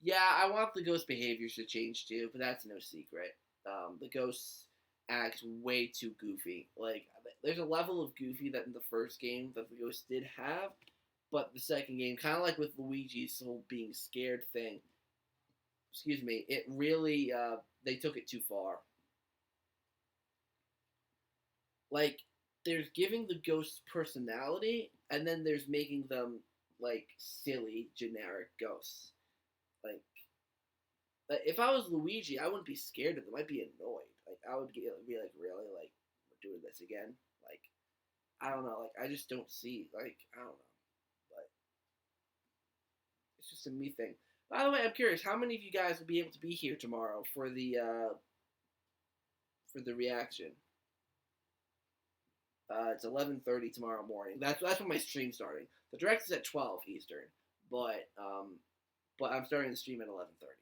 Yeah, I want the ghost behaviors to change too, but that's no secret. The ghosts act way too goofy. Like, there's a level of goofy that in the first game that the ghosts did have, but the second game, kind of like with Luigi's whole being scared thing, excuse me, it really they took it too far. Like, there's giving the ghosts personality, and then there's making them like silly generic ghosts. Like, if I was Luigi, I wouldn't be scared of them. I'd be annoyed. Like, I would be like, really, like, we're doing this again. Like, I don't know. Like, I just don't see. Like, I don't know. But it's just a me thing. By the way, I'm curious. How many of you guys will be able to be here tomorrow for the reaction? It's 11:30 tomorrow morning. That's when my stream's starting. The direct is at 12 Eastern, but I'm starting the stream at 11:30.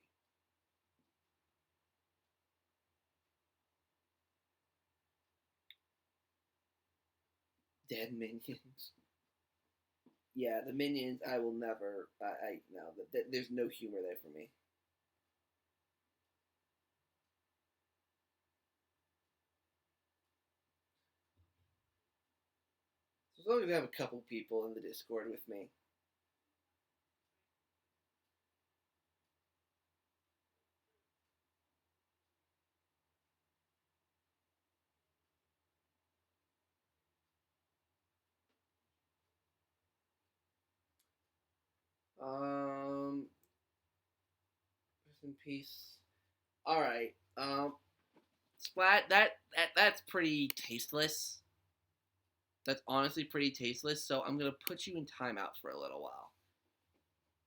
Dead minions. Yeah, the minions. I will never. I no. There's no humor there for me. So as long as I have a couple people in the Discord with me. Rest in peace. All right. Splat. That's pretty tasteless. That's honestly pretty tasteless. So I'm gonna put you in timeout for a little while.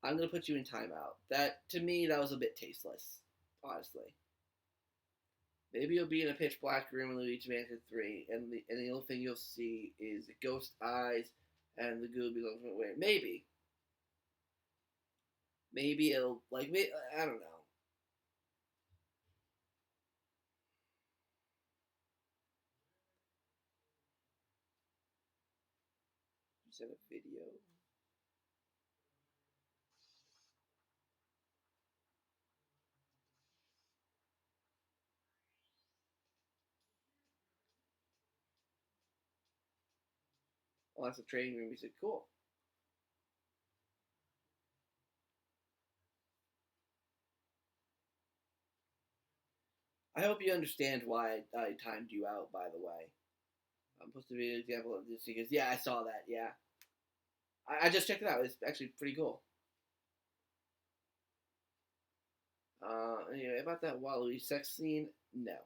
I'm gonna put you in timeout. That to me that was a bit tasteless, honestly. Maybe you'll be in a pitch black room in Luigi Mansion 3, and the only thing you'll see is the ghost eyes and the goo be looking away. Maybe it'll like I don't know. You sent a video. Lots of training room music. Cool. I hope you understand why I timed you out, by the way. I'm supposed to be an example of this because, yeah, I saw that, yeah. I just checked it out. It's actually pretty cool. Anyway, about that Waluigi sex scene, no.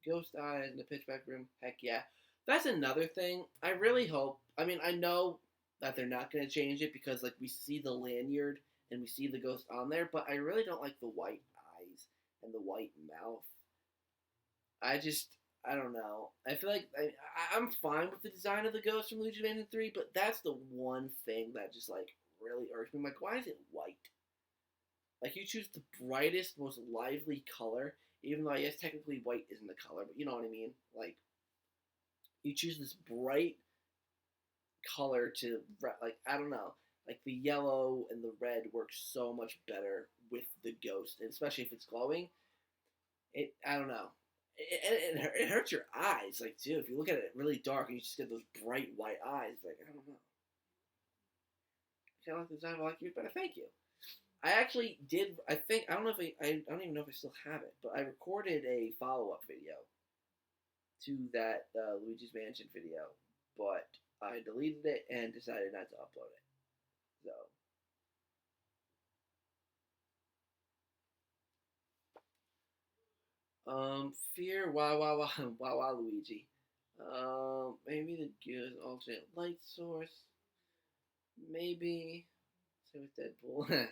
Ghost eyes in a pitch black room, heck yeah. That's another thing. I really hope. I mean, I know that they're not going to change it because, like, we see the lanyard and we see the ghost on there, but I really don't like the white eyes and the white mouth. I just, I don't know. I feel like I'm fine with the design of the ghost from Luigi Mansion 3, but that's the one thing that just, like, really irks me. I'm like, why is it white? Like, you choose the brightest, most lively color, even though I guess technically white isn't the color, but you know what I mean? Like, you choose this bright color to, like, I don't know. Like, the yellow and the red work so much better with the ghost, and especially if it's glowing. I don't know. It hurts your eyes, like, too. If you look at it really dark and you just get those bright white eyes, like, I don't know. I kind of like the design of like you, but thank you. I actually did. I think I don't know if I don't even know if I still have it, but I recorded a follow up video to that Luigi's Mansion video, but I deleted it and decided not to upload it. So, fear, wah, Luigi. Maybe the good alternate light source. Maybe. Same with Deadpool.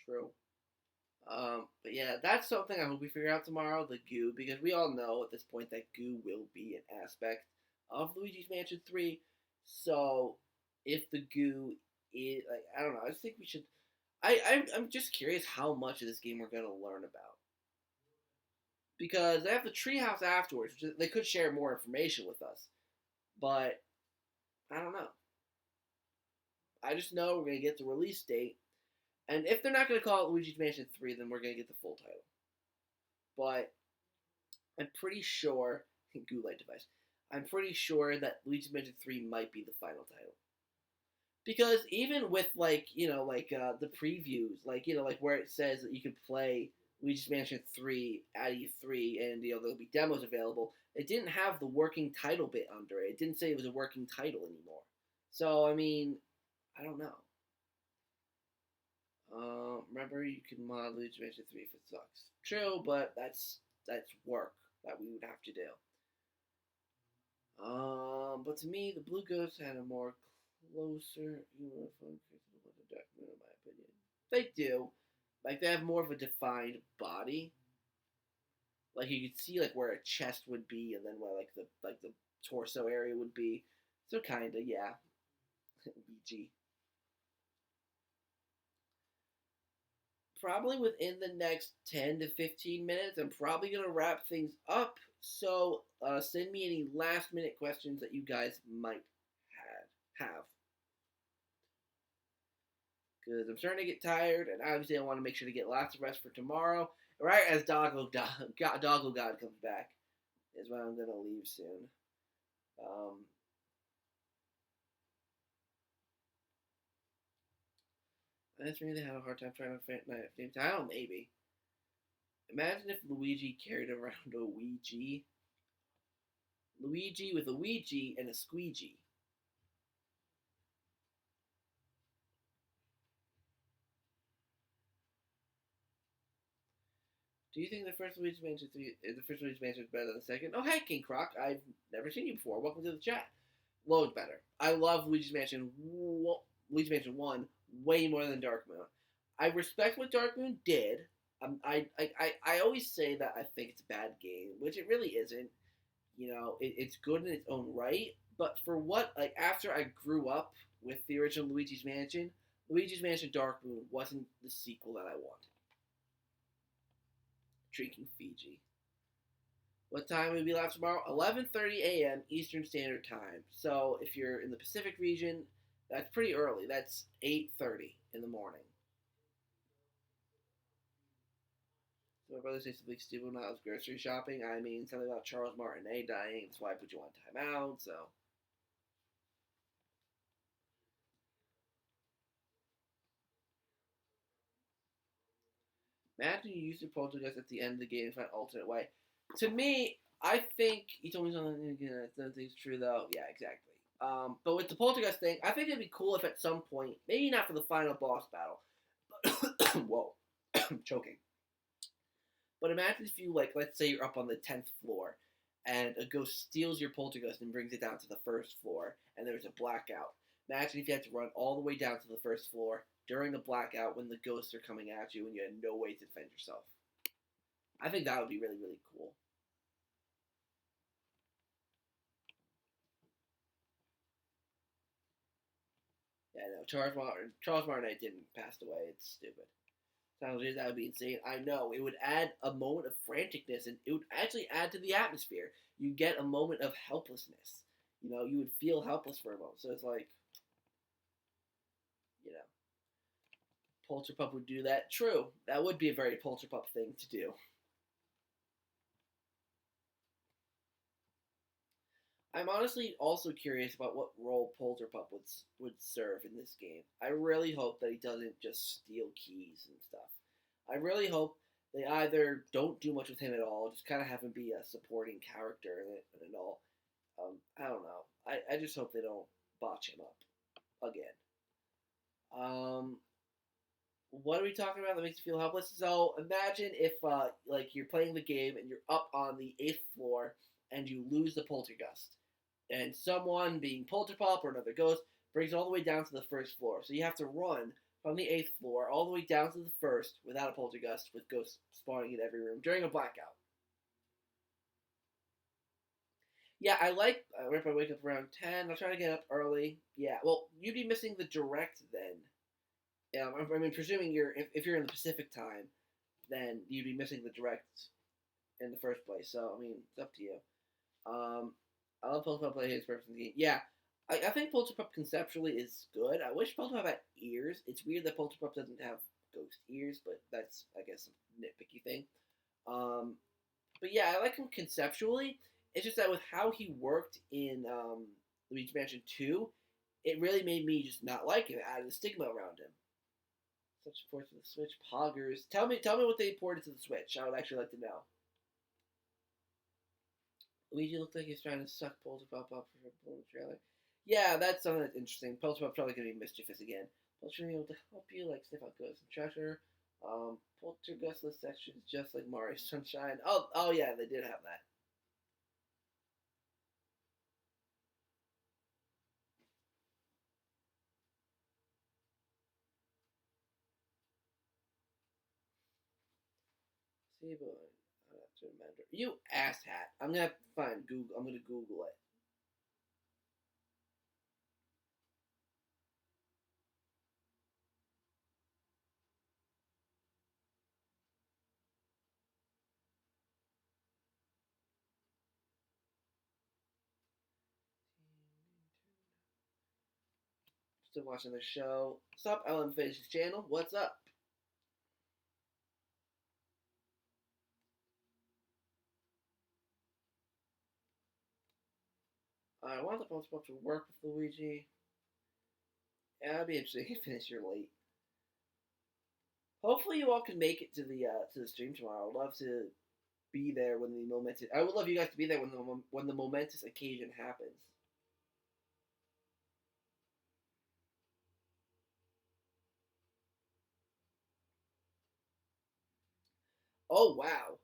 True. But yeah, that's something I hope we figure out tomorrow, the goo, because we all know at this point that goo will be an aspect of Luigi's Mansion 3. So if the goo is like I don't know, I just think we should I'm just curious how much of this game we're gonna learn about. Because they have the treehouse afterwards, which they could share more information with us. But I don't know. I just know we're gonna get the release date. And if they're not gonna call it Luigi's Mansion 3, then we're gonna get the full title. But I'm pretty sure Goo Light Device. I'm pretty sure that Luigi's Mansion 3 might be the final title. Because even with the previews, like where it says that you can play Luigi's Mansion 3 at E3 and there'll be demos available, it didn't have the working title bit under it. It didn't say it was a working title anymore. So I mean, I don't know. Remember, you can mod Luigi's Mansion 3 if it sucks. True, but that's work that we would have to do. But to me, the Blue Ghosts had a more closer uniform with the Dark Moon, in my opinion. They do. Like, they have more of a defined body. Like, you could see, like, where a chest would be and then where, like the torso area would be. So, kinda, yeah. BG. Probably within the next 10 to 15 minutes, I'm probably going to wrap things up. So send me any last minute questions that you guys might have. Because I'm starting to get tired, and obviously I want to make sure to get lots of rest for tomorrow. Right as Doggo God comes back is when I'm going to leave soon. I just really have a hard time trying to find names. I don't know, maybe. Imagine if Luigi carried around a Ouija. Luigi with a Ouija and a squeegee. Do you think the first Luigi's Mansion 3, the first Luigi's Mansion is better than the second? Oh, hey, King Croc. I've never seen you before. Welcome to the chat. Loads better. I love Luigi's Mansion 1 way more than Dark Moon. I respect what Dark Moon did. I always say that I think it's a bad game, which it really isn't. It's good in its own right. But for what, like, after I grew up with the original Luigi's Mansion Dark Moon wasn't the sequel that I wanted. Drinking Fiji. What time will be live tomorrow? 11:30 a.m. Eastern Standard Time. So if you're in the Pacific region, that's pretty early. That's 8:30 in the morning. So my brother says something stupid when I was grocery shopping. I mean, something about Charles Martinet dying. That's why I put you on timeout. So imagine you use your poltergeist at the end of the game to find an alternate way. To me, I think he told me something again. I don't think it's true though. Yeah, exactly. But with the poltergeist thing, I think it'd be cool if at some point, maybe not for the final boss battle, but whoa, I'm choking. But imagine if you like, let's say you're up on the 10th floor, and a ghost steals your poltergeist and brings it down to the first floor, and there's a blackout. Imagine if you had to run all the way down to the first floor during the blackout when the ghosts are coming at you and you had no way to defend yourself. I think that would be really, really cool. Yeah, no, Charles Martinet didn't pass away. It's stupid. That would be insane. I know. It would add a moment of franticness, and it would actually add to the atmosphere. You get a moment of helplessness. You would feel helpless for a moment. So it's like, you know, Polterpup would do that. True. That would be a very Polterpup thing to do. I'm honestly also curious about what role Polterpup would serve in this game. I really hope that he doesn't just steal keys and stuff. I really hope they either don't do much with him at all, just kind of have him be a supporting character in it and all. I don't know. I just hope they don't botch him up again. Um, what are we talking about that makes you feel helpless? So imagine if like you're playing the game and you're up on the 8th floor and you lose the poltergust, and someone, being Polterpup or another ghost, brings it all the way down to the first floor. So you have to run from the 8th floor all the way down to the first without a poltergust, with ghosts spawning in every room during a blackout. Yeah, if I wake up around 10, I'll try to get up early. Yeah, well, you'd be missing the direct then. Yeah, I mean, presuming if you're in the Pacific time, then you'd be missing the direct in the first place. So, I mean, it's up to you. Um, I love Polterpup play his purpose in the game. Yeah, I think Polterpup conceptually is good. I wish Polterpup had ears. It's weird that Polterpup doesn't have ghost ears, but that's, I guess, a nitpicky thing. Um, but yeah, I like him conceptually. It's just that with how he worked in Luigi Mansion 2, it really made me just not like him, added the stigma around him. Such support for the Switch. Poggers. Tell me what they ported to the Switch. I would actually like to know. Luigi looked like he's trying to suck Polterpup up for the trailer. Yeah, that's something that's interesting. Polterpup's probably going to be mischievous again. Polterpup be able to help you, like sniff out ghosts and treasure. Poltergustless sections just like Mario Sunshine. Oh yeah, they did have that. See, boy, I have to remember. You asshat. I'm gonna find Google. I'm gonna Google it. Still watching the show. Sup, Ellen Fish's channel. What's up? I want the Polterpup to work with Luigi. Yeah, that'd be interesting. You finish your late. Hopefully, you all can make it to the stream tomorrow. I'd love to be there when the momentous. I would love you guys to be there when the momentous occasion happens. Oh wow!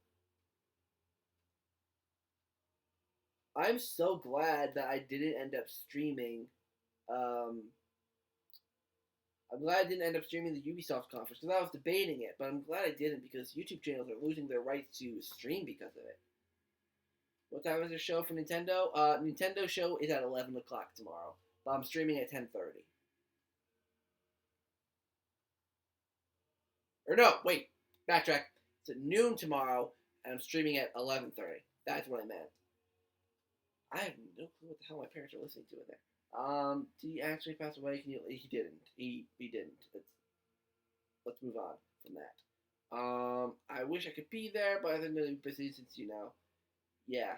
I'm so glad that I didn't end up streaming. Um, I'm glad I didn't end up streaming the Ubisoft conference because I was debating it, but I'm glad I didn't because YouTube channels are losing their rights to stream because of it. What time is the show for Nintendo? Nintendo show is at 11 o'clock tomorrow, but I'm streaming at 10:30. Or no, wait, backtrack. It's at noon tomorrow, and I'm streaming at 11:30. That's what I meant. I have no clue what the hell my parents are listening to in there. Did he actually pass away? He didn't. He didn't. Let's move on from that. I wish I could be there, but I think I'm gonna be busy since yeah.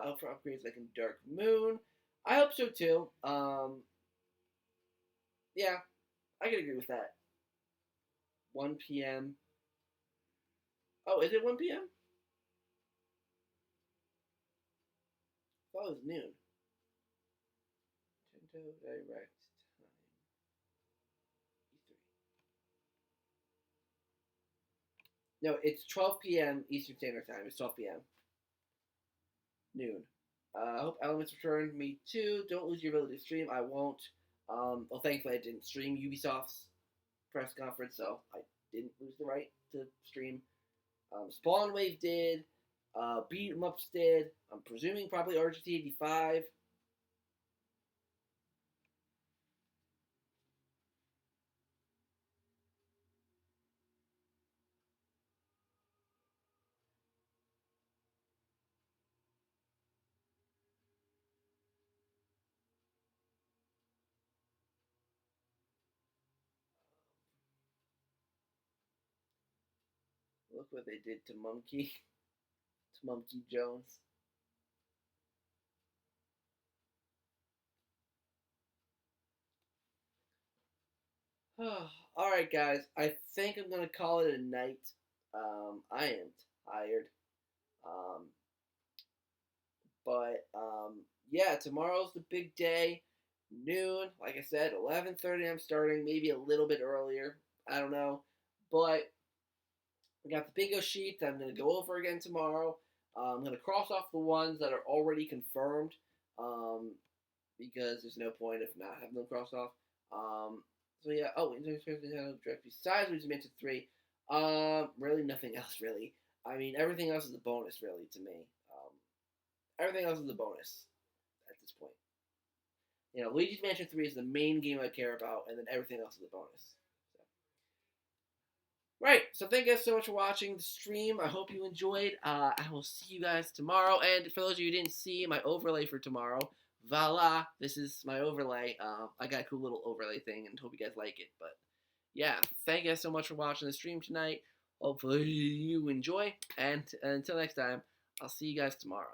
Hope for upgrades like in Dark Moon. I hope so too. Yeah, I can agree with that. 1 p.m. Oh, is it 1 p.m.? I thought it was noon. Nintendo Direct time. E3. No, it's 12 p.m. Eastern Standard Time. It's 12 p.m. noon. I hope Elements return. Me too. Don't lose your ability to stream. I won't. Well, thankfully I didn't stream Ubisoft's press conference, so I didn't lose the right to stream. Spawn Wave did. Beat 'em Ups did. I'm presuming probably RGT 85. Look what they did to Monkey. To Monkey Jones. Alright, guys. I think I'm going to call it a night. I am tired. Um, but yeah, tomorrow's the big day. Noon, like I said, 11:30. I'm starting, maybe a little bit earlier. I don't know, but I got the bingo sheet that I'm gonna go over again tomorrow. I'm gonna cross off the ones that are already confirmed, um, because there's no point if not having them crossed off. So yeah. Oh, direct besides we mentioned three. Really nothing else really. I mean, everything else is a bonus really to me. Everything else is a bonus at this point. Luigi's Mansion 3 is the main game I care about, and then everything else is a bonus. So. Right, so thank you guys so much for watching the stream. I hope you enjoyed. I will see you guys tomorrow. And for those of you who didn't see my overlay for tomorrow, voila, this is my overlay. I got a cool little overlay thing, and hope you guys like it. But yeah, thank you guys so much for watching the stream tonight. Hopefully you enjoy, and until next time, I'll see you guys tomorrow.